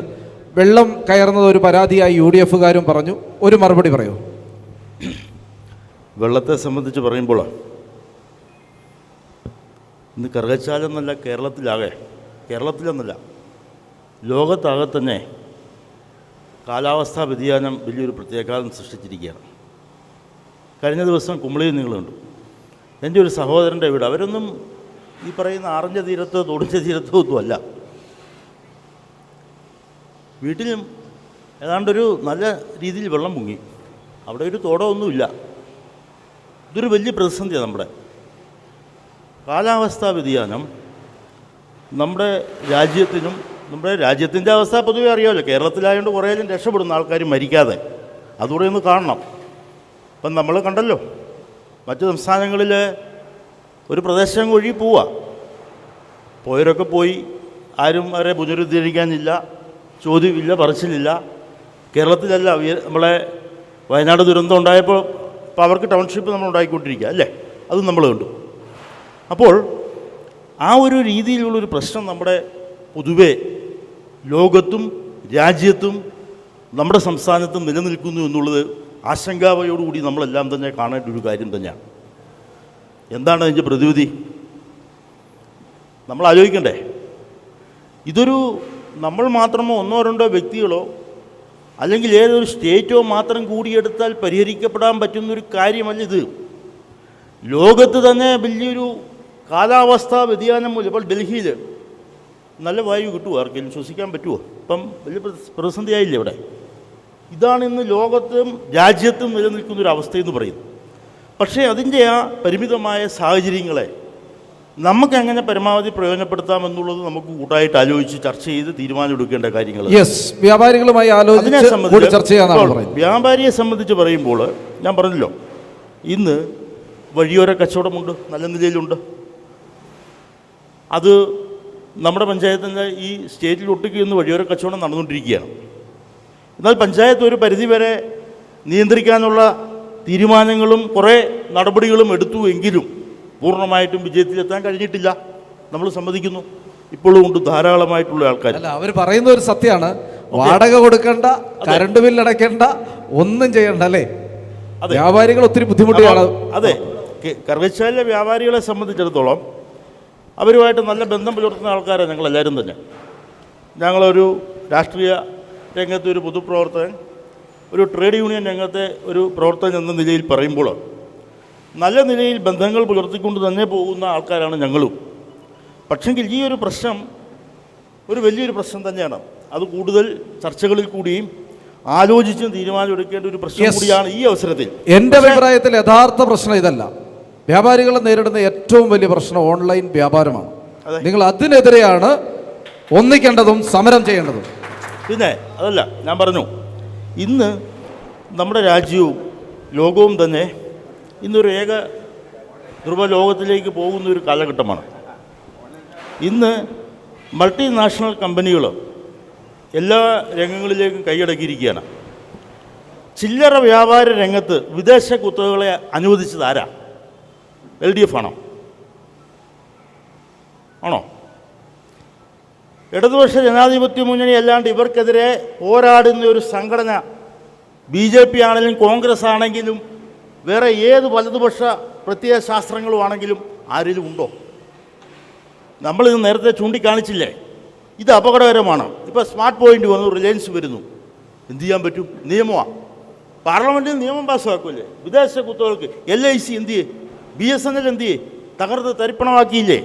വെള്ളം കയറുന്നത് ഒരു പരാതിയായി UDF-കാരും പറഞ്ഞു. ഒരു മറുപടി പറയൂ. വെള്ളത്തെ സംബന്ധിച്ച് പറയുമ്പോൾ ഇന്ന് കറുകച്ചാലെന്നല്ല കേരളത്തിലെന്നല്ല ലോകത്താകെ തന്നെ കാലാവസ്ഥാ വ്യതിയാനം വലിയൊരു പ്രത്യാഘാതം സൃഷ്ടിച്ചിരിക്കുകയാണ്. കഴിഞ്ഞ ദിവസം കുമളിയിൽ നിങ്ങൾ കണ്ടു. എൻ്റെ ഒരു സഹോദരൻ്റെ വീട്, അവരൊന്നും ഈ പറയുന്ന ആറിഞ്ച തീരത്തോ തൊടിഞ്ച തീരത്തോ ഒന്നുമല്ല. വീട്ടിലും ഏതാണ്ടൊരു നല്ല രീതിയിൽ വെള്ളം മുങ്ങി. അവിടെ ഒരു തോടമൊന്നുമില്ല. ഇതൊരു വലിയ പ്രതിസന്ധിയാണ്. നമ്മുടെ കാലാവസ്ഥാ വ്യതിയാനം നമ്മുടെ രാജ്യത്തിൻ്റെ അവസ്ഥ പൊതുവെ അറിയാമല്ലോ. കേരളത്തിലായതുകൊണ്ട് കുറേയും രക്ഷപ്പെടുന്ന ആൾക്കാർ മരിക്കാതെ, അതുകൂടെ ഒന്ന് കാണണം. ഇപ്പം നമ്മൾ കണ്ടല്ലോ, മറ്റു സംസ്ഥാനങ്ങളിൽ ഒരു പ്രദേശം വഴി പോയവരൊക്കെ പോയി, ആരും അവരെ പുനരുദ്ധരിക്കാനില്ല, ചോദ്യമില്ല, പറച്ചിലില്ല. കേരളത്തിലല്ല, നമ്മളെ വയനാട് ദുരന്തം ഉണ്ടായപ്പോൾ ഇപ്പോൾ അവർക്ക് ടൗൺഷിപ്പ് നമ്മൾ ഉണ്ടാക്കിക്കൊണ്ടിരിക്കുക അല്ലേ, അതും നമ്മൾ കണ്ടു. അപ്പോൾ ആ ഒരു രീതിയിലുള്ളൊരു പ്രശ്നം നമ്മുടെ പൊതുവെ ലോകത്തും രാജ്യത്തും നമ്മുടെ സംസ്ഥാനത്തും നിലനിൽക്കുന്നു എന്നുള്ളത് ആശങ്കാവയോടുകൂടി നമ്മളെല്ലാം തന്നെ കാണേണ്ട ഒരു കാര്യം തന്നെയാണ്. എന്താണ് അതിൻ്റെ പ്രതിവിധി? നമ്മൾ ആലോചിക്കണ്ടേ? ഇതൊരു നമ്മൾ മാത്രമോ ഒന്നോ രണ്ടോ വ്യക്തികളോ അല്ലെങ്കിൽ ഏതൊരു സ്റ്റേറ്റോ മാത്രം കൂടിയെടുത്താൽ പരിഹരിക്കപ്പെടാൻ പറ്റുന്നൊരു കാര്യമല്ല ഇത്. ലോകത്ത് തന്നെ വലിയൊരു കാലാവസ്ഥാ വ്യതിയാനം മൂലം ഇപ്പോൾ ഡൽഹിയിൽ നല്ല വായു കിട്ടുമോ? ആർക്കെങ്കിലും ശ്വസിക്കാൻ പറ്റുമോ? ഇപ്പം വലിയ പ്രതിസന്ധിയായില്ലേ ഇവിടെ. ഇതാണ് ഇന്ന് ലോകത്തും രാജ്യത്തും നിലനിൽക്കുന്നൊരവസ്ഥയെന്ന് പറയുന്നത്. പക്ഷേ അതിൻ്റെ ആ പരിമിതമായ സാഹചര്യങ്ങളെ നമുക്കെങ്ങനെ പരമാവധി പ്രയോജനപ്പെടുത്താമെന്നുള്ളത് നമുക്ക് കൂട്ടായിട്ട് ആലോചിച്ച് ചർച്ച ചെയ്ത് തീരുമാനമെടുക്കേണ്ട കാര്യങ്ങൾ. വ്യാപാരികളുമായി വ്യാപാരിയെ സംബന്ധിച്ച് പറയുമ്പോൾ ഞാൻ പറഞ്ഞല്ലോ, ഇന്ന് വഴിയോര കച്ചവടമുണ്ട്, നല്ല നിലയിലുണ്ട്. അത് നമ്മുടെ പഞ്ചായത്തിൻ്റെ ഈ സ്റ്റേറ്റിൽ ഒട്ടുക്ക് ഇന്ന് വഴിയോര കച്ചവടം നടന്നുകൊണ്ടിരിക്കുകയാണ്. എന്നാൽ പഞ്ചായത്ത് ഒരു പരിധിവരെ നിയന്ത്രിക്കാനുള്ള തീരുമാനങ്ങളും കുറേ നടപടികളും എടുത്തു എങ്കിലും പൂർണ്ണമായിട്ടും വിജയത്തിലെത്താൻ കഴിഞ്ഞിട്ടില്ല. നമ്മൾ സമ്മതിക്കുന്നു. ഇപ്പോഴും ഉണ്ട് ധാരാളമായിട്ടുള്ള ആൾക്കാർ. അല്ല, അവർ പറയുന്ന ഒരു സത്യമാണ്, വാടക കൊടുക്കണ്ട, കറണ്ട് ബില്ല് അടയ്ക്കേണ്ട, ഒന്നും ചെയ്യണ്ട അല്ലേ? വ്യാപാരികൾ ഒത്തിരി ബുദ്ധിമുട്ടുകളാണ്. അതെ, കറുകച്ചാലിലെ വ്യാപാരികളെ സംബന്ധിച്ചിടത്തോളം അവരുമായിട്ട് നല്ല ബന്ധം പുലർത്തുന്ന ആൾക്കാരാണ് ഞങ്ങളെല്ലാവരും തന്നെ. ഞങ്ങളൊരു രാഷ്ട്രീയ രംഗത്തെ ഒരു പൊതുപ്രവർത്തകൻ, ഒരു ട്രേഡ് യൂണിയൻ രംഗത്തെ ഒരു പ്രവർത്തകൻ എന്ന നിലയിൽ പറയുമ്പോൾ നല്ല നിലയിൽ ബന്ധങ്ങൾ പുലർത്തിക്കൊണ്ട് തന്നെ പോകുന്ന ആൾക്കാരാണ് ഞങ്ങളും. പക്ഷെങ്കിൽ ഈ ഒരു പ്രശ്നം ഒരു വലിയൊരു പ്രശ്നം തന്നെയാണ്. അത് കൂടുതൽ ചർച്ചകളിൽ കൂടിയും ആലോചിച്ചും തീരുമാനമെടുക്കേണ്ട ഒരു പ്രശ്നം കൂടിയാണ് ഈ അവസരത്തിൽ. എൻ്റെ അഭിപ്രായത്തിൽ യഥാർത്ഥ പ്രശ്നം ഇതല്ല. വ്യാപാരികൾ നേരിടുന്ന ഏറ്റവും വലിയ പ്രശ്നം ഓൺലൈൻ വ്യാപാരമാണ്. നിങ്ങൾ അതിനെതിരെയാണ് ഒന്നിക്കേണ്ടതും സമരം ചെയ്യേണ്ടതും. പിന്നെ അതല്ല, ഞാൻ പറഞ്ഞു, ഇന്ന് നമ്മുടെ രാജ്യവും ലോകവും തന്നെ ഇന്നൊരു ധ്രുവലോകത്തിലേക്ക് പോകുന്ന ഒരു കാലഘട്ടമാണ്. ഇന്ന് മൾട്ടിനാഷണൽ കമ്പനികൾ എല്ലാ രംഗങ്ങളിലേക്കും കൈയടക്കിയിരിക്കുകയാണ്. ചില്ലറ വ്യാപാര രംഗത്ത് വിദേശ കുത്തകകളെ അനുവദിച്ചത് ആരാ? LDF ആണോ? ഇടതുപക്ഷ ജനാധിപത്യ മുന്നണി അല്ലാണ്ട് ഇവർക്കെതിരെ പോരാടുന്ന ഒരു സംഘടന BJP ആണെങ്കിലും കോൺഗ്രസ് ആണെങ്കിലും വേറെ ഏത് വലതുപക്ഷ പ്രത്യയ ശാസ്ത്രങ്ങളും ആണെങ്കിലും ആരെങ്കിലും ഉണ്ടോ? നമ്മളിത് നേരത്തെ ചൂണ്ടിക്കാണിച്ചില്ലേ, ഇത് അപകടകരമാണ്. ഇപ്പോൾ സ്മാർട്ട് പോയിൻ്റ് വന്നു, റിലയൻസ് വരുന്നു, എന്ത് ചെയ്യാൻ പറ്റും? നിയമമാണ്. പാർലമെൻറ്റിൽ നിയമം പാസ്സാക്കുമല്ലേ വിദേശ കുത്തകൾക്ക്. LIC എന്ത് ചെയ്യേ? BSNL എന്ത് ചെയ്യേ? തകർത്ത് തരിപ്പണമാക്കിയില്ലേ?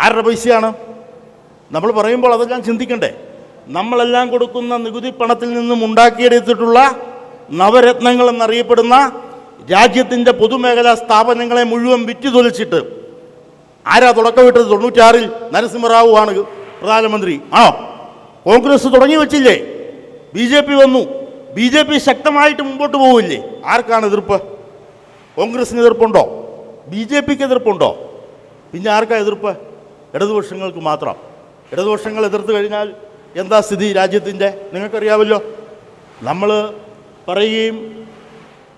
ആരുടെ പൈസയാണ്? നമ്മൾ പറയുമ്പോൾ അതെല്ലാം ചിന്തിക്കണ്ടേ? നമ്മളെല്ലാം കൊടുക്കുന്ന നികുതി പണത്തിൽ നിന്നും ഉണ്ടാക്കിയെടുത്തിട്ടുള്ള നവരത്നങ്ങൾ എന്നറിയപ്പെടുന്ന രാജ്യത്തിൻ്റെ പൊതുമേഖലാ സ്ഥാപനങ്ങളെ മുഴുവൻ വിറ്റുതൊലിച്ചിട്ട് ആരാ തുടക്കമിട്ടത്? 96-ൽ നരസിംഹറാവു ആണ് പ്രധാനമന്ത്രി. ആണോ? കോൺഗ്രസ് തുടങ്ങി വെച്ചില്ലേ? BJP വന്നു. BJP ശക്തമായിട്ട് മുമ്പോട്ട് പോവില്ലേ? ആർക്കാണ് എതിർപ്പ്? കോൺഗ്രസിന് എതിർപ്പുണ്ടോ? BJPക്ക് എതിർപ്പുണ്ടോ? പിന്നെ ആർക്കാ എതിർപ്പ്? ഇടതുപക്ഷങ്ങൾക്ക് മാത്രം. ഇടതുപക്ഷങ്ങൾ എതിർത്ത് കഴിഞ്ഞാൽ എന്താ സ്ഥിതി രാജ്യത്തിൻ്റെ? നിങ്ങൾക്കറിയാമല്ലോ. നമ്മൾ പറയുകയും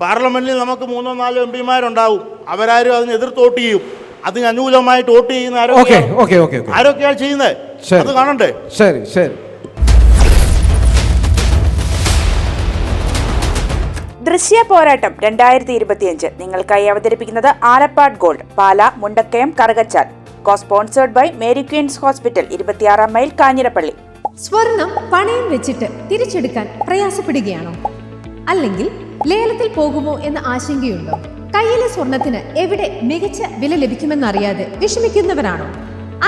പാർലമെൻറ്റിൽ നമുക്ക് 3-4 MP-മാരുണ്ടാവും. അവരാരും അതിന് എതിർത്ത് വോട്ട് ചെയ്യും. അതിന് അനുകൂലമായിട്ട് വോട്ട് ചെയ്യുന്ന ആരൊക്കെയാണ് ചെയ്യുന്നത്? അത് കാണണ്ടേ? ശരി ശരി. ദൃശ്യ പോരാട്ടം 2025 നിങ്ങൾക്കായി അവതരിപ്പിക്കുന്നത് Alappad gold, Pala, Mundakayam, Karukachal. Sponsored by Mary Queens hospital, 26 mile, Kanjirappally. സ്വർണം പണയം വെച്ചിട്ട് തിരിച്ചെടുക്കാൻ പ്രയാസപ്പെടുകയാണോ? അല്ലെങ്കിൽ ലേലത്തിൽ പോകുമോ എന്ന ആശങ്കയുണ്ടോ? കയ്യിലെ സ്വർണത്തിന് എവിടെ മികച്ച വില ലഭിക്കുമെന്നറിയാതെ വിഷമിക്കുന്നവരാണോ?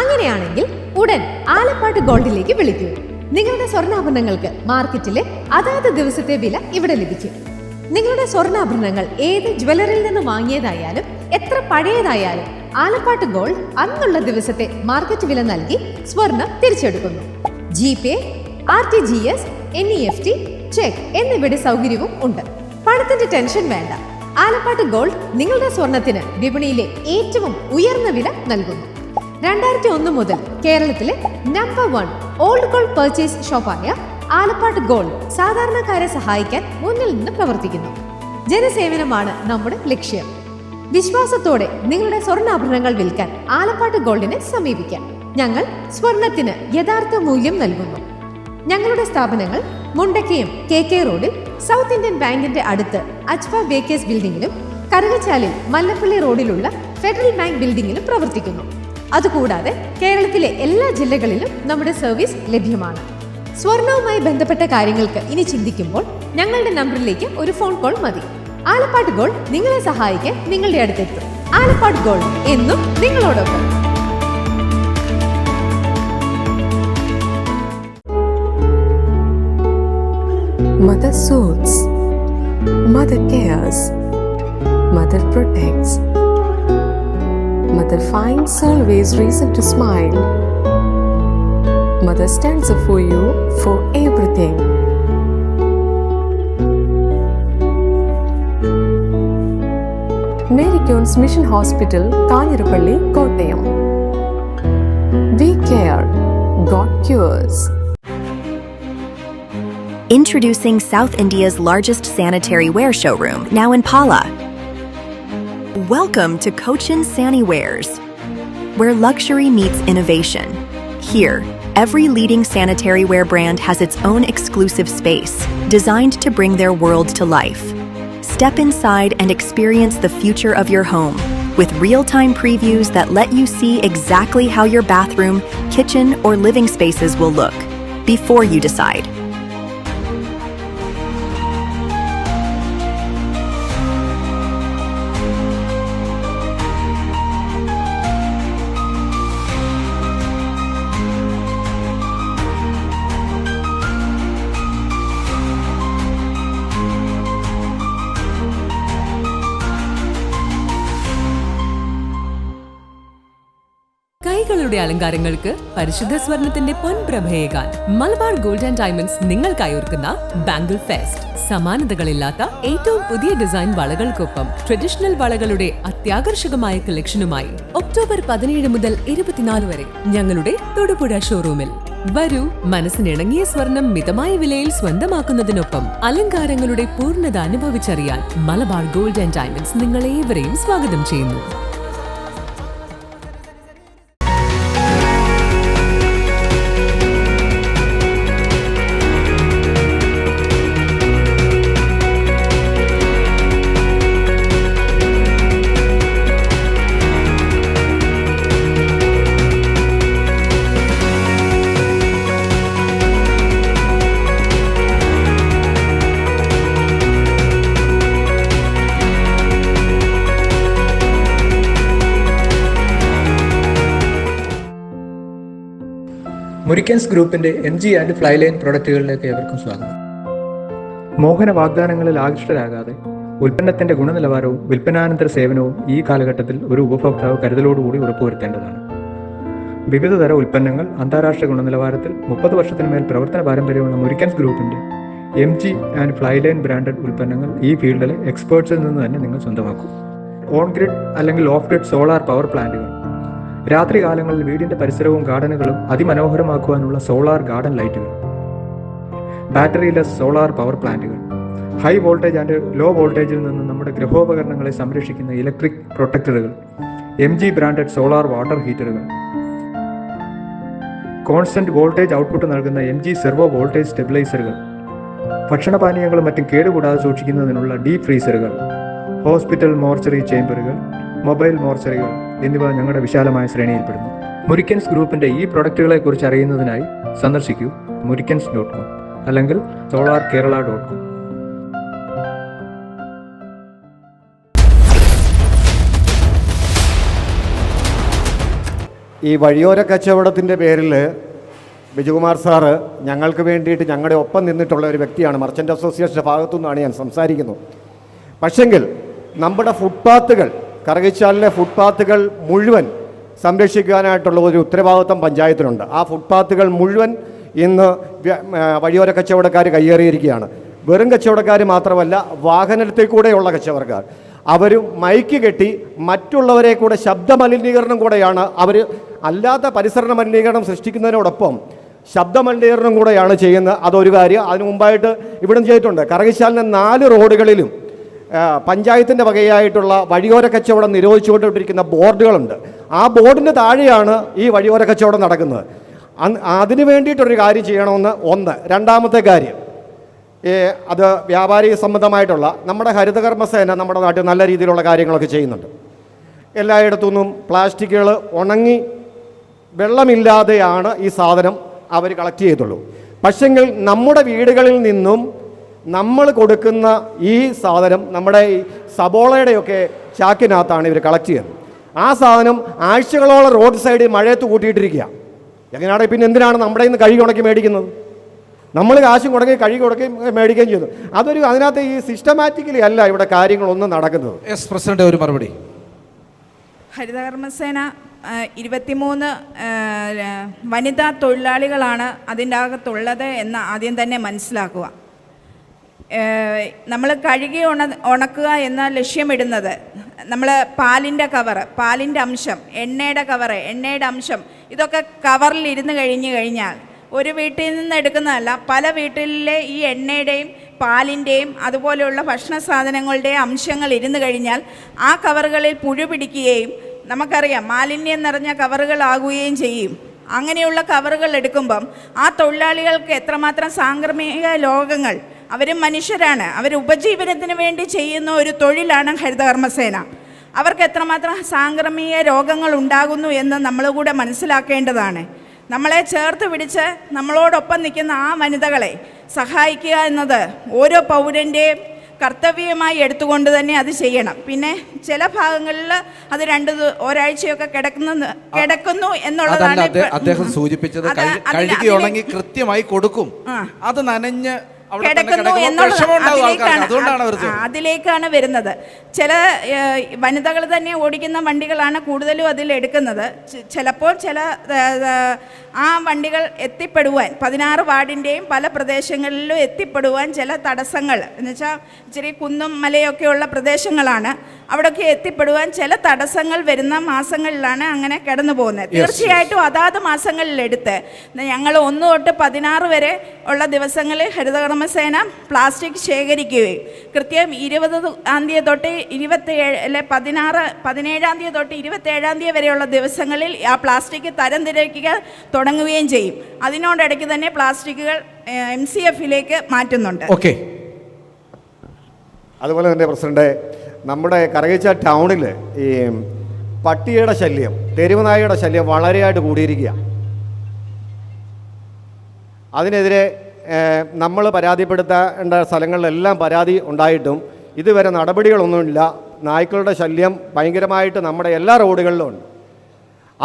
അങ്ങനെയാണെങ്കിൽ ഉടൻ ആലപ്പാട് ഗോൾഡിലേക്ക് വിളിക്കൂ. നിങ്ങളുടെ സ്വർണ്ണാഭരണങ്ങൾക്ക് മാർക്കറ്റിലെ അതാത് ദിവസത്തെ വില ഇവിടെ ലഭിക്കും. നിങ്ങളുടെ സ്വർണ്ണാഭരണങ്ങൾ ഏത് ജ്വല്ലറിയിൽ നിന്ന് വാങ്ങിയതായാലും എത്ര പഴയതായാലും ആലപ്പാട് ഗോൾഡ് അന്നുള്ള ദിവസത്തെ മാർക്കറ്റ് വില നൽകി സ്വർണം തിരിച്ചെടുക്കുന്നു. GPay, RTGS, NEFT, ചെക്ക് എന്നിവയുടെ സൗകര്യവും ഉണ്ട്. പണത്തിന്റെ ടെൻഷൻ വേണ്ട. ആലപ്പാട് ഗോൾഡ് നിങ്ങളുടെ സ്വർണത്തിന് വിപണിയിലെ ഏറ്റവും ഉയർന്ന വില നൽകുന്നു. 2001 മുതൽ കേരളത്തിലെ നമ്പർ 1 ഓൾഡ് ഗോൾഡ് പർച്ചേസ് ഷോപ്പായ ആലപ്പാട് ഗോൾഡ് സാധാരണക്കാരെ സഹായിക്കാൻ മുന്നിൽ നിന്ന് പ്രവർത്തിക്കുന്നു. ജനസേവനമാണ് നമ്മുടെ ലക്ഷ്യം. വിശ്വാസത്തോടെ നിങ്ങളുടെ സ്വർണ്ണാഭരണങ്ങൾ വിൽക്കാൻ ആലപ്പാട് ഗോൾഡിനെ സമീപിക്കാം. ഞങ്ങൾ സ്വർണത്തിന് യഥാർത്ഥ മൂല്യം നൽകുന്നു. ഞങ്ങളുടെ സ്ഥാപനങ്ങൾ മുണ്ടക്കയം KK റോഡിൽ സൗത്ത് ഇന്ത്യൻ ബാങ്കിന്റെ അടുത്ത് അജ്ഫ ബേക്കേഴ്സ് ബിൽഡിംഗിലും കറുകച്ചാലിൽ മല്ലപ്പള്ളി റോഡിലുള്ള ഫെഡറൽ ബാങ്ക് ബിൽഡിംഗിലും പ്രവർത്തിക്കുന്നു. അതുകൂടാതെ കേരളത്തിലെ എല്ലാ ജില്ലകളിലും നമ്മുടെ സർവീസ് ലഭ്യമാണ്. സ്വർണവുമായി ബന്ധപ്പെട്ട കാര്യങ്ങൾക്ക് ഇനി ചിന്തിക്കുമ്പോൾ ഞങ്ങളുടെ നമ്പറിലേക്ക് ഒരു ഫോൺ കോൾ മതി. ആലപ്പാട് ഗോൾഡ് നിങ്ങളെ സഹായിക്കാൻ നിങ്ങളുടെ അടുത്തെത്തും. ആലപ്പാട് ഗോൾഡ് എന്നും നിങ്ങളോടൊപ്പം. Mother soothes, Mother cares, Mother protects, Mother finds always reason to smile. Mother stands up for you for everything. Mary Queen's Mission Hospital, Kanjirappalli, Kottayam. We care, God cures. Introducing South India's largest sanitary ware showroom, now in Pala. Welcome to Cochin Saniwares, where luxury meets innovation. Here, every leading sanitary ware brand has its own exclusive space, designed to bring their world to life. Step inside and experience the future of your home, with real-time previews that let you see exactly how your bathroom, kitchen, or living spaces will look before you decide. കൈകളുടെ അലങ്കാരങ്ങൾക്ക് പരിശുദ്ധ സ്വർണത്തിന്റെ പൊൻപ്രഭയേകാൻ മലബാർ ഗോൾഡ് ആൻഡ് ഡയമണ്ട്സ് നിങ്ങൾക്കായി ഒരുക്കുന്ന ബാംഗിൾ ഫെസ്റ്റ്. സമാനതകളില്ലാത്ത ഏറ്റവും പുതിയ ഡിസൈൻ വളകൾക്കൊപ്പം ട്രഡീഷണൽ വളകളുടെ അത്യാകർഷകമായ കളക്ഷനുമായി ഒക്ടോബർ 17 മുതൽ 24 വരെ ഞങ്ങളുടെ തൊടുപുഴ ഷോറൂമിൽ വരൂ. മനസ്സിനിണങ്ങിയ സ്വർണം മിതമായ വിലയിൽ സ്വന്തമാക്കുന്നതിനൊപ്പം അലങ്കാരങ്ങളുടെ പൂർണ്ണത അനുഭവിച്ചറിയാൻ മലബാർ ഗോൾഡ് ആൻഡ് ഡയമണ്ട്സ് നിങ്ങളേവരെയും സ്വാഗതം ചെയ്യുന്നു. മുരിക്കൻസ് ഗ്രൂപ്പിന്റെ MG ആൻഡ് ഫ്ലൈലൈൻ പ്രൊഡക്റ്റുകളിലേക്ക് ഏവർക്കും സ്വാഗതം. മോഹന വാഗ്ദാനങ്ങളിൽ ആകൃഷ്ടരാകാതെ ഉൽപ്പന്നത്തിന്റെ ഗുണനിലവാരവും വിൽപ്പനാനന്തര സേവനവും ഈ കാലഘട്ടത്തിൽ ഒരു ഉപഭോക്താവ് കരുതലോടുകൂടി ഉറപ്പുവരുത്തേണ്ടതാണ്. വിവിധതര ഉൽപ്പന്നങ്ങൾ അന്താരാഷ്ട്ര ഗുണനിലവാരത്തിൽ 30 വർഷത്തിന് മേൽ പ്രവർത്തന പാരമ്പര്യമുള്ള മുരിക്കൻസ് ഗ്രൂപ്പിന്റെ MG ആൻഡ് ഫ്ലൈലൈൻ ബ്രാൻഡഡ് ഉൽപ്പന്നങ്ങൾ ഈ ഫീൽഡിലെ എക്സ്പേർട്സിൽ നിന്ന് തന്നെ നിങ്ങൾ സ്വന്തമാക്കും. ഓൺ ഗ്രിഡ് അല്ലെങ്കിൽ ഓഫ് ഗ്രിഡ് സോളാർ പവർ പ്ലാന്റുകൾ, രാത്രി കാലങ്ങളിൽ വീടിന്റെ പരിസരവും ഗാർഡനുകളും അതിമനോഹരമാക്കുവാനുള്ള സോളാർ ഗാർഡൻ ലൈറ്റുകൾ, ബാറ്ററിലെസ് സോളാർ പവർ പ്ലാന്റുകൾ, ഹൈ വോൾട്ടേജ് ആൻഡ് ലോ വോൾട്ടേജിൽ നിന്ന് നമ്മുടെ ഗൃഹോപകരണങ്ങളെ സംരക്ഷിക്കുന്ന ഇലക്ട്രിക് പ്രൊട്ടക്ടറുകൾ, MG ബ്രാൻഡഡ് സോളാർ വാട്ടർ ഹീറ്ററുകൾ, കോൺസ്റ്റന്റ് വോൾട്ടേജ് ഔട്ട്പുട്ട് നൽകുന്ന MG സെർവോ വോൾട്ടേജ് സ്റ്റെബിലൈസറുകൾ, ഭക്ഷണപാനീയങ്ങളും മറ്റും കേടുകൂടാതെ സൂക്ഷിക്കുന്നതിനുള്ള ഡീപ് ഫ്രീസറുകൾ, ഹോസ്പിറ്റൽ മോർച്ചറി ചേംബറുകൾ, മൊബൈൽ മോർച്ചറികൾ എന്നിവ ഞങ്ങളുടെ വിശാലമായ ശ്രേണിയിൽപ്പെടുന്നു. മുരിക്കൻസ് ഗ്രൂപ്പിന്റെ ഈ പ്രൊഡക്റ്റുകളെ കുറിച്ച് അറിയുന്നതിനായി സന്ദർശിക്കൂ murikans.com അല്ലെങ്കിൽ solarkerala.com. ഈ വഴിയോര കച്ചവടത്തിൻ്റെ പേരിൽ ബിജുകുമാർ സാറ് ഞങ്ങൾക്ക് വേണ്ടിയിട്ട് ഞങ്ങളുടെ ഒപ്പം നിന്നിട്ടുള്ള ഒരു വ്യക്തിയാണ്. മർച്ചൻ്റ് അസോസിയേഷൻ്റെ ഭാഗത്തു നിന്നാണ് ഞാൻ സംസാരിക്കുന്നത്. പക്ഷെങ്കിൽ നമ്മുടെ ഫുട്പാത്തുകൾ, കറുകച്ചാലിലെ ഫുട്പാത്തുകൾ മുഴുവൻ സംരക്ഷിക്കാനായിട്ടുള്ള ഒരു ഉത്തരവാദിത്വം പഞ്ചായത്തിനുണ്ട്. ആ ഫുട്പാത്തുകൾ മുഴുവൻ ഇന്ന് വഴിയോര കച്ചവടക്കാർ കയ്യേറിയിരിക്കുകയാണ്. വെറും കച്ചവടക്കാർ മാത്രമല്ല, വാഹനത്തിൽ കൂടെയുള്ള കച്ചവടക്കാർ. അവർ മൈക്ക് കെട്ടി മറ്റുള്ളവരെ കൂടെ ശബ്ദ മലിനീകരണം കൂടെയാണ് അവർ, അല്ലാത്ത പരിസര മലിനീകരണം സൃഷ്ടിക്കുന്നതിനോടൊപ്പം ശബ്ദ മലിനീകരണം കൂടെയാണ് ചെയ്യുന്നത്. അതൊരു കാര്യം. അതിനു മുമ്പായിട്ട് ഇവിടെ ചെയ്തിട്ടുണ്ട്. കറുകച്ചാലിലെ 4 റോഡുകളിലും പഞ്ചായത്തിൻ്റെ വകയായിട്ടുള്ള വഴിയോര കച്ചവടം നിരോധിച്ചുകൊണ്ടിരിക്കുന്ന ബോർഡുകളുണ്ട്. ആ ബോർഡിന് താഴെയാണ് ഈ വഴിയോര കച്ചവടം നടക്കുന്നത്. അതിന് വേണ്ടിയിട്ടൊരു കാര്യം ചെയ്യണമെന്ന് ഒന്ന്. രണ്ടാമത്തെ കാര്യം, അത് വ്യാപാരി സംബന്ധമായിട്ടുള്ള നമ്മുടെ ഹരിതകർമ്മസേന നമ്മുടെ നാട്ടിൽ നല്ല രീതിയിലുള്ള കാര്യങ്ങളൊക്കെ ചെയ്യുന്നുണ്ട്. എല്ലായിടത്തു നിന്നും പ്ലാസ്റ്റിക്കുകൾ ഉണങ്ങി വെള്ളമില്ലാതെയാണ് ഈ സാധനം അവർ കളക്ട് ചെയ്തുള്ളൂ. പക്ഷെങ്കിൽ നമ്മുടെ വീടുകളിൽ നിന്നും നമ്മൾ കൊടുക്കുന്ന ഈ സാധനം നമ്മുടെ ഈ സബോളയുടെയൊക്കെ ചാക്കിനകത്താണ് ഇവർ കളക്ട് ചെയ്യുന്നത്. ആ സാധനം ആഴ്ചകളോളം റോഡ് സൈഡിൽ മഴയത്ത് കൂട്ടിയിട്ടിരിക്കുക. എങ്ങനെയാണ് പിന്നെ എന്തിനാണ് നമ്മുടെ ഇന്ന് കഴുകി ഉണക്കി മേടിക്കുന്നത്? നമ്മൾ കാശും കൊടുക്കി കഴുകി കൊടുക്കി മേടിക്കുകയും ചെയ്യുന്നു. അതിനകത്ത് ഈ സിസ്റ്റമാറ്റിക്കലി അല്ല ഇവിടെ കാര്യങ്ങളൊന്നും നടക്കുന്നത്. പ്രസിഡന്റ് ഒരു മറുപടി. ഹരിതകർമ്മസേന 23 വനിതാ തൊഴിലാളികളാണ് അതിൻ്റെ അകത്തുള്ളത് എന്ന് ആദ്യം തന്നെ മനസ്സിലാക്കുക. നമ്മൾ കഴുകി ഉണക്കുക എന്ന ലക്ഷ്യമിടുന്നത്, നമ്മൾ പാലിൻ്റെ കവറ്, പാലിൻ്റെ അംശം, എണ്ണയുടെ കവറ്, എണ്ണയുടെ അംശം, ഇതൊക്കെ കവറിൽ ഇരുന്ന് കഴിഞ്ഞാൽ ഒരു വീട്ടിൽ നിന്ന് എടുക്കുന്നതല്ല, പല വീട്ടിലെ ഈ എണ്ണയുടെയും പാലിൻ്റെയും അതുപോലെയുള്ള ഭക്ഷണ സാധനങ്ങളുടെയും അംശങ്ങൾ ഇരുന്ന് കഴിഞ്ഞാൽ ആ കവറുകളിൽ പുഴു പിടിക്കുകയും നമുക്കറിയാം മാലിന്യം നിറഞ്ഞ കവറുകളാകുകയും ചെയ്യും. അങ്ങനെയുള്ള കവറുകൾ എടുക്കുമ്പം ആ തൊഴിലാളികൾക്ക് എത്രമാത്രം സാംക്രമിക രോഗങ്ങൾ, അവരും മനുഷ്യരാണ്, അവർ ഉപജീവനത്തിന് വേണ്ടി ചെയ്യുന്ന ഒരു തൊഴിലാണ് ഹരിതകർമ്മസേന. അവർക്ക് എത്രമാത്രം സാംക്രമിക രോഗങ്ങൾ ഉണ്ടാകുന്നു എന്ന് നമ്മൾ കൂടെ മനസ്സിലാക്കേണ്ടതാണ്. നമ്മളെ ചേർത്ത് പിടിച്ച് നമ്മളോടൊപ്പം നിൽക്കുന്ന ആ വനിതകളെ സഹായിക്കുക എന്നത് ഓരോ പൗരൻ്റെയും കർത്തവ്യമായി എടുത്തുകൊണ്ട് തന്നെ അത് ചെയ്യണം. പിന്നെ ചില ഭാഗങ്ങളിൽ അത് ഒരാഴ്ചയൊക്കെ കിടക്കുന്നു എന്നുള്ളതാണ് അദ്ദേഹം സൂചിപ്പിച്ചത്. കഴുകി ഉണങ്ങി കൃത്യമായി കൊടുക്കും, അത് നനഞ്ഞ് കിടക്കുന്നു അതിലേക്കാണ് വരുന്നത്. ചില വനിതകൾ തന്നെ ഓടിക്കുന്ന വണ്ടികളാണ് കൂടുതലും അതിലെടുക്കുന്നത്. ചിലപ്പോൾ ആ വണ്ടികൾ എത്തിപ്പെടുവാൻ 16 വാർഡിൻ്റെയും പല പ്രദേശങ്ങളിലും എത്തിപ്പെടുവാൻ ചില തടസ്സങ്ങൾ, എന്നുവെച്ചാൽ ഇച്ചിരി കുന്നും മലയൊക്കെയുള്ള പ്രദേശങ്ങളാണ്, അവിടെയൊക്കെ എത്തിപ്പെടുവാൻ ചില തടസ്സങ്ങൾ വരുന്ന മാസങ്ങളിലാണ് അങ്ങനെ കടന്നു പോകുന്നത്. തീർച്ചയായിട്ടും അതാത് മാസങ്ങളിലെടുത്ത് ഞങ്ങൾ 1 തൊട്ട് 16 വരെ ഉള്ള ദിവസങ്ങളിൽ ഹരിതകർമ്മസേന പ്ലാസ്റ്റിക് ശേഖരിക്കുകയും കൃത്യം 20-ആം തീയതി തൊട്ട് 17-ആം തീയതി തൊട്ട് 27-ആം തീയതി വരെയുള്ള ദിവസങ്ങളിൽ ആ പ്ലാസ്റ്റിക് തരംതിരിക്കുക തുടങ്ങുകയും ചെയ്യും. അതിനോടിടയ്ക്ക് തന്നെ പ്ലാസ്റ്റിക്കുകൾ MCF-ലേക്ക് മാറ്റുന്നുണ്ട്. ഓക്കെ. അതുപോലെ തന്നെ പ്രസിഡന്റ്, നമ്മുടെ കറുകച്ചാൽ ടൗണിൽ ഈ പട്ടിയുടെ ശല്യം, തെരുവ് നായയുടെ ശല്യം വളരെയായിട്ട് കൂടിയിരിക്കുക. അതിനെതിരെ നമ്മൾ പരാതിപ്പെടുത്തേണ്ട സ്ഥലങ്ങളിലെല്ലാം പരാതി ഉണ്ടായിട്ടും ഇതുവരെ നടപടികളൊന്നുമില്ല. നായ്ക്കളുടെ ശല്യം ഭയങ്കരമായിട്ട് നമ്മുടെ എല്ലാ റോഡുകളിലും ഉണ്ട്.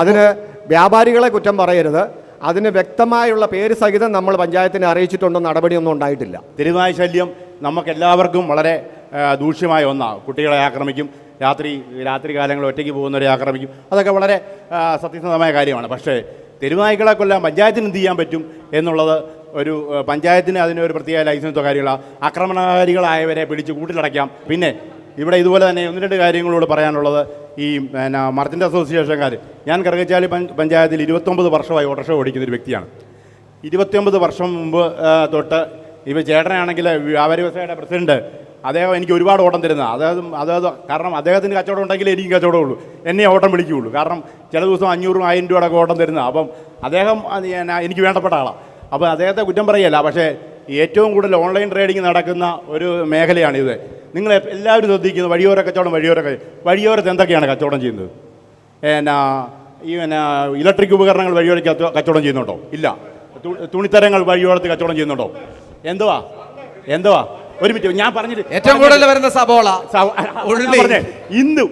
അതിന് വ്യാപാരികളെ കുറ്റം പറയരുത്. അതിന് വ്യക്തമായുള്ള പേര് സഹിതം നമ്മൾ പഞ്ചായത്തിനെ അറിയിച്ചിട്ടുണ്ടോ, നടപടിയൊന്നും ഉണ്ടായിട്ടില്ല. തെരുവുനായ ശല്യം നമുക്കെല്ലാവർക്കും വളരെ ദൂഷ്യമായ ഒന്നാണ്. കുട്ടികളെ ആക്രമിക്കും, രാത്രി കാലങ്ങളിൽ ഒറ്റയ്ക്ക് പോകുന്നവരെ ആക്രമിക്കും. അതൊക്കെ വളരെ സത്യസന്ധമായ കാര്യമാണ്. പക്ഷേ തെരുവുനായ്ക്കളെ കൊല്ലാൻ പഞ്ചായത്തിന് എന്ത് ചെയ്യാൻ പറ്റും എന്നുള്ളത് ഒരു പഞ്ചായത്തിന് അതിനൊരു പ്രത്യേക ലൈസൻസോ കാര്യങ്ങളോ. ആക്രമണകാരികളായവരെ പിടിച്ച് കൂട്ടിലടയ്ക്കാം. പിന്നെ ഇവിടെ ഇതുപോലെ തന്നെ 1-2 കാര്യങ്ങളോട് പറയാനുള്ളത്, ഈ മർച്ചൻ്റ് അസോസിയേഷൻകാർ, ഞാൻ കറുകച്ചാലി പഞ്ചായത്തിൽ 29 വർഷമായി ഓട്ടോറിക്ഷ ഓടിക്കുന്നൊരു വ്യക്തിയാണ്. 29 വർഷം മുമ്പ് തൊട്ട് ഇപ്പോൾ ചേട്ടനാണെങ്കിൽ വ്യാപാരി വ്യവസായയുടെ പ്രസിഡന്റ്, അദ്ദേഹം എനിക്ക് ഒരുപാട് ഓട്ടം തരുന്നത്. അതായത് കാരണം അദ്ദേഹത്തിന് കച്ചവടം ഉണ്ടെങ്കിൽ എനിക്ക് കച്ചവടമുള്ളൂ, എന്നെ ഓട്ടം വിളിക്കുകയുള്ളൂ. കാരണം ചില ദിവസം 500-1000 രൂപയുടെ ഓട്ടം തരുന്നത്. അപ്പം അദ്ദേഹം എനിക്ക് വേണ്ടപ്പെട്ട ആളാണ്. അപ്പോൾ അദ്ദേഹത്തെ കുറ്റം പറയല്ല. പക്ഷേ ഏറ്റവും കൂടുതൽ ഓൺലൈൻ ട്രേഡിംഗ് നടക്കുന്ന ഒരു മേഖലയാണിത്. നിങ്ങൾ എല്ലാവരും ശ്രദ്ധിക്കുന്നത് വഴിയോര കച്ചവടം. വഴിയോരത്ത് എന്തൊക്കെയാണ് കച്ചവടം ചെയ്യുന്നത്? ഈ ഇലക്ട്രിക് ഉപകരണങ്ങൾ വഴിയോരത്ത് കച്ചവടം ചെയ്യുന്നുണ്ടോ? ഇല്ല. തുണിത്തരങ്ങൾ വഴിയോരത്ത് കച്ചവടം ചെയ്യുന്നുണ്ടോ? എന്തുവാ ഒരു മിനിറ്റ് ഞാൻ പറഞ്ഞിട്ട് ഏറ്റവും കൂടുതൽ വരുന്ന സബോള ഇന്ന്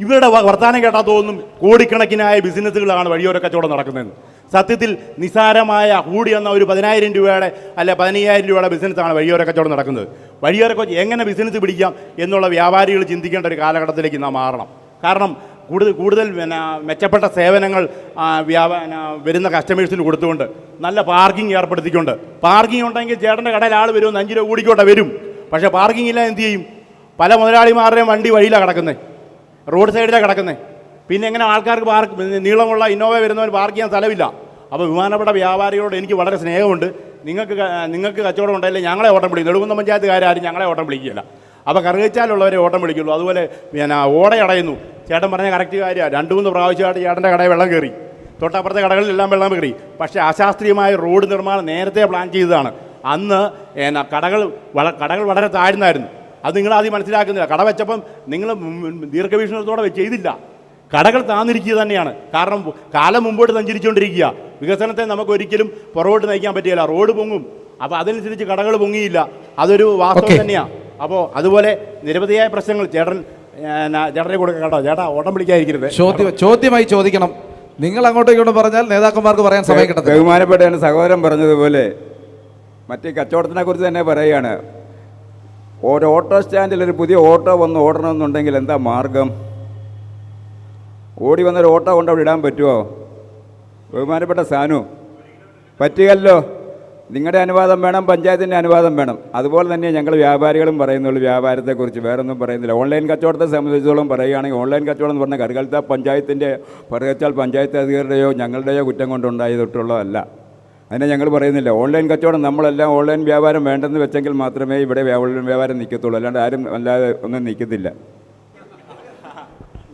ഇവരുടെ വർത്തമാനം കേട്ടാൽ തോന്നും കോടിക്കണക്കിനായ ബിസിനസ്സുകളാണ് വഴിയോര കച്ചവടം നടക്കുന്നതെന്ന്. സത്യത്തിൽ നിസാരമായ കൂടി എന്ന ഒരു 10,000 രൂപയുടെ അല്ല 15,000 രൂപയുടെ ബിസിനസ്സാണ് വഴിയോര കച്ചവടം നടക്കുന്നത്. വഴിയോര എങ്ങനെ ബിസിനസ് പിടിക്കാം എന്നുള്ള വ്യാപാരികൾ ചിന്തിക്കേണ്ട ഒരു കാലഘട്ടത്തിലേക്ക് നാം മാറണം. കാരണം കൂടുതൽ മെച്ചപ്പെട്ട സേവനങ്ങൾ വരുന്ന കസ്റ്റമേഴ്സിന് കൊടുത്തുകൊണ്ട് നല്ല പാർക്കിംഗ് ഏർപ്പെടുത്തിക്കൊണ്ട്, പാർക്കിംഗ് ഉണ്ടെങ്കിൽ ചേട്ടൻ്റെ കടയിൽ ആൾ വരുമെന്ന് 5 രൂപ കൂടിക്കോട്ടെ വരും. പക്ഷേ പാർക്കിംഗ് ഇല്ല എന്ത് ചെയ്യും? പല മുതലാളിമാരുടെയും വണ്ടി വഴിയിലാണ് കിടക്കുന്നത്, റോഡ് സൈഡിലാണ് കിടക്കുന്നത്. പിന്നെ എങ്ങനെ ആൾക്കാർക്ക് നീളമുള്ള ഇന്നോവ വരുന്നവർ പാർക്ക് ചെയ്യാൻ സ്ഥലമില്ല. അപ്പോൾ ബഹുമാനപ്പെട്ട വ്യാപാരികളോട് എനിക്ക് വളരെ സ്നേഹമുണ്ട്. നിങ്ങൾക്ക് കച്ചവടം ഉണ്ടെങ്കിൽ ഞങ്ങളെ ഓട്ടം വിളിക്കും. നെടുകുന്നം പഞ്ചായത്തുകാരും ഞങ്ങളെ ഓട്ടം വിളിക്കുകയില്ല. അപ്പോൾ കറുകച്ചാലുള്ളവരെ ഓട്ടം വിളിക്കുള്ളൂ. അതുപോലെ ഓടയടയുന്നു. ചേട്ടൻ പറഞ്ഞ കറക്റ്റ് കാര്യമാണ്. 2-3 പ്രാവശ്യമായിട്ട് ചേട്ടൻ്റെ കടയിൽ വെള്ളം കയറി, തൊട്ടപ്പുറത്തെ കടകളിലെല്ലാം വെള്ളം കയറി. പക്ഷേ അശാസ്ത്രീയമായ റോഡ് നിർമ്മാണം നേരത്തെ പ്ലാൻ ചെയ്തതാണ്. അന്ന് കടകൾ വളരെ താഴ്ന്നായിരുന്നു. അത് നിങ്ങളാദ്യം മനസ്സിലാക്കുന്നില്ല. കട വെച്ചപ്പം നിങ്ങൾ ദീർഘവീക്ഷണത്തോടെ ചെയ്തില്ല. കടകൾ താന്നിരിക്കുക തന്നെയാണ്. കാരണം കാലം മുമ്പോട്ട് സഞ്ചരിച്ചുകൊണ്ടിരിക്കുക. വികസനത്തെ നമുക്ക് ഒരിക്കലും പുറകോട്ട് നയിക്കാൻ പറ്റില്ല. റോഡ് പൊങ്ങും, അപ്പോൾ അതനുസരിച്ച് കടകൾ പൊങ്ങിയില്ല. അതൊരു വാസ്തവം തന്നെയാണ്. അപ്പോൾ അതുപോലെ നിരവധിയായ പ്രശ്നങ്ങൾ ചേട്ടനെ കൊടുക്കാം കേട്ടോ. ചേട്ടാ ഓട്ടം വിളിക്കാതിരിക്കരുത്. ചോദ്യമായി ചോദിക്കണം. നിങ്ങൾ അങ്ങോട്ടും ഇങ്ങോട്ടും പറഞ്ഞാൽ നേതാക്കന്മാർക്ക് പറയാൻ സമയം കിട്ടും. ബഹുമാനപ്പെട്ട എൻ്റെ സഹോദരൻ പറഞ്ഞതുപോലെ മറ്റേ കച്ചവടത്തിനെ കുറിച്ച് തന്നെ പറയുകയാണ്. ഒരു ഓട്ടോ സ്റ്റാൻഡിൽ ഒരു പുതിയ ഓട്ടോ വന്ന് ഓടണമെന്നുണ്ടെങ്കിൽ എന്താ മാർഗം? ഓടി വന്നൊരു ഓട്ടോ കൊണ്ട് അവിടെ ഇടാൻ പറ്റുമോ? ബഹുമാനപ്പെട്ട സാനു, പറ്റുകല്ലോ. നിങ്ങളുടെ അനുവാദം വേണം, പഞ്ചായത്തിൻ്റെ അനുവാദം വേണം. അതുപോലെ തന്നെ ഞങ്ങൾ വ്യാപാരികളും പറയുന്നുള്ളൂ വ്യാപാരത്തെക്കുറിച്ച്, വേറൊന്നും പറയുന്നില്ല. ഓൺലൈൻ കച്ചവടത്തെ സംബന്ധിച്ചിടത്തോളം പറയുകയാണെങ്കിൽ ഓൺലൈൻ കച്ചവടം എന്ന് പറഞ്ഞാൽ കറുകച്ചാൽ പഞ്ചായത്തിൻ്റെ കറുകച്ചാൽ പഞ്ചായത്ത് അധികൃതരുടെയോ ഞങ്ങളുടെയോ കുറ്റം കൊണ്ടുണ്ടായതൊട്ടുള്ളതല്ല. അതിനെ ഞങ്ങൾ പറയുന്നില്ല. ഓൺലൈൻ കച്ചവടം നമ്മളെല്ലാം ഓൺലൈൻ വ്യാപാരം വേണ്ടെന്ന് വെച്ചെങ്കിൽ മാത്രമേ ഇവിടെ ഓൺലൈൻ വ്യാപാരം നിൽക്കത്തുള്ളൂ. അല്ലാണ്ട് ആരും അല്ലാതെ ഒന്നും നിൽക്കത്തില്ല.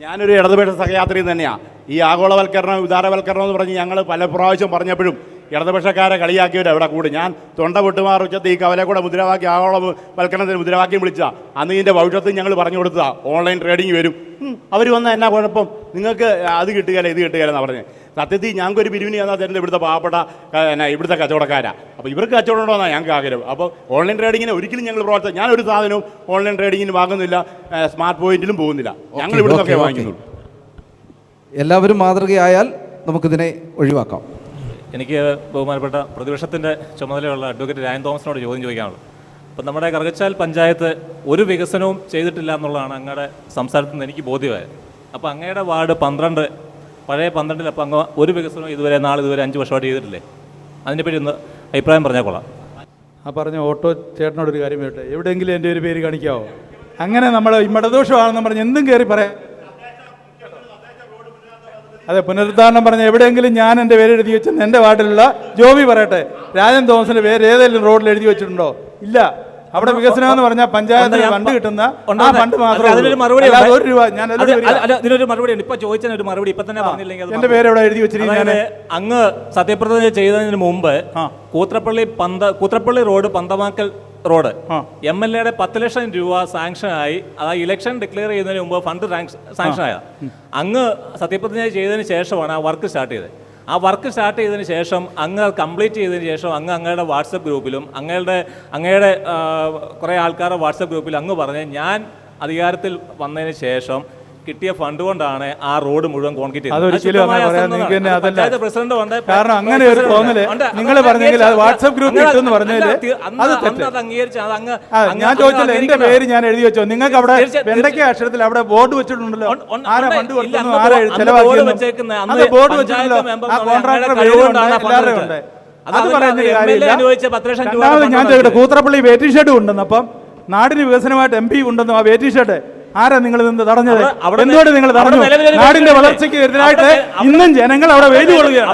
ഞാനൊരു ഇടതുപക്ഷ സഹയാത്രി തന്നെയാണ്. ഈ ആഗോളവൽക്കരണം, ഉദാരവൽക്കരണം എന്ന് പറഞ്ഞ് ഞങ്ങൾ പല പ്രാവശ്യം പറഞ്ഞപ്പോഴും ഇടതുപക്ഷക്കാരെ കളിയാക്കിയവർ അവിടെ കൂടി. ഞാൻ തൊണ്ട പൊട്ടുമാർ ഉച്ചത്ത് ഈ കവലെ കൂടെ മുദ്രാവാക്യം, ആഗോളവൽക്കരണത്തിന് മുദ്രാവാക്യം വിളിച്ചാൽ അന്ന് ഇതിൻ്റെ ഭവിഷ്യത്ത് ഞങ്ങൾ പറഞ്ഞു കൊടുത്തതാണ്. ഓൺലൈൻ ട്രേഡിങ് വരും, അവർ വന്നാൽ എന്നാ കുഴപ്പം, നിങ്ങൾക്ക് അത് കിട്ടുകയല്ല ഇത് കിട്ടുകയല്ലെന്നാണ് പറഞ്ഞത്. സത്യത്തിൽ ഞങ്ങൾക്കൊരു പിരിവിന് ചെന്നാൽ തരുന്നത് ഇവിടുത്തെ പാവപ്പെട്ട ഇവിടുത്തെ കച്ചവടക്കാരാണ്. അപ്പോൾ ഇവർക്ക് കച്ചവടം ഉണ്ടോന്നാണ് ഞങ്ങൾക്ക് ആഗ്രഹം. അപ്പോൾ ഓൺലൈൻ ട്രേഡിങ്ങിനെ ഒരിക്കലും ഞങ്ങൾ പ്രോത്സാഹിക്കും. ഞാനൊരു സാധനവും ഓൺലൈൻ ട്രേഡിങ്ങിന് വാങ്ങുന്നില്ല, സ്മാർട്ട് പോയിന്റിലും പോകുന്നില്ല. ഞങ്ങൾ ഇവിടെ നിന്നൊക്കെ വാങ്ങിക്കുന്നുള്ളൂ. എല്ലാവരും മാതൃകയായാൽ നമുക്കിതിനെ ഒഴിവാക്കാം. എനിക്ക് ബഹുമാനപ്പെട്ട പ്രതിപക്ഷത്തിൻ്റെ ചുമതലയുള്ള അഡ്വക്കേറ്റ് രായൻ തോമസിനോട് ചോദ്യം ചോദിക്കാനുള്ളത്. അപ്പം നമ്മുടെ കറുകച്ചാൽ പഞ്ചായത്ത് ഒരു വികസനവും ചെയ്തിട്ടില്ല എന്നുള്ളതാണ് അങ്ങയുടെ സംസാരത്തിൽ നിന്ന് എനിക്ക് ബോധ്യമായത്. അപ്പോൾ അങ്ങയുടെ വാർഡ് 12, പഴയ 12 അപ്പം അങ്ങ് ഒരു വികസനവും ഇതുവരെ 5 വർഷമായിട്ട് ചെയ്തിട്ടില്ലേ? അതിനെപ്പറ്റി ഒന്ന് അഭിപ്രായം പറഞ്ഞാൽ കൊള്ളാം. ആ പറഞ്ഞ ഓട്ടോ ചേട്ടനോടൊരു കാര്യം വേട്ടെ, എവിടെയെങ്കിലും എൻ്റെ ഒരു പേര് കാണിക്കാവോ? അങ്ങനെ നമ്മൾ ഇടദോഷമാണെന്ന് പറഞ്ഞ് എന്തും കയറി പറയാം. അതെ, പുനരുദ്ധാരണം പറഞ്ഞ എവിടെയെങ്കിലും ഞാൻ എൻ്റെ പേര് എഴുതി വെച്ചെന്ന് എൻ്റെ വാർഡിലുള്ള ജോബി പറയട്ടെ. രാജൻ തോമസിൻ്റെ പേര് ഏതെങ്കിലും റോഡിൽ എഴുതി വെച്ചിട്ടുണ്ടോ? ഇല്ല. അവിടെ വികസനം എന്ന് പറഞ്ഞാൽ പഞ്ചായത്തിന് ഫണ്ട് കിട്ടുന്ന ആ ഫണ്ട് മാത്രമേ. അതിനൊരു മറുപടി ഉണ്ട്. ഇപ്പൊ ചോദിച്ചൊരു മറുപടി ഇപ്പൊ തന്നെ പറഞ്ഞില്ലെങ്കിൽ എന്റെ പേര് എവിടെ എഴുതി വെച്ചിരിക്കുന്നത്? അങ്ങ് സത്യപ്രതിജ്ഞ ചെയ്തതിന് മുമ്പ് Koothrappally road Panthamakkal road MLA 10 ലക്ഷം രൂപ സാങ്ഷനായി. അതായത് ഇലക്ഷൻ ഡിക്ലെയർ ചെയ്യുന്നതിന് മുമ്പ് ഫണ്ട് സാങ്ഷൻ ആയത്. അങ്ങ് സത്യപ്രതിജ്ഞ ചെയ്തതിന് ശേഷമാണ് ആ വർക്ക് സ്റ്റാർട്ട് ചെയ്തത്. ആ വർക്ക് സ്റ്റാർട്ട് ചെയ്തതിന് ശേഷം അങ്ങ് കംപ്ലീറ്റ് ചെയ്തതിന് ശേഷം അങ്ങയുടെ വാട്സപ്പ് ഗ്രൂപ്പിലും അങ്ങയുടെ കുറേ ആൾക്കാരുടെ വാട്സപ്പ് ഗ്രൂപ്പിലും അങ്ങ് പറഞ്ഞ് ഞാൻ അധികാരത്തിൽ വന്നതിന് ശേഷം കിട്ടിയ ഫണ്ട് കൊണ്ടാണ് ആ റോഡ് മുഴുവൻ കോൺക്രീറ്റ് അതൊരിക്കലും അങ്ങനെ പറയാൻ നിങ്ങൾക്ക് തന്നെ അതല്ല. പഞ്ചായത്ത് പ്രസിഡന്റ് ഉണ്ട്. കാരണം അങ്ങനെ ഒരു തോന്നല് നിങ്ങൾ പറഞ്ഞെങ്കിൽ അത് വാട്സാപ്പ് ഗ്രൂപ്പ് ഇട്ടെന്ന് പറഞ്ഞാല് അത് തെറ്റ്. അംഗീകരിച്ചു. ഞാൻ ചോദിച്ചല്ലോ, എന്റെ പേര് ഞാൻ എഴുതി വെച്ചോ? നിങ്ങൾക്ക് അവിടെ വെണ്ടയ്ക്ക അക്ഷരത്തിൽ അവിടെ ബോർഡ് വെച്ചിട്ടുണ്ടല്ലോ, ആരാ ഫണ്ട് കൊടുക്കുന്നു, ആരാ ചെലവാക്കിയെന്ന് അത് ബോർഡ് വെച്ചിട്ടുണ്ടല്ലോ. ആ കോൺട്രാക്ടർ എല്ലാവരും ഉണ്ട്. അത് പറയുന്ന കാര്യമില്ല. ഞാൻ ചോദിക്കട്ടെ, കൂത്രപ്പള്ളി വെയിറ്റിംഗ് ഷെഡ് ഉണ്ടെന്ന്, അപ്പം നാടിന് വികസനമായിട്ട് MP ഉണ്ടെന്നും ആ വെയിറ്റിംഗ് ഷെഡ് ആരാ നിങ്ങൾ നിന്ന് തടഞ്ഞത്? എന്തുകൊണ്ട് നിങ്ങൾ തടഞ്ഞു? നാടിന്റെ വളർച്ചയ്ക്ക് എതിരായിട്ട് ഇന്നും ജനങ്ങൾ അവിടെ വെയിൽ കൊള്ളുകയാണ്.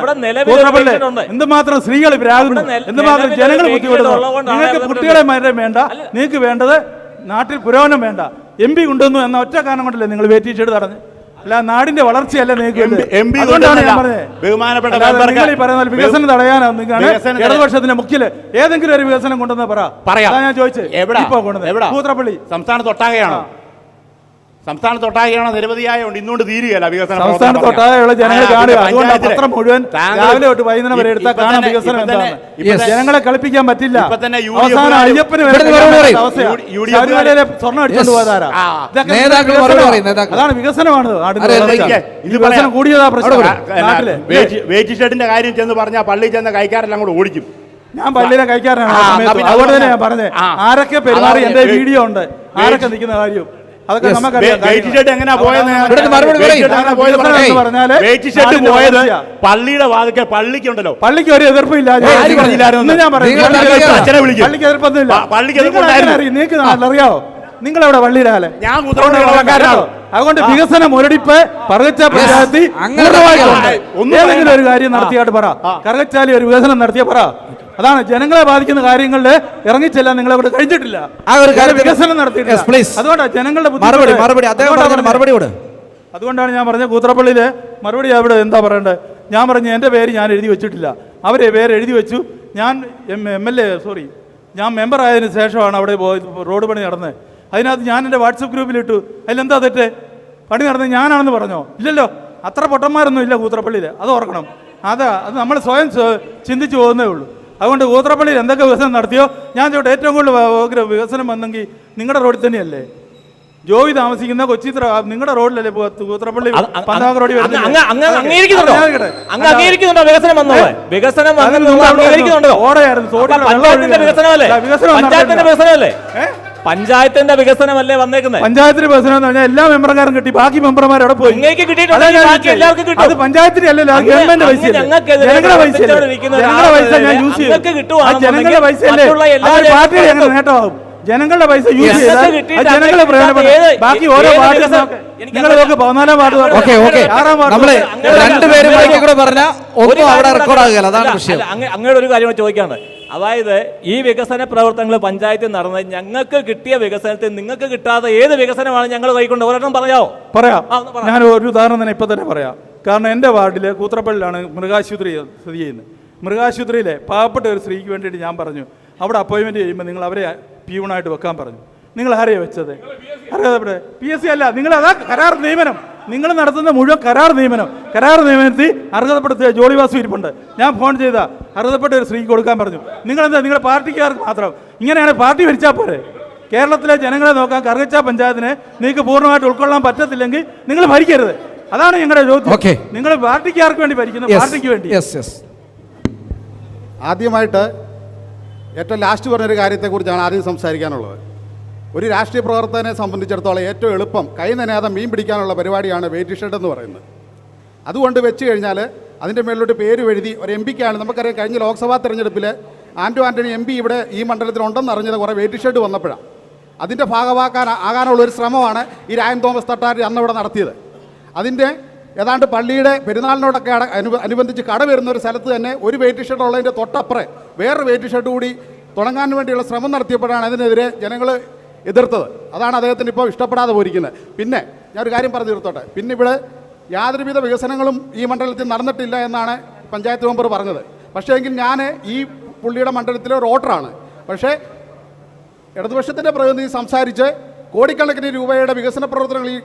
എന്തുമാത്രം സ്ത്രീകൾ പ്രാകുന്നു, എന്തുമാത്രം ജനങ്ങൾ ബുദ്ധിമുട്ടുന്നു. നിങ്ങൾക്ക് കുട്ടികളെ മാറ്റം വേണ്ട, നിങ്ങൾക്ക് വേണ്ടത് നാട്ടിൽ പുരോഗമനം വേണ്ട. MP ഉണ്ടെന്നു എന്ന ഒറ്റ കാരണം കൊണ്ടല്ലേ നിങ്ങൾ വെയിറ്റിംഗ് ഷെഡ് തടഞ്ഞു? അല്ല, നാടിന്റെ വളർച്ചയല്ല നിങ്ങൾക്ക്. അതുകൊണ്ടാണ് ഞാൻ പറഞ്ഞത് വികസനം തടയാനാണ് നിങ്ങൾക്കാണ് ഇടതുപക്ഷത്തിന്റെ മുഖ്യല് ഏതെങ്കിലും ഒരു വികസനം കൊണ്ടുവന്ന് പറയാം. ഞാൻ ചോദിച്ചത് കൂത്രപ്പള്ളി സംസ്ഥാനത്തൊട്ടാകെയാണോ? സംസ്ഥാനത്തൊട്ടാകെയാണോ? നിരവധിയായുണ്ട്, ഇന്നുകൊണ്ട് തീരുകയല്ല വികസനം. സംസ്ഥാനത്തൊട്ടാകെയുള്ള ജനങ്ങൾ കാണുക. അതുകൊണ്ട് പത്രം മുഴുവൻ രാവിലെ തൊട്ട് വൈകുന്നേരം വരെ എടുത്താൽ കാണാൻ വികസനം എന്താണ്. ജനങ്ങളെ കളിപ്പിക്കാൻ പറ്റില്ല. അവസാനം അയ്യപ്പന് സ്വർണ്ണം അടിച്ചുകൊണ്ട് പോയതാരാ? അതാണ് വികസനമാണ്. വികസനം കൂടിയതാ പ്രശ്നം. വെയിറ്റ് ഷെഡിന്റെ കാര്യം ചെന്ന് പറഞ്ഞാൽ പള്ളി ചെന്ന കൈക്കാരെല്ലാം കൂടെ ഓടിക്കും. ഞാൻ പള്ളിയിലെ കൈക്കാരനാണ്. അതുകൊണ്ട് തന്നെ ഞാൻ പറഞ്ഞത് ആരൊക്കെ പെരുമാറി എന്റെ വീഡിയോ ഉണ്ട്, ആരൊക്കെ നിൽക്കുന്ന കാര്യം അതൊക്കെ നമുക്കറിയാം. പള്ളിയുടെ വാതിക്കൽ പള്ളിക്കുണ്ടല്ലോ, പള്ളിക്ക് ഒരു എതിർപ്പില്ല. പള്ളിക്ക് എതിർപ്പൊന്നുമില്ല. നിങ്ങൾക്ക് അറിയാവോ നിങ്ങളവിടെ പള്ളിയിലാലെ? ഞാൻ അതുകൊണ്ട് വികസന മുരടിപ്പ് കറുകച്ചാൽ പഞ്ചായത്തിൽ ഏതെങ്കിലും ഒരു കാര്യം നടത്തിയായിട്ട് പറ. കറുകച്ചാലി ഒരു വികസനം നടത്തിയ പറ. അതാണ് ജനങ്ങളെ ബാധിക്കുന്ന കാര്യങ്ങളിൽ ഇറങ്ങിച്ചെല്ലാൻ നിങ്ങളെ ഇവിടെ കഴിഞ്ഞിട്ടില്ല. വികസനം നടത്തിയിട്ടില്ല. അതുകൊണ്ടാണ് ജനങ്ങളുടെ അതുകൊണ്ടാണ് ഞാൻ പറഞ്ഞത് കൂത്രപ്പള്ളിയിലെ മറുപടി അവിടെ എന്താ പറയേണ്ടത്? ഞാൻ പറഞ്ഞു എൻ്റെ പേര് ഞാൻ എഴുതി വെച്ചിട്ടില്ല, അവരെ പേര് എഴുതി വെച്ചു. ഞാൻ ഞാൻ മെമ്പർ ആയതിനു ശേഷമാണ് അവിടെ റോഡ് പണി നടന്നത്. അതിനകത്ത് ഞാൻ എൻ്റെ വാട്സപ്പ് ഗ്രൂപ്പിലിട്ടു. അതിലെന്താ തെറ്റ്? പണി നടന്നത് ഞാനാണെന്ന് പറഞ്ഞോ? ഇല്ലല്ലോ, അത്ര പൊട്ടന്മാരൊന്നും ഇല്ല കൂത്രപ്പള്ളിയിൽ, അത് ഓർക്കണം. അത് നമ്മൾ സ്വയം ചിന്തിച്ചു പോകുന്നേ ഉള്ളൂ. അതുകൊണ്ട് കൂത്രപ്പള്ളിയിൽ എന്തൊക്കെ വികസനം നടത്തിയോ ഞാൻ ചോട്ടെ, ഏറ്റവും കൂടുതൽ വികസനം വന്നെങ്കിൽ നിങ്ങളുടെ റോഡിൽ തന്നെയല്ലേ? ജോയി താമസിക്കുന്ന കൊച്ചിത്ര നിങ്ങളുടെ റോഡിലല്ലേ കൂത്രപ്പള്ളി പന്താക റോഡിൽ പഞ്ചായത്തിന്റെ വികസനമല്ലേ വന്നേക്കുന്നത്? പഞ്ചായത്തിന്റെ വികസനം എന്ന് പറഞ്ഞാൽ എല്ലാ മെമ്പർമാരും കിട്ടി, ബാക്കി മെമ്പർമാർ അവിടെ പോയി. അത് പഞ്ചായത്തിന് അല്ലല്ലോ, ഗവൺമെന്റ് പൈസ, ജനങ്ങളുടെ പൈസ, ജനങ്ങളുടെ പൈസ ഞാൻ യൂസ് ചെയ്യും. ജനങ്ങളുടെ പൈസ അല്ലേ, പാർട്ടിയുടെ എങ്ങനെ നേട്ടമാകും? ജനങ്ങളുടെ പൈസ യൂസ് ചെയ്താൽ ജനങ്ങളെ പ്രയോജനപ്പെടും. ബാക്കി ഓരോ വാർഡ് നിങ്ങൾ നോക്ക്, 14 വാർഡ്, 6 വാർഡ്, രണ്ടുപേരും പറഞ്ഞാൽ ഒന്നും അവിടെ റെക്കോർഡാകുകയല്ല. അതാണ് വിഷയം. അങ്ങനെ ഒരു കാര്യം ചോദിക്കാണ്. അതായത് ഈ വികസന പ്രവർത്തനങ്ങൾ പഞ്ചായത്തിൽ നടന്നത് ഞങ്ങൾക്ക് കിട്ടിയ വികസനത്തിൽ നിങ്ങൾക്ക് കിട്ടാതെ ഏത് വികസനമാണ് ഞങ്ങൾ കൈക്കൊണ്ട് ഒരെണ്ണം പറയാം. ഞാൻ ഒരു ഉദാഹരണം തന്നെ ഇപ്പം തന്നെ പറയാം. കാരണം എൻ്റെ വാർഡിൽ കൂത്രപ്പള്ളിയിലാണ് മൃഗാശുപത്രി സ്ഥിതി ചെയ്യുന്നത്. മൃഗാശുപത്രിയിലെ പാവപ്പെട്ട ഒരു സ്ത്രീക്ക് വേണ്ടിയിട്ട് ഞാൻ പറഞ്ഞു, അവിടെ അപ്പോയിൻമെൻറ്റ് ചെയ്യുമ്പോൾ നിങ്ങൾ അവരെ പ്യൂണായിട്ട് വെക്കാൻ പറഞ്ഞു. നിങ്ങൾ ആരെയാണ് വെച്ചത്? അറിയാതെ PSC അല്ല, നിങ്ങളതാ കരാർ നിയമനം. നിങ്ങൾ നടത്തുന്ന മുഴുവൻ കരാർ നിയമനത്തിൽ അർഹതപ്പെടുത്തിയ ജോളിവാസു ഇരിപ്പുണ്ട്. ഞാൻ ഫോൺ ചെയ്ത അർഹതപ്പെട്ട ഒരു സ്ത്രീക്ക് കൊടുക്കാൻ പറഞ്ഞു. നിങ്ങളെന്താ നിങ്ങളുടെ പാർട്ടിക്കാർക്ക് മാത്രം ഇങ്ങനെയാണ് പാർട്ടി ഭരിച്ചാൽ പോരെ? കേരളത്തിലെ ജനങ്ങളെ നോക്കാൻ കറുകച്ചാൽ പഞ്ചായത്തിനെ നിങ്ങൾക്ക് പൂർണ്ണമായിട്ട് ഉൾക്കൊള്ളാൻ പറ്റത്തില്ലെങ്കിൽ നിങ്ങൾ ഭരിക്കരുത്. അതാണ് ഞങ്ങളുടെ ചോദ്യം. നിങ്ങൾ പാർട്ടിക്കാർക്ക് വേണ്ടി ഭരിക്കുന്നു, പാർട്ടിക്ക് വേണ്ടി. ആദ്യമായിട്ട് ഏറ്റവും ലാസ്റ്റ് പറഞ്ഞൊരു കാര്യത്തെക്കുറിച്ചാണ് ആദ്യം സംസാരിക്കാനുള്ളത്. ഒരു രാഷ്ട്രീയ പ്രവർത്തകനെ സംബന്ധിച്ചിടത്തോളം ഏറ്റവും എളുപ്പം കൈ നനയാതെ മീൻ പിടിക്കാനുള്ള പരിപാടിയാണ് വെയിറ്റ് ഷെഡ് എന്ന് പറയുന്നത്. അതുകൊണ്ട് വെച്ച് കഴിഞ്ഞാൽ അതിൻ്റെ മേളിലോട്ട് പേര് എഴുതി ഒരു MP-ക്കാണ്. നമുക്കറിയാം, കഴിഞ്ഞ ലോക്സഭാ തെരഞ്ഞെടുപ്പിൽ ആൻ്റണി MP ഇവിടെ ഈ മണ്ഡലത്തിലുണ്ടെന്ന് അറിഞ്ഞത് കുറേ വെയിറ്റ് ഷെഡ് വന്നപ്പോഴാണ്. അതിൻ്റെ ആകാനുള്ളൊരു ശ്രമമാണ് ഈ രായൻ തോമസ് തട്ടാരി അന്ന് ഇവിടെ നടത്തിയത്. അതിൻ്റെ ഏതാണ്ട് പള്ളിയുടെ പെരുന്നാളിനോടൊക്കെ അനുബന്ധിച്ച് കട വരുന്ന ഒരു സ്ഥലത്ത് തന്നെ ഒരു വെയിറ്റ് ഷെഡ് ഉള്ളതിൻ്റെ തൊട്ടപ്പുറം വേറൊരു വെയിറ്റ് ഷെഡ് കൂടി തുടങ്ങാൻ വേണ്ടിയുള്ള ശ്രമം നടത്തിയപ്പോഴാണ് അതിനെതിരെ ജനങ്ങൾ എതിർത്തത്. അതാണ് അദ്ദേഹത്തിന് ഇപ്പോൾ ഇഷ്ടപ്പെടാതെ പോയിരിക്കുന്നത്. പിന്നെ ഞാനൊരു കാര്യം പറഞ്ഞു തീർത്തോട്ടെ. പിന്നെ ഇവിടെ യാതൊരുവിധ വികസനങ്ങളും ഈ മണ്ഡലത്തിൽ നടന്നിട്ടില്ല എന്നാണ് പഞ്ചായത്ത് മെമ്പർ പറഞ്ഞത്. പക്ഷേ എങ്കിൽ ഞാൻ ഈ പുള്ളിയുടെ മണ്ഡലത്തിലെ ഒരു വോട്ടറാണ്. പക്ഷേ ഇടതുപക്ഷത്തിൻ്റെ പ്രതിനിധി സംസാരിച്ച് കോടിക്കണക്കിന് രൂപയുടെ വികസന പ്രവർത്തനങ്ങൾ ഈ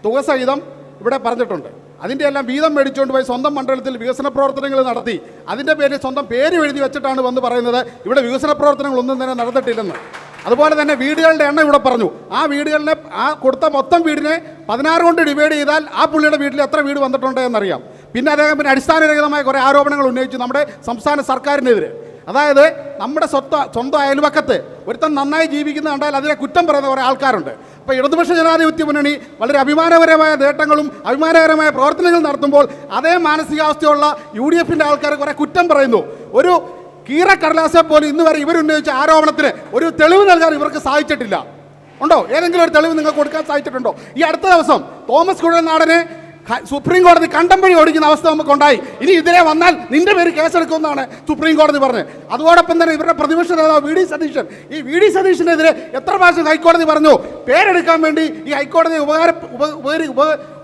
തുക സഹിതം ഇവിടെ പറഞ്ഞിട്ടുണ്ട്. അതിൻ്റെ എല്ലാം വീതം മേടിച്ചുകൊണ്ട് പോയി സ്വന്തം മണ്ഡലത്തിൽ വികസന പ്രവർത്തനങ്ങൾ നടത്തി അതിൻ്റെ പേരിൽ സ്വന്തം പേര് എഴുതി വെച്ചിട്ടാണ് വന്ന് പറയുന്നത് ഇവിടെ വികസന പ്രവർത്തനങ്ങളൊന്നും തന്നെ നടന്നിട്ടില്ലെന്ന്. അതുപോലെ തന്നെ വീടുകളുടെ എണ്ണം ഇവിടെ പറഞ്ഞു. ആ വീടുകളിലെ ആ കൊടുത്ത മൊത്തം വീടിനെ 16 കൊണ്ട് ഡിവൈഡ് ചെയ്താൽ ആ പുള്ളിയുടെ വീട്ടിൽ എത്ര വീട് വന്നിട്ടുണ്ട് എന്നറിയാം. പിന്നെ അദ്ദേഹം അടിസ്ഥാനരഹിതമായ കുറേ ആരോപണങ്ങൾ ഉന്നയിച്ചു നമ്മുടെ സംസ്ഥാന സർക്കാരിനെതിരെ. അതായത് നമ്മുടെ സ്വന്തം അയൽവക്കത്ത് ഒരുത്തൻ നന്നായി ജീവിക്കുന്ന കണ്ടാൽ അതിനെ കുറ്റം പറയുന്ന കുറേ ആൾക്കാരുണ്ട്. അപ്പോൾ ഇടതുപക്ഷ ജനാധിപത്യ മുന്നണി വളരെ അഭിമാനകരമായ നേട്ടങ്ങളും അഭിമാനകരമായ പ്രവർത്തനങ്ങളും നടത്തുമ്പോൾ അതേ മാനസികാവസ്ഥയുള്ള UDFൻ്റെ ആൾക്കാർ കുറേ കുറ്റം പറയുന്നു. ഒരു കീറക്കടലാസെ പോലും ഇന്ന് വരെ ഇവരുന്നയിച്ച ആരോപണത്തിന് ഒരു തെളിവ് നൽകാൻ ഇവർക്ക് സാധിച്ചിട്ടില്ല. ഉണ്ടോ? ഏതെങ്കിലും ഒരു തെളിവ് നിങ്ങൾക്ക് കൊടുക്കാൻ സാധിച്ചിട്ടുണ്ടോ? ഈ അടുത്ത ദിവസം തോമസ് കുഴൽനാടനെ സുപ്രീം കോടതി കണ്ടം വഴി ഓടിക്കുന്ന അവസ്ഥ നമുക്കുണ്ടായി. ഇനി ഇതിനെ വന്നാൽ നിന്റെ പേര് കേസെടുക്കുമെന്നാണ് സുപ്രീം കോടതി പറഞ്ഞത്. അതോടൊപ്പം തന്നെ ഇവരുടെ പ്രതിപക്ഷ നേതാവ് VD സതീശൻ, ഈ VD സതീശനെതിരെ എത്ര പ്രാവശ്യം ഹൈക്കോടതി പറഞ്ഞു പേരെടുക്കാൻ വേണ്ടി ഈ ഹൈക്കോടതി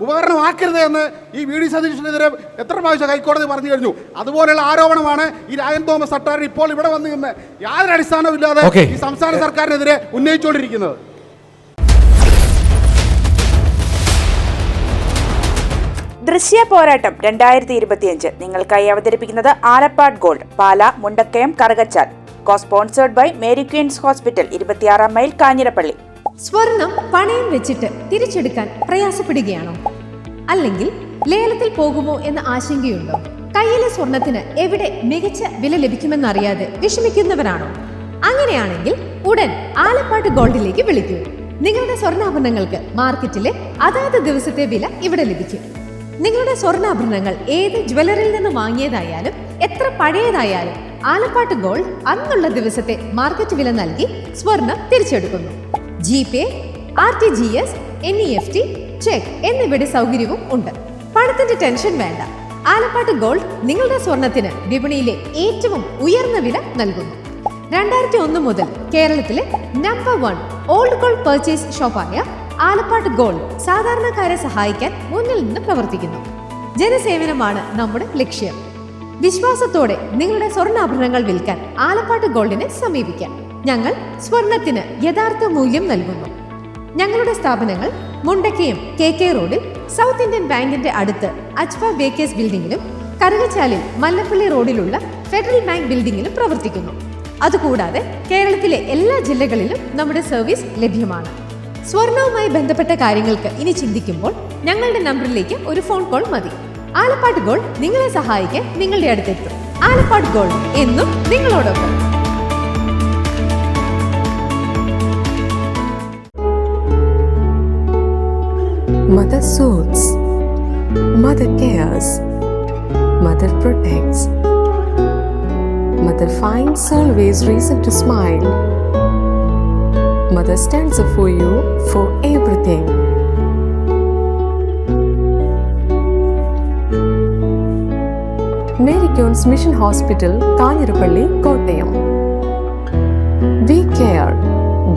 ഉപകരണമാക്കരുത് എന്ന് ഈ VD സതീശനെതിരെ എത്ര പ്രാവശ്യം ഹൈക്കോടതി പറഞ്ഞു കഴിഞ്ഞു. അതുപോലെയുള്ള ആരോപണമാണ് ഈ രാജൻ തോമസ് സർക്കാർ ഇപ്പോൾ ഇവിടെ വന്ന് നിന്ന് യാതൊരു അടിസ്ഥാനമില്ലാതെ ഈ സംസ്ഥാന സർക്കാരിനെതിരെ ഉന്നയിച്ചുകൊണ്ടിരിക്കുന്നത്. ദൃശ്യ പോരാട്ടം 2025 നിങ്ങൾക്കായി അവതരിപ്പിക്കുന്നത് Alappad gold, Pala, Mundakayam, Karukachal. Sponsored by Mary Queens hospital, 26 mile, Kanjirappally. സ്വർണം പണയം വെച്ചിട്ട് തിരിച്ചെടുക്കാൻ പ്രയാസപ്പെടുകയാണോ? അല്ലെങ്കിൽ ലേലത്തിൽ പോകുമോ എന്ന ആശങ്കയുണ്ടോ? കയ്യിലെ സ്വർണത്തിന് എവിടെ മികച്ച വില ലഭിക്കുമെന്നറിയാതെ വിഷമിക്കുന്നവരാണോ? അങ്ങനെയാണെങ്കിൽ ഉടൻ ആലപ്പാട് ഗോൾഡിലേക്ക് വിളിക്കൂ. നിങ്ങളുടെ സ്വർണ്ണാഭരണങ്ങൾക്ക് മാർക്കറ്റിലെ അതാത് ദിവസത്തെ വില ഇവിടെ ലഭിക്കും. നിങ്ങളുടെ സ്വർണ്ണാഭരണങ്ങൾ ഏത് ജ്വല്ലറിയിൽ നിന്ന് വാങ്ങിയതായാലും എത്ര പഴയതായാലും ആലപ്പാട് ഗോൾഡ് അന്നുള്ള ദിവസത്തെ മാർക്കറ്റ് വില നൽകി സ്വർണം തിരിച്ചെടുക്കുന്നു. GPay, RTGS, NEFT, ചെക്ക് എന്നിവയുടെ സൗകര്യവും ഉണ്ട്. പണത്തിന്റെ ടെൻഷൻ വേണ്ട. ആലപ്പാട് ഗോൾഡ് നിങ്ങളുടെ സ്വർണത്തിന് വിപണിയിലെ ഏറ്റവും ഉയർന്ന വില നൽകുന്നു. 2001 മുതൽ കേരളത്തിലെ നമ്പർ 1 ഓൾഡ് ഗോൾഡ് പർച്ചേസ് ഷോപ്പായ ആലപ്പാട് ഗോൾഡ് സാധാരണക്കാരെ സഹായിക്കാൻ മുന്നിൽ നിന്ന് പ്രവർത്തിക്കുന്നു. ജനസേവനമാണ് നമ്മുടെ ലക്ഷ്യം. വിശ്വാസത്തോടെ നിങ്ങളുടെ സ്വർണ്ണാഭരണങ്ങൾ വിൽക്കാൻ ആലപ്പാട് ഗോൾഡിനെ സമീപിക്കാം. ഞങ്ങൾ സ്വർണത്തിന് യഥാർത്ഥ മൂല്യം നൽകുന്നു. ഞങ്ങളുടെ സ്ഥാപനങ്ങൾ മുണ്ടക്കയം KK റോഡിൽ സൗത്ത് ഇന്ത്യൻ ബാങ്കിന്റെ അടുത്ത് അജ്ഫ ബേക്കേഴ്സ് ബിൽഡിംഗിലും കറുകച്ചാലിൽ മല്ലപ്പള്ളി റോഡിലുള്ള ഫെഡറൽ ബാങ്ക് ബിൽഡിംഗിലും പ്രവർത്തിക്കുന്നു. അതുകൂടാതെ കേരളത്തിലെ എല്ലാ ജില്ലകളിലും നമ്മുടെ സർവീസ് ലഭ്യമാണ്. സ്വർണവുമായി ബന്ധപ്പെട്ട കാര്യങ്ങൾക്ക് ഇനി ചിന്തിക്കുമ്പോൾ ഞങ്ങളുടെ നമ്പറിലേക്ക് ഒരു ഫോൺ കോൾ മതി. ആലപ്പാട് ഗോൾഡ് നിങ്ങളെ സഹായിക്കാൻ നിങ്ങളുടെ അടുത്തെത്തും. ആലപ്പാട് ഗോൾഡ് എന്നും നിങ്ങളോടൊപ്പം. Mother soothes, Mother cares, Mother protects, Mother finds always reason to smile. Mother stands up for you for everything. Mary Queen's Mission Hospital, Kanjirappalli, Kottayam. We care,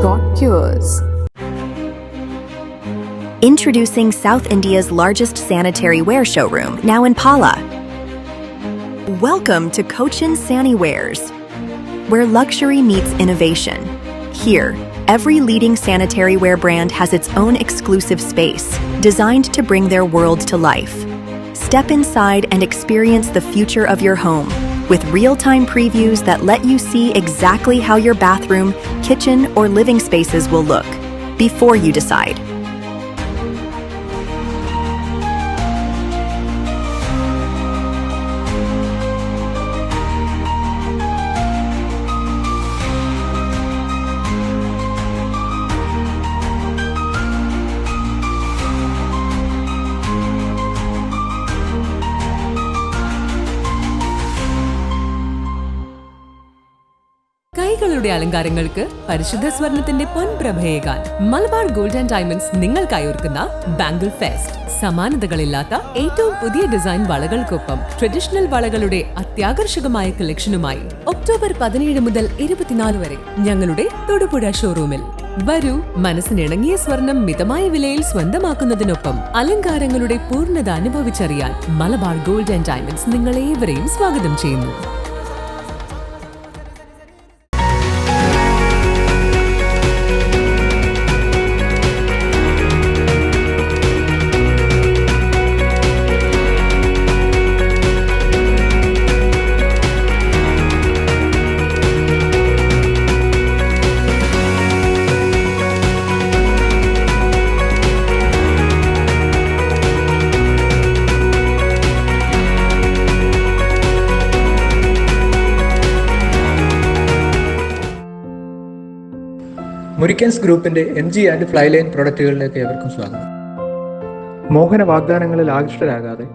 God cures. Introducing South India's largest sanitary ware showroom, now in Pala. Welcome to Cochin Saniwares, where luxury meets innovation. Here, every leading sanitary ware brand has its own exclusive space, designed to bring their world to life. Step inside and experience the future of your home, with real-time previews that let you see exactly how your bathroom, kitchen, or living spaces will look before you decide. കൈകളുടെ അലങ്കാരങ്ങൾക്ക് പരിശുദ്ധ സ്വർണത്തിന്റെ പൊൻപ്രഭയേകാൻ മലബാർ ഗോൾഡ് ആൻഡ് ഡയമണ്ട്സ് നിങ്ങൾക്കായി ഒരുക്കുന്ന ബാംഗിൾ ഫെസ്റ്റ്. സമാനതകളില്ലാത്ത ഏറ്റവും പുതിയ ഡിസൈൻ വളകൾക്കൊപ്പം ട്രഡീഷണൽ വളകളുടെ അത്യാകർഷകമായ കളക്ഷനുമായി ഒക്ടോബർ 17 മുതൽ 24 വരെ ഞങ്ങളുടെ തൊടുപുഴ ഷോറൂമിൽ വരൂ. മനസ്സിനിണങ്ങിയ സ്വർണം മിതമായ വിലയിൽ സ്വന്തമാക്കുന്നതിനൊപ്പം അലങ്കാരങ്ങളുടെ പൂർണ്ണത അനുഭവിച്ചറിയാൻ മലബാർ ഗോൾഡ് ആൻഡ് ഡയമണ്ട്സ് നിങ്ങളേവരെയും സ്വാഗതം ചെയ്യുന്നു. മുരിക്കൻസ് ഗ്രൂപ്പിന്റെ MG ആൻഡ് ഫ്ലൈലൈൻ പ്രൊഡക്റ്റുകളിലേക്ക് ഏവർക്കും സ്വാഗതം. മോഹന വാഗ്ദാനങ്ങളിൽ ആകൃഷ്ടരാകാതെ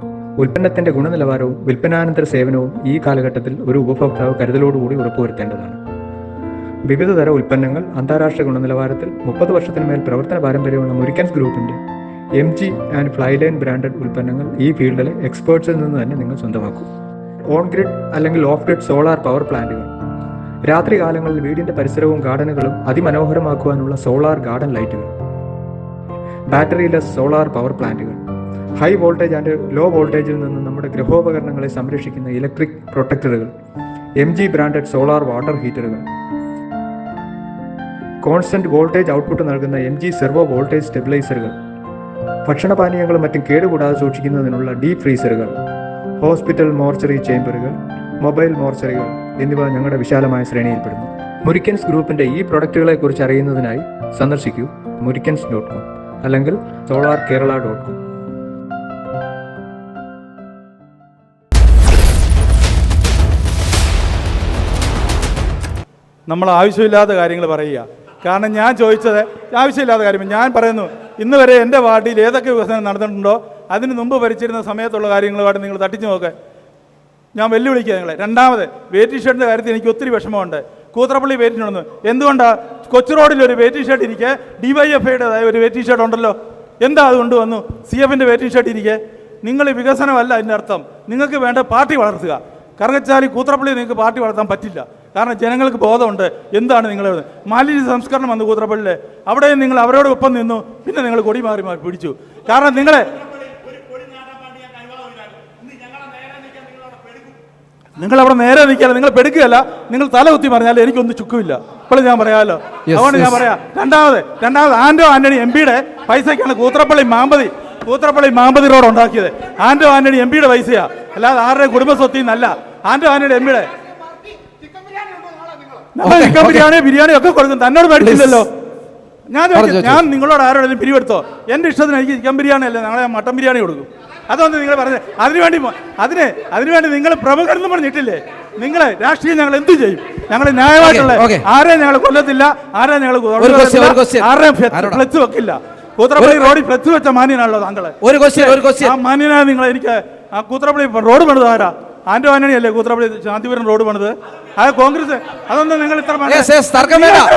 ഉൽപ്പന്നത്തിന്റെ ഗുണനിലവാരവും വിൽപ്പനാനന്തര സേവനവും ഈ കാലഘട്ടത്തിൽ ഒരു ഉപഭോക്താവ് കരുതലോടുകൂടി ഉറപ്പുവരുത്തേണ്ടതാണ്. വിവിധതര ഉൽപ്പന്നങ്ങൾ അന്താരാഷ്ട്ര ഗുണനിലവാരത്തിൽ 30 വർഷത്തിന് മേൽ പ്രവർത്തന പാരമ്പര്യമുള്ള മുരിക്കൻസ് ഗ്രൂപ്പിന്റെ MG ആൻഡ് ഫ്ലൈലൈൻ ബ്രാൻഡഡ് ഉൽപ്പന്നങ്ങൾ ഈ ഫീൽഡിലെ എക്സ്പേർട്സിൽ നിന്ന് തന്നെ നിങ്ങൾ സ്വന്തമാക്കും. ഓൺ ഗ്രിഡ് അല്ലെങ്കിൽ ഓഫ് ഗ്രിഡ് സോളാർ പവർ പ്ലാന്റുകൾ, രാത്രി കാലങ്ങളിൽ വീടിന്റെ പരിസരവും ഗാർഡനുകളും അതിമനോഹരമാക്കുവാനുള്ള സോളാർ ഗാർഡൻ ലൈറ്റുകൾ, ബാറ്ററിലെസ് സോളാർ പവർ പ്ലാന്റുകൾ, ഹൈ വോൾട്ടേജ് ആൻഡ് ലോ വോൾട്ടേജിൽ നിന്ന് നമ്മുടെ ഗൃഹോപകരണങ്ങളെ സംരക്ഷിക്കുന്ന ഇലക്ട്രിക് പ്രൊട്ടക്ടറുകൾ, MG ബ്രാൻഡഡ് സോളാർ വാട്ടർ ഹീറ്ററുകൾ, കോൺസ്റ്റന്റ് വോൾട്ടേജ് ഔട്ട്പുട്ട് നൽകുന്ന MG സെർവോ വോൾട്ടേജ് സ്റ്റെബിലൈസറുകൾ, ഭക്ഷണപാനീയങ്ങളും മറ്റും കേടുകൂടാതെ സൂക്ഷിക്കുന്നതിനുള്ള ഡീപ് ഫ്രീസറുകൾ, ഹോസ്പിറ്റൽ മോർച്ചറി ചേംബറുകൾ, മൊബൈൽ മോർച്ചറികൾ എന്നിവ ഞങ്ങളുടെ വിശാലമായ ശ്രേണിയിൽപ്പെടുന്നു. മുരിക്കൻസ് ഗ്രൂപ്പിന്റെ ഈ പ്രൊഡക്റ്റുകളെ കുറിച്ച് അറിയുന്നതിനായി സന്ദർശിക്കൂ murikans.com അല്ലെങ്കിൽ solarkerala.com. നമ്മൾ ആവശ്യമില്ലാത്ത കാര്യങ്ങൾ പറയുക. കാരണം ഞാൻ ചോദിച്ചത് ആവശ്യമില്ലാത്ത കാര്യം ഞാൻ പറയുന്നു. ഇന്ന് വരെ എൻ്റെ വാർഡിൽ ഏതൊക്കെ വികസനം നടന്നിട്ടുണ്ടോ അതിന് മുമ്പ് ഭരിച്ചിരുന്ന സമയത്തുള്ള കാര്യങ്ങളുമായിട്ട് നിങ്ങൾ തട്ടിച്ചു നോക്കുക. ഞാൻ വെല്ലുവിളിക്കുക നിങ്ങളെ. രണ്ടാമത് വെയിറ്റിംഗ് ഷെഡിൻ്റെ കാര്യത്തിൽ എനിക്ക് ഒത്തിരി വിഷമമുണ്ട്. കൂത്രപ്പള്ളി വെയിറ്റിംഗ് ഉണ്ടെന്ന് എന്തുകൊണ്ടാണ് കൊച്ചു റോഡിൽ ഒരു വെയിറ്റിംഗ് ഷെഡ് ഇരിക്കെ DYFIയുടേതായ ഒരു വെയിറ്റിംഗ് ഷെഡ് ഉണ്ടല്ലോ, എന്താ അത് കൊണ്ടുവന്നു? CFൻ്റെ വെയിറ്റിംഗ് ഷെഡ് ഇരിക്കെ. നിങ്ങൾ വികസനമല്ല അതിൻ്റെ അർത്ഥം. നിങ്ങൾക്ക് വേണ്ട പാർട്ടി വളർത്തുക. കറുകച്ചാലി കൂത്രപ്പള്ളി നിങ്ങൾക്ക് പാർട്ടി വളർത്താൻ പറ്റില്ല. കാരണം ജനങ്ങൾക്ക് ബോധമുണ്ട് എന്താണ് നിങ്ങളുടെ മാലിന്യ സംസ്കരണം വന്നു കൂത്രപ്പള്ളിയിൽ. അവിടെയും നിങ്ങൾ അവരോട് ഒപ്പം നിന്നു. പിന്നെ നിങ്ങൾ കൊടി മാറി പിടിച്ചു. കാരണം നിങ്ങളവിടെ നേരെ നിൽക്കാതെ നിങ്ങൾ പെടുക്കുകയല്ല, നിങ്ങൾ തല കുത്തി പറഞ്ഞാൽ എനിക്കൊന്നും ചുക്കുമില്ല. ഇപ്പോഴും ഞാൻ പറയാമല്ലോ, അതുകൊണ്ട് ഞാൻ പറയാം. രണ്ടാമത് ആന്റണി MPയുടെ പൈസയ്ക്കാണ് കൂത്രപ്പള്ളി മാമ്പതി റോഡ് ഉണ്ടാക്കിയത്. ആന്റണി MPയുടെ പൈസയാ, അല്ലാതെ ആരുടെ കുടുംബ സ്വത്തിന്നല്ല. ആന്റണി MPയുടെ ചിക്കൻ ബിരിയാണി ഒക്കെ കൊടുക്കും. തന്നോട് മേടിച്ചില്ലല്ലോ. ഞാൻ നിങ്ങളോട് ആരോടും പിരിവെടുത്തോ? എൻ്റെ ഇഷ്ടത്തിന് എനിക്ക് ചിക്കൻ ബിരിയാണി അല്ലേ, നാളെ മട്ടൻ ബിരിയാണി കൊടുക്കും. അതൊന്നും നിങ്ങൾ പറഞ്ഞത് അതിനുവേണ്ടി നിങ്ങൾ പ്രമുഖരെന്ന് പറഞ്ഞിട്ടില്ലേ? നിങ്ങൾ രാഷ്ട്രീയം ഞങ്ങൾ എന്തു ചെയ്യും? ഞങ്ങൾ ന്യായമായിട്ടുള്ള ആരെയും ഞങ്ങൾ കൊല്ലത്തില്ല, ആരെയും ഞങ്ങൾ ആരെയും ഫ്ലെക്സ് വെക്കില്ല. കൂത്രപ്പള്ളി റോഡിൽ ഫ്ലെക്സ് വെച്ച മാന്യനാണല്ലോ താങ്കളെ. ആ മാന്യനായ നിങ്ങൾ എനിക്ക് ആ കൂത്രപ്പള്ളി റോഡ് പണിത് ആരാ? ആന്റണി അല്ലേ കൂത്രപ്പള്ളി ശാന്തിപുരം റോഡ് പണിത്? അത് കോൺഗ്രസ്. അതൊന്നും നിങ്ങൾ ഇത്ര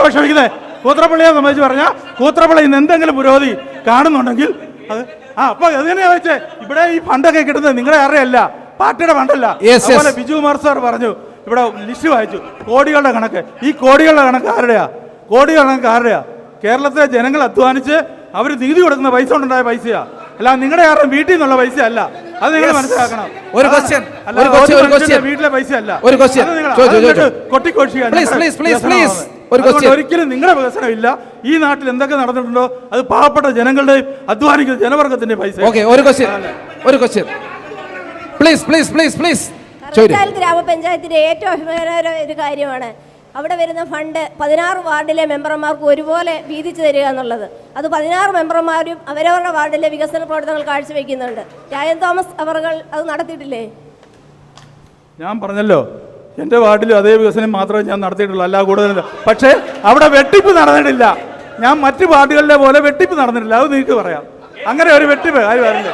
വിഷമിക്കുന്നത്? കൂത്രപ്പള്ളിയെ സംബന്ധിച്ച് പറഞ്ഞാൽ കൂത്രപ്പള്ളി ഇന്ന് എന്തെങ്കിലും പുരോഗതി കാണുന്നുണ്ടെങ്കിൽ അത് അപ്പൊ എങ്ങനെയാ വെച്ചേ? ഇവിടെ ഈ ഫണ്ടൊക്കെ കിട്ടുന്നത് നിങ്ങളെ ആരുടെയല്ല, പാർട്ടിയുടെ ഫണ്ടല്ല. അതുപോലെ ബിജുകുമാർ സാർ പറഞ്ഞു, ഇവിടെ ലിസ്റ്റ് വായിച്ചു, കോടികളുടെ കണക്ക്. ഈ കോടികളുടെ കണക്ക് ആരുടെയാ? കേരളത്തിലെ ജനങ്ങൾ അധ്വാനിച്ച് അവർ നികുതി കൊടുക്കുന്ന പൈസ കൊണ്ടുണ്ടായ പൈസയാ, അല്ല നിങ്ങളുടെ ആരുടെ വീട്ടിൽ നിന്നുള്ള പൈസ അല്ല. അത് നിങ്ങൾ മനസ്സിലാക്കണം. വീട്ടിലെ പൈസ അല്ല. ഒരിക്കലും നിങ്ങളുടെ വികസനം ഇല്ല. ഈ നാട്ടിൽ എന്തൊക്കെ നടന്നിട്ടുണ്ടോ അത് പാവപ്പെട്ട ജനങ്ങളുടെയും അധ്വാനിക്കുന്ന ജനവർഗത്തിന്റെ പൈസ. ഗ്രാമപഞ്ചായത്തിന്റെ ഏറ്റവും അഭിമാനകരമായ ഒരു കാര്യമാണ് അവിടെ വരുന്ന ഫണ്ട് 16 വാർഡിലെ മെമ്പർമാർക്ക് ഒരുപോലെ വീതിച്ചു തരിക എന്നുള്ളത്. അത് 16 മെമ്പർമാരും അവരവരുടെ വാർഡിലെ വികസന പ്രവർത്തനങ്ങൾ കാഴ്ചവെക്കുന്നുണ്ട്. രായൻ തോമസ് അവർ അത് നടത്തിയിട്ടില്ലേ? ഞാൻ പറഞ്ഞല്ലോ, എൻ്റെ വാർഡിലും അതേ വികസനം മാത്രമേ ഞാൻ നടത്തിയിട്ടുള്ളൂ, അല്ല കൂടുതലില്ല. പക്ഷേ അവിടെ വെട്ടിപ്പ് നടന്നിട്ടില്ല. ഞാൻ മറ്റു വാർഡുകളിലെ പോലെ വെട്ടിപ്പ് നടന്നിട്ടില്ല. അത് നിങ്ങൾക്ക് പറയാം. അങ്ങനെ ഒരു വെട്ടിപ്പ് ആര് പറഞ്ഞില്ല?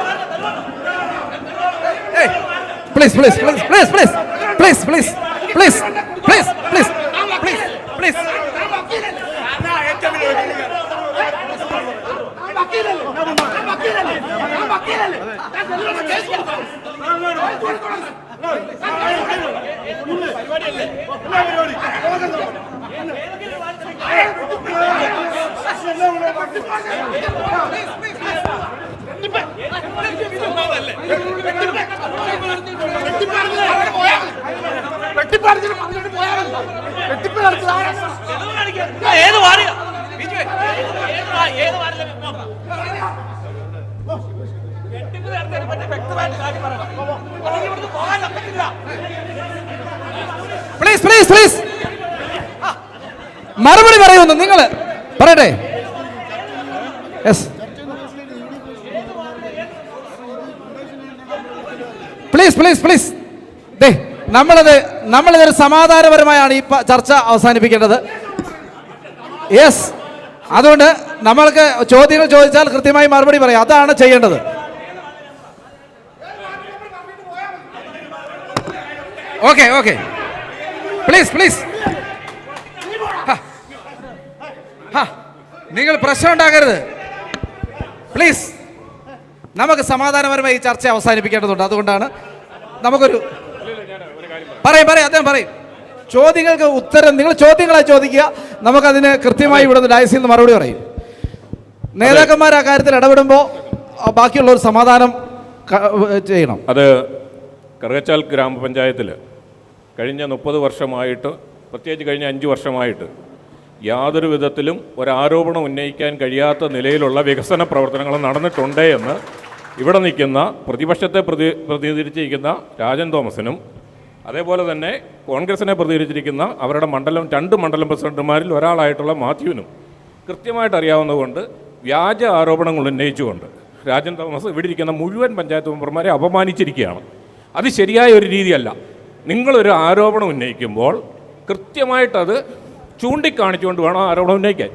മറുപടി പറയുന്നു, നിങ്ങൾ പറയട്ടെ. പ്ലീസ് നമ്മളിതൊരു സമാധാനപരമായാണ് ഈ ചർച്ച അവസാനിപ്പിക്കേണ്ടത്. അതുകൊണ്ട് നമ്മൾക്ക് ചോദ്യങ്ങൾ ചോദിച്ചാൽ കൃത്യമായി മറുപടി പറയാം. അതാണ് ചെയ്യേണ്ടത്. Okay okay, please please. നിങ്ങൾ പ്രശ്നം ഉണ്ടാക്കരുത് പ്ലീസ്. നമുക്ക് സമാധാനപരമായി ഈ ചർച്ച അവസാനിപ്പിക്കേണ്ടതുണ്ട്. അതുകൊണ്ടാണ് നമുക്കൊരു പറയും അദ്ദേഹം പറയും. ചോദ്യങ്ങൾക്ക് ഉത്തരം നിങ്ങൾ ചോദ്യങ്ങളായി ചോദിക്കുക, നമുക്കതിന് കൃത്യമായി ഇവിടുന്ന് ഡയസിൽ നിന്ന് മറുപടി പറയും. നേതാക്കന്മാർ ആ കാര്യത്തിൽ ഇടപെടുമ്പോൾ ബാക്കിയുള്ളവർ സമാധാനം ചെയ്യണം. അത് കറുകച്ചാൽ ഗ്രാമപഞ്ചായത്തിൽ കഴിഞ്ഞ 30 വർഷമായിട്ട്, പ്രത്യേകിച്ച് കഴിഞ്ഞ 5 വർഷമായിട്ട് യാതൊരു വിധത്തിലും ഒരാരോപണം ഉന്നയിക്കാൻ കഴിയാത്ത നിലയിലുള്ള വികസന പ്രവർത്തനങ്ങൾ നടന്നിട്ടുണ്ട് എന്ന് ഇവിടെ നിൽക്കുന്ന പ്രതിപക്ഷത്തെ പ്രതിനിധീകരിച്ചിരിക്കുന്ന രാജൻ തോമസിനും അതേപോലെ തന്നെ കോൺഗ്രസിനെ പ്രതിനിധീകരിച്ചിരിക്കുന്ന അവരുടെ രണ്ട് മണ്ഡലം പ്രസിഡന്റുമാരിൽ ഒരാളായിട്ടുള്ള മാത്യുവിനും കൃത്യമായിട്ട് അറിയാവുന്നതുകൊണ്ട് വ്യാജ ആരോപണങ്ങൾ ഉന്നയിച്ചുകൊണ്ട് രാജൻ തോമസ് ഇവിടെ ഇരിക്കുന്ന മുഴുവൻ പഞ്ചായത്ത് മെമ്പർമാരെ അപമാനിച്ചിരിക്കുകയാണ്. അത് ശരിയായ ഒരു രീതിയല്ല. നിങ്ങളൊരു ആരോപണം ഉന്നയിക്കുമ്പോൾ കൃത്യമായിട്ടത് ചൂണ്ടിക്കാണിച്ചുകൊണ്ട് വേണം ആരോപണം ഉന്നയിക്കാൻ.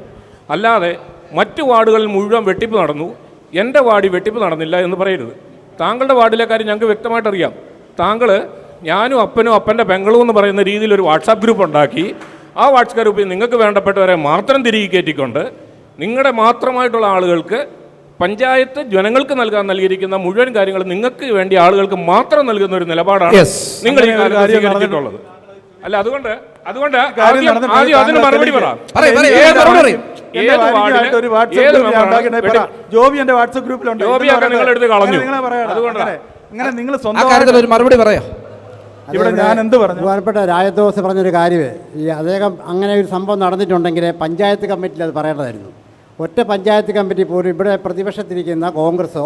അല്ലാതെ മറ്റു വാർഡുകളിൽ മുഴുവൻ വെട്ടിപ്പ് നടന്നു, എൻ്റെ വാർഡിൽ വെട്ടിപ്പ് നടന്നില്ല എന്ന് പറയരുത്. താങ്കളുടെ വാർഡിലെ കാര്യം ഞങ്ങൾക്ക് വ്യക്തമായിട്ടറിയാം. താങ്കൾ ഞാനും അപ്പനും അപ്പൻ്റെ പെങ്ങളും എന്ന് പറയുന്ന രീതിയിൽ ഒരു വാട്സാപ്പ് ഗ്രൂപ്പ് ഉണ്ടാക്കി ആ വാട്സാപ്പ് ഗ്രൂപ്പിൽ നിങ്ങൾക്ക് വേണ്ടപ്പെട്ടവരെ മാത്രം തിരികെ കയറ്റിക്കൊണ്ട് നിങ്ങളുടെ മാത്രമായിട്ടുള്ള ആളുകൾക്ക് പഞ്ചായത്ത് ജനങ്ങൾക്ക് നൽകിയിരിക്കുന്ന മുഴുവൻ കാര്യങ്ങൾ നിങ്ങൾക്ക് വേണ്ടി ആളുകൾക്ക് മാത്രം നൽകുന്ന ഒരു നിലപാടാണ് നിങ്ങൾ ഈ കാര്യം സ്വീകരിച്ചിട്ടുള്ളത്. അല്ല, അതുകൊണ്ട് അതിന് മറുപടി ജോബിന്റെ വാട്സാപ്പ് ഗ്രൂപ്പിലുണ്ട്, നിങ്ങളെടുത്ത് കളഞ്ഞു. നിങ്ങൾ സ്വന്തം ഒരു മറുപടി പറയാം. ഇവിടെ ഞാൻ എന്ത് പറഞ്ഞു? ബഹുമാനപ്പെട്ട രാജദോസ് പറഞ്ഞൊരു കാര്യമേ, ഈ അദ്ദേഹം അങ്ങനെ ഒരു സംഭവം നടന്നിട്ടുണ്ടെങ്കിൽ പഞ്ചായത്ത് കമ്മിറ്റിയിൽ അത് പറയേണ്ടതായിരുന്നു. ഒറ്റ പഞ്ചായത്ത് കമ്മിറ്റി പോലും ഇവിടെ പ്രതിപക്ഷത്തിരിക്കുന്ന കോൺഗ്രസോ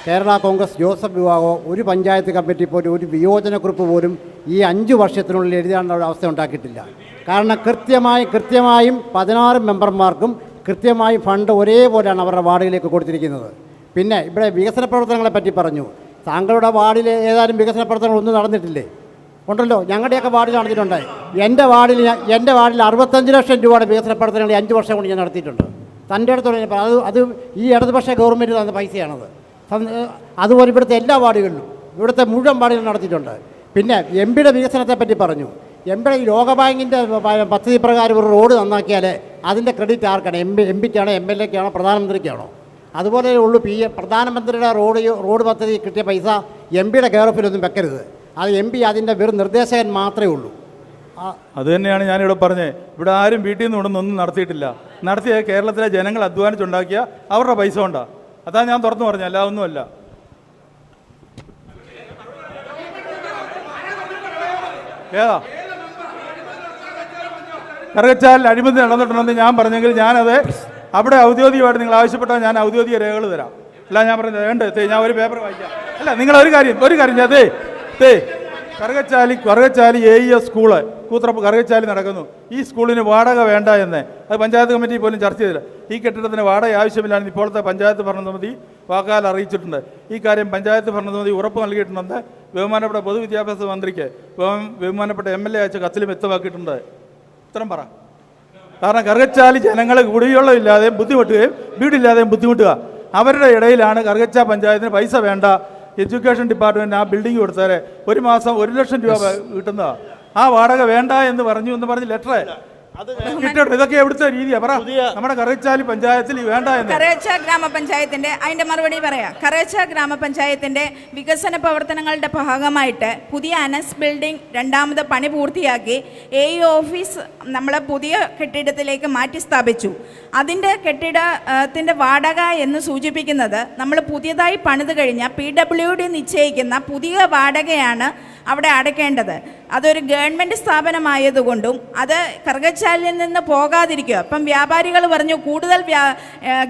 കേരള കോൺഗ്രസ് ജോസഫ് വിഭാഗമോ ഒരു പഞ്ചായത്ത് കമ്മിറ്റി പോലും ഒരു വിയോജനക്കുറിപ്പ് പോലും ഈ 5 വർഷത്തിനുള്ളിൽ എഴുതാനുള്ള ഒരു അവസ്ഥ ഉണ്ടാക്കിയിട്ടില്ല. കാരണം കൃത്യമായും 16 മെമ്പർമാർക്കും കൃത്യമായി ഫണ്ട് ഒരേപോലെയാണ് അവരുടെ വാർഡിലേക്ക് കൊടുത്തിരിക്കുന്നത്. പിന്നെ ഇവിടെ വികസന പ്രവർത്തനങ്ങളെ പറ്റി പറഞ്ഞു. താങ്കളുടെ വാർഡിൽ ഏതായാലും വികസന പ്രവർത്തനങ്ങൾ ഒന്നും നടന്നിട്ടില്ലേ? ഉണ്ടല്ലോ, ഞങ്ങളുടെയൊക്കെ വാർഡിൽ നടത്തിയിട്ടുണ്ടായി. എൻ്റെ വാർഡിൽ 65 ലക്ഷം രൂപയുടെ വികസന പ്രവർത്തനങ്ങൾ 5 വർഷം കൊണ്ട് ഞാൻ നടത്തിയിട്ടുണ്ട്. തൻ്റെ അടുത്ത് അത് ഈ ഇടതുപക്ഷ ഗവൺമെൻറ് തന്ന പൈസയാണത്. അതുപോലെ ഇവിടുത്തെ എല്ലാ വാർഡുകളിലും ഇവിടുത്തെ മുഴുവൻ വാർഡുകളും നടത്തിയിട്ടുണ്ട്. പിന്നെ എംപിയുടെ വികസനത്തെ പറ്റി പറഞ്ഞു. എംപിയുടെ ഈ ലോകബാങ്കിൻ്റെ പദ്ധതി പ്രകാരം ഒരു റോഡ് നന്നാക്കിയാൽ അതിൻ്റെ ക്രെഡിറ്റ് ആർക്കാണ്? എംപിക്കാണോ, MLAക്കാണോ, പ്രധാനമന്ത്രിക്കാണോ? അതുപോലെ ഉള്ളൂ. പ്രധാനമന്ത്രിയുടെ റോഡ് പദ്ധതി കിട്ടിയ പൈസ എംപിയുടെ കെയർ ഓഫിലൊന്നും വെക്കരുത്. അത് MP അതിൻ്റെ വെറും നിർദ്ദേശകൻ മാത്രമേ ഉള്ളൂ. അത് തന്നെയാണ് ഞാനിവിടെ പറഞ്ഞത്. ഇവിടെ ആരും വീട്ടിൽ നിന്ന് ഒന്നും നടത്തിയിട്ടില്ല. നടത്തിയ കേരളത്തിലെ ജനങ്ങൾ അധ്വാനിച്ചുണ്ടാക്കിയ അവരുടെ പൈസ കൊണ്ടാണ്. അതാണ് ഞാൻ തുറന്നു പറഞ്ഞത്, അല്ല ഒന്നുമല്ല. ഏതാ കറുകച്ചാലിൽ അഴിമതി നടന്നിട്ടുണ്ടെന്ന് ഞാൻ പറഞ്ഞെങ്കിൽ ഞാനത് അവിടെ ഔദ്യോഗികമായിട്ട് നിങ്ങൾ ആവശ്യപ്പെട്ടാൽ ഞാൻ ഔദ്യോഗിക രേഖകൾ തരാം. അല്ല ഞാൻ പറഞ്ഞത് വേണ്ട, ഞാൻ ഒരു പേപ്പർ വായിക്കാം. അല്ല, നിങ്ങളൊരു കാര്യം കറുകച്ചാലി AES സ്കൂള് കറുകച്ചാലി നടക്കുന്നു. ഈ സ്കൂളിന് വാടക വേണ്ട എന്ന് അത് പഞ്ചായത്ത് കമ്മിറ്റി പോലും ചർച്ച ചെയ്തില്ല. ഈ കെട്ടിടത്തിന് വാടക ആവശ്യമില്ലാന്ന് ഇപ്പോഴത്തെ പഞ്ചായത്ത് ഭരണസമിതി വാക്കാൽ അറിയിച്ചിട്ടുണ്ട്. ഈ കാര്യം പഞ്ചായത്ത് ഭരണസമിതി ഉറപ്പ് നൽകിയിട്ടുണ്ടെന്ന് ബഹുമാനപ്പെട്ട പൊതുവിദ്യാഭ്യാസ മന്ത്രിക്ക് ബഹുമാനപ്പെട്ട MLA അയച്ച കത്തിലും വ്യക്തമാക്കിയിട്ടുണ്ട്. ഉത്തരം പറ. കാരണം കറുകച്ചാലി ജനങ്ങൾ കുടിവെള്ളമില്ലാതെയും ബുദ്ധിമുട്ടുകയും വീടില്ലാതെയും ബുദ്ധിമുട്ടുക. അവരുടെ ഇടയിലാണ് കറുകച്ചാൽ പഞ്ചായത്തിന് പൈസ വേണ്ട, എഡ്യൂക്കേഷൻ ഡിപ്പാർട്ട്മെൻറ്റ് ആ ബിൽഡിംഗ് കൊടുത്താൽ ഒരു മാസം 1 ലക്ഷം രൂപ കിട്ടുന്നതാണ്. ആ വാടക വേണ്ട എന്ന് പറഞ്ഞ് ലെറ്റർ കിട്ടട്ടെ. ഇതൊക്കെ എവിടുത്തെ രീതിയാണ്? പറ. നമ്മുടെ കറുകച്ചാലി പഞ്ചായത്തിൽ വേണ്ട എന്ന് കറുകച്ചാൽ ഗ്രാമപഞ്ചായത്തിന്റെ അതിന്റെ മറുപടി പറയാം. കറുകച്ചാൽ ഗ്രാമപഞ്ചായത്തിന്റെ വികസന പ്രവർത്തനങ്ങളുടെ ഭാഗമായിട്ട് പുതിയ അനസ് ബിൽഡിംഗ് 2ാമത് പണി പൂർത്തിയാക്കി AE ഓഫീസ് നമ്മൾ പുതിയ കെട്ടിടത്തിലേക്ക് മാറ്റി സ്ഥാപിച്ചു. അതിൻ്റെ കെട്ടിടത്തിൻ്റെ വാടക എന്ന് സൂചിപ്പിക്കുന്നത് നമ്മൾ പുതിയതായി പണിത് കഴിഞ്ഞാൽ PWD നിശ്ചയിക്കുന്ന പുതിയ വാടകയാണ് അവിടെ അടയ്ക്കേണ്ടത്. അതൊരു ഗവൺമെൻറ് സ്ഥാപനമായതുകൊണ്ടും അത് കറുകച്ചാലിൽ നിന്ന് പോകാതിരിക്കുക. അപ്പം വ്യാപാരികൾ പറഞ്ഞു കൂടുതൽ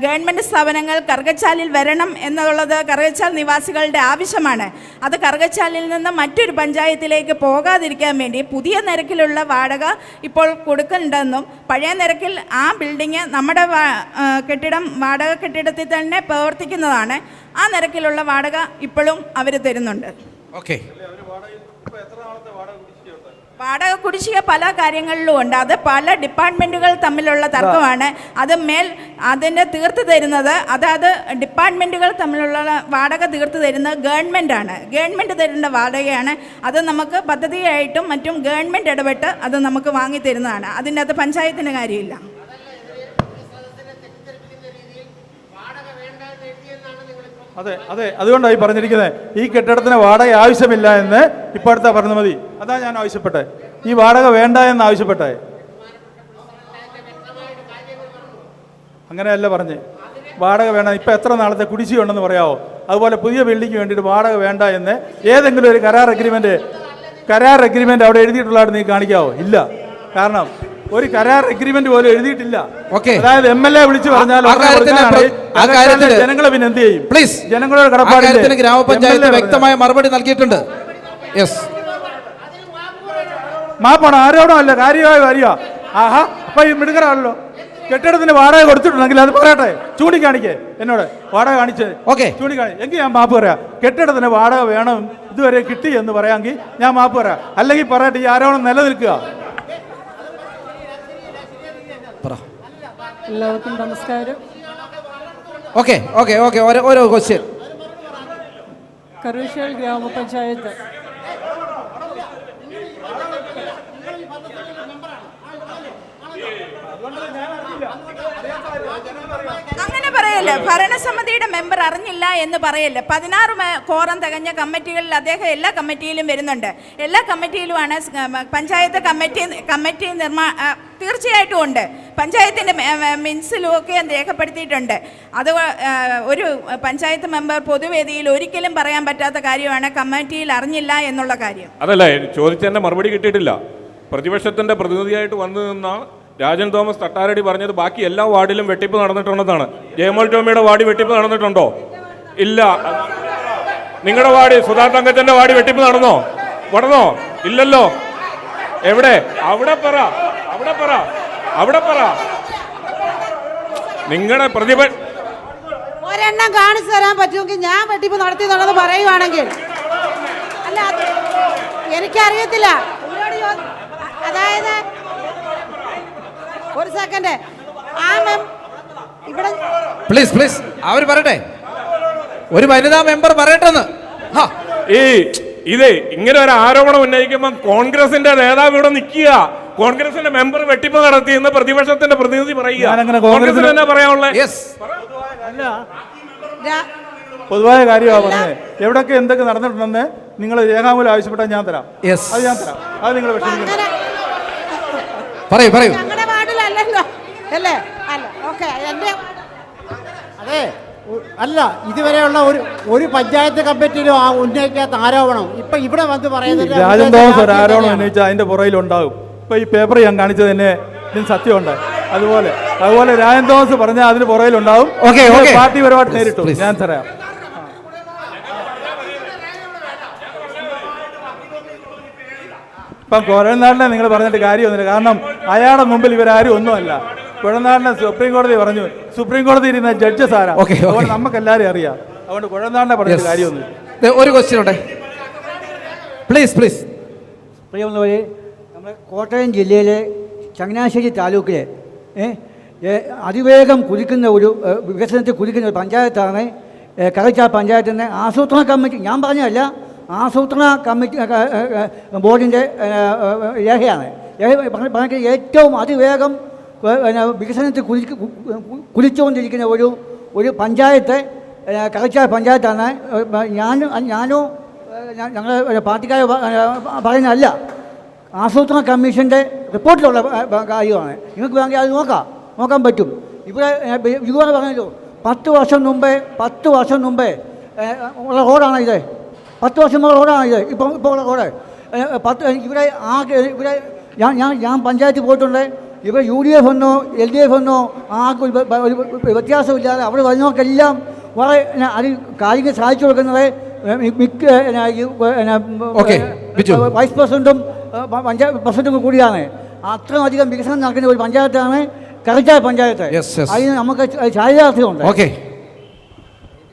ഗവൺമെൻറ് സ്ഥാപനങ്ങൾ കറുകച്ചാലിൽ വരണം എന്നുള്ളത് കറുകച്ചാൽ നിവാസികളുടെ ആവശ്യമാണ്. അത് കറുകച്ചാലിൽ നിന്ന് മറ്റൊരു പഞ്ചായത്തിലേക്ക് പോകാതിരിക്കാൻ വേണ്ടി പുതിയ നിരക്കിലുള്ള വാടക ഇപ്പോൾ കൊടുക്കുന്നുണ്ടെന്നും പഴയ നിരക്കിൽ ആ ബിൽഡിങ് നമ്മുടെ കെട്ടിടം വാടക കെട്ടിടത്തിൽ തന്നെ പ്രവർത്തിക്കുന്നതാണ്. ആ നിരക്കിലുള്ള വാടക ഇപ്പോഴും അവർ തരുന്നുണ്ട്. ഓക്കെ, വാടക കുടിശ്ശിക പല കാര്യങ്ങളിലും ഉണ്ട്. അത് പല ഡിപ്പാർട്ട്മെൻറ്റുകൾ തമ്മിലുള്ള തർക്കമാണ്. അത് അതിന് തീർത്ത് തരുന്നത് അതാത് ഡിപ്പാർട്ട്മെൻറ്റുകൾ തമ്മിലുള്ള വാടക തീർത്ത് തരുന്നത് ഗവൺമെൻറ്റാണ്. ഗവൺമെൻറ് തരേണ്ട വാടകയാണ്. അത് നമുക്ക് പദ്ധതിയായിട്ടും മറ്റും ഗവൺമെൻറ് ഇടപെട്ട് അത് നമുക്ക് വാങ്ങി തരുന്നതാണ്. അതിൻ്റെ അകത്ത് പഞ്ചായത്തിൻ്റെ കാര്യമില്ല. അതെ അതെ, അതുകൊണ്ടാണ് ഈ പറഞ്ഞിരിക്കുന്നത് ഈ കെട്ടിടത്തിന് വാടക ആവശ്യമില്ല എന്ന് ഇപ്പോഴത്തെ പറഞ്ഞ മതി. അതാ ഞാൻ ആവശ്യപ്പെട്ടെ, ഈ വാടക വേണ്ട എന്ന് ആവശ്യപ്പെട്ടെ. അങ്ങനെയല്ല പറഞ്ഞ് വാടക വേണ്ട. ഇപ്പം എത്ര നാളത്തെ കുടിശ്ശികയുണ്ടെന്ന് പറയാമോ? അതുപോലെ പുതിയ ബിൽഡിംഗ് വേണ്ടിയിട്ട് വാടക വേണ്ട എന്ന് ഏതെങ്കിലും ഒരു കരാർ അഗ്രിമെൻ്റ് അവിടെ എഴുതിയിട്ടുള്ളതായിട്ട് നീ കാണിക്കാവോ? ഇല്ല. കാരണം ഒരു കരാർ അഗ്രിമെന്റ് പോലും എഴുതിയിട്ടില്ല. അതായത് MLA വിളിച്ചു പറഞ്ഞാൽ ജനങ്ങളെ പിന്നെ എന്ത് ചെയ്യും? പ്ലീസ്, ജനങ്ങളോട് കടപ്പാടില്ല. ഗ്രാമപഞ്ചായത്ത് വ്യക്തമായ മറുപടി നൽകിയിട്ടുണ്ട്. മാപ്പാണ്, ആരോടോ അല്ല, കാര്യമായ. ആഹാ, അപ്പൊ ഈ മിടുക്കറാണല്ലോ. കെട്ടിടത്തിന് വാടക കൊടുത്തിട്ടുണ്ടെങ്കിൽ അത് പറയട്ടെ, ചൂണ്ടിക്കാണിക്കേ എന്നോട്. വാടക കാണിച്ച് ചൂണ്ടിക്കാണി, എങ്കിൽ ഞാൻ മാപ്പ് പറയാം. കെട്ടിടത്തിന് വാടക വേണം, ഇതുവരെ കിട്ടി എന്ന് പറയാമെങ്കിൽ ഞാൻ മാപ്പ് പറയാം. അല്ലെങ്കിൽ പറയട്ടെ, ഈ ആരോണം നിലനിൽക്കുക. എല്ലാവർക്കും നമസ്കാരം. ഓരോ ക്വസ്റ്റ്യൻ. കറുകച്ചാൽ ഗ്രാമപഞ്ചായത്ത് അങ്ങനെ പറയല്ലേ, ഭരണസമിതിയുടെ മെമ്പർ അറിഞ്ഞില്ല എന്ന് പറയല്ലേ. 16 കോറം തികഞ്ഞ കമ്മിറ്റികളിൽ അദ്ദേഹം എല്ലാ കമ്മിറ്റിയിലും വരുന്നുണ്ട്. എല്ലാ കമ്മിറ്റിയിലുമാണ് പഞ്ചായത്ത് കമ്മിറ്റി തീർച്ചയായിട്ടും ഉണ്ട്. പഞ്ചായത്തിൻ്റെ മിൻസിലും ഒക്കെ രേഖപ്പെടുത്തിയിട്ടുണ്ട്. അത് ഒരു പഞ്ചായത്ത് മെമ്പർ പൊതുവേദിയിൽ ഒരിക്കലും പറയാൻ പറ്റാത്ത കാര്യമാണ് കമ്മിറ്റിയിൽ അറിഞ്ഞില്ല എന്നുള്ള കാര്യം. അതല്ലേ ചോദിച്ചതിൻ്റെ മറുപടി കിട്ടിയിട്ടില്ല. പ്രതിപക്ഷത്തിൻ്റെ പ്രതിനിധിയായിട്ട് വന്നു നിന്ന രാജൻ തോമസ് തട്ടാരടി പറഞ്ഞത് ബാക്കി എല്ലാ വാർഡിലും വെട്ടിപ്പ് നടന്നിട്ടുണ്ടെന്നാണ്. ജയമോൾ ടോമിയുടെ വാർഡ് വെട്ടിപ്പ് നടന്നിട്ടുണ്ടോ? ഇല്ല. നിങ്ങളുടെ വാർഡ്, സുധാ തങ്കച്ചന്റെ വാർഡ് വെട്ടിപ്പ് നടന്നോ? ഇല്ലല്ലോ. എവിടെ? അവിടെ പറ. നിങ്ങളുടെ ഒരെണ്ണം കാണിച്ചു തരാൻ പറ്റുമെങ്കിൽ ഞാൻ വെട്ടിപ്പ് നടത്തിയെന്നുള്ളത് പറയുവാണെങ്കിൽ. അല്ല, എനിക്കറിയത്തില്ല. അതായത് ഒരു സെക്കൻഡ്, ഇവിടെ പ്ലീസ് അവർ പറയട്ടെ, ഒരു വനിതാ മെമ്പർ പറയട്ടെന്ന്. ഇങ്ങനെ ഒരു ആരോപണം ഉന്നയിക്കുമ്പോൾ കോൺഗ്രസിന്റെ നേതാവ് ഇവിടെ നിൽക്കുക, കോൺഗ്രസിന്റെ മെമ്പർ വെട്ടിപ്പ് നടത്തി എന്ന് പ്രതിപക്ഷത്തിന്റെ പ്രതിനിധി പറയുക. കോൺഗ്രസിന് തന്നെ പറയാനുള്ളത് പൊതുവായ കാര്യമാണ് പറഞ്ഞത്. എവിടെയൊക്കെ എന്തൊക്കെ നടന്നിട്ടുണ്ടെന്ന് നിങ്ങൾ രേഖാമൂലം ആവശ്യപ്പെട്ടാൽ ഞാൻ തരാം. അത് ഞാൻ തരാം. അത് നിങ്ങൾ വിഷമിക്കണം. പറയൂ. ഞങ്ങളുടെ വാർഡിലല്ലല്ലോ അല്ലേ? അല്ല, ഓക്കെ. അതെ, അല്ല, ഇതുവരെയുള്ള ഒരു പഞ്ചായത്ത് കമ്മിറ്റിയിലും ഉന്നയിക്കാത്ത ആരോപണം ഇപ്പൊ ഇവിടെ വന്ന് പറയുന്നത്. രാജൻ തോമസ് ഒരു ആരോപണം ഉന്നയിച്ചാൽ അതിന്റെ പുറയിലുണ്ടാകും. ഇപ്പൊ ഈ പേപ്പർ ഞാൻ കാണിച്ചത് തന്നെ ഇതിന് സത്യമുണ്ട്. അതുപോലെ രാജൻ തോമസ് പറഞ്ഞാൽ അതിന് പുറയിലുണ്ടാവും. പാർട്ടി പരമായിട്ട് നേരിട്ടു ഞാൻ തരാം. ഇപ്പം കുഴൽനാടിനെ നിങ്ങൾ പറഞ്ഞിട്ട് കാര്യമൊന്നുമില്ല. കാരണം അയാളുടെ മുമ്പിൽ ഇവരാരും ഒന്നുമല്ല. കുഴൽനാടിനെ സുപ്രീം കോടതി പറഞ്ഞു. സുപ്രീം കോടതി ഇരുന്ന ജഡ്ജസ് ആരാ? അതുകൊണ്ട് നമുക്ക് എല്ലാവരും അറിയാം. അതുകൊണ്ട് കുഴൽനാടിനെ പറഞ്ഞിട്ട് കാര്യമൊന്നുമില്ല. ഒരു ക്വസ്റ്റ്യൻ ഉണ്ട്, പ്ലീസ്. പ്രിയമുള്ളവരെ, നമ്മുടെ കോട്ടയം ജില്ലയിലെ ചങ്ങനാശ്ശേരി താലൂക്കിലെ അതിവേഗം കുതിക്കുന്ന ഒരു വികസനത്തിൽ കുതിക്കുന്ന ഒരു പഞ്ചായത്താണ് കറുകച്ചാൽ പഞ്ചായത്തിൻ്റെ ആസൂത്രണ കമ്മിറ്റി. ഞാൻ പറഞ്ഞതല്ല, ആസൂത്രണ കമ്മിറ്റി ബോർഡിൻ്റെ രേഖയാണ്. പറഞ്ഞ ഏറ്റവും അതിവേഗം വികസനത്തിൽ കുതിച്ചുകൊണ്ടിരിക്കുന്ന ഒരു പഞ്ചായത്ത് കറുകച്ചാൽ പഞ്ചായത്താണ്. ഞാനോ ഞങ്ങൾ പാർട്ടിക്കാർ പറയുന്നതല്ല, ആസൂത്രണ കമ്മീഷൻ്റെ റിപ്പോർട്ടിലുള്ള കാര്യമാണ്. നിങ്ങൾക്ക് വേണമെങ്കിൽ അത് നോക്കാൻ പറ്റും. ഇവിടെ ഇതുപോലെ പറഞ്ഞല്ലോ, 10 വർഷം മുമ്പേ ഉള്ള റോഡാണ് ഇത്. 10 വർഷം മുമ്പ് റോഡാണ് ഇത്. ഇപ്പോൾ ഉള്ള റോഡ് ഇവിടെ ഞാൻ പഞ്ചായത്തിൽ പോയിട്ടുണ്ട്. ഇവിടെ UDF എന്നോ LDF എന്നോ ആർക്കും ഒരു വ്യത്യാസമില്ലാതെ അവിടെ വരുന്നവർക്കെല്ലാം വളരെ അത് കാര്യങ്ങൾ സാധിച്ചു കൊടുക്കുന്നത് വൈസ് പ്രസിഡന്റും പ്രസിഡന്റും കൂടിയാണ്. അത്രയധികം വികസനം നടക്കുന്ന ഒരു പഞ്ചായത്താണ് കറുകച്ചാൽ പഞ്ചായത്ത്. അതിന് നമുക്ക് ചാരിതാർത്ഥ്യമുണ്ട്.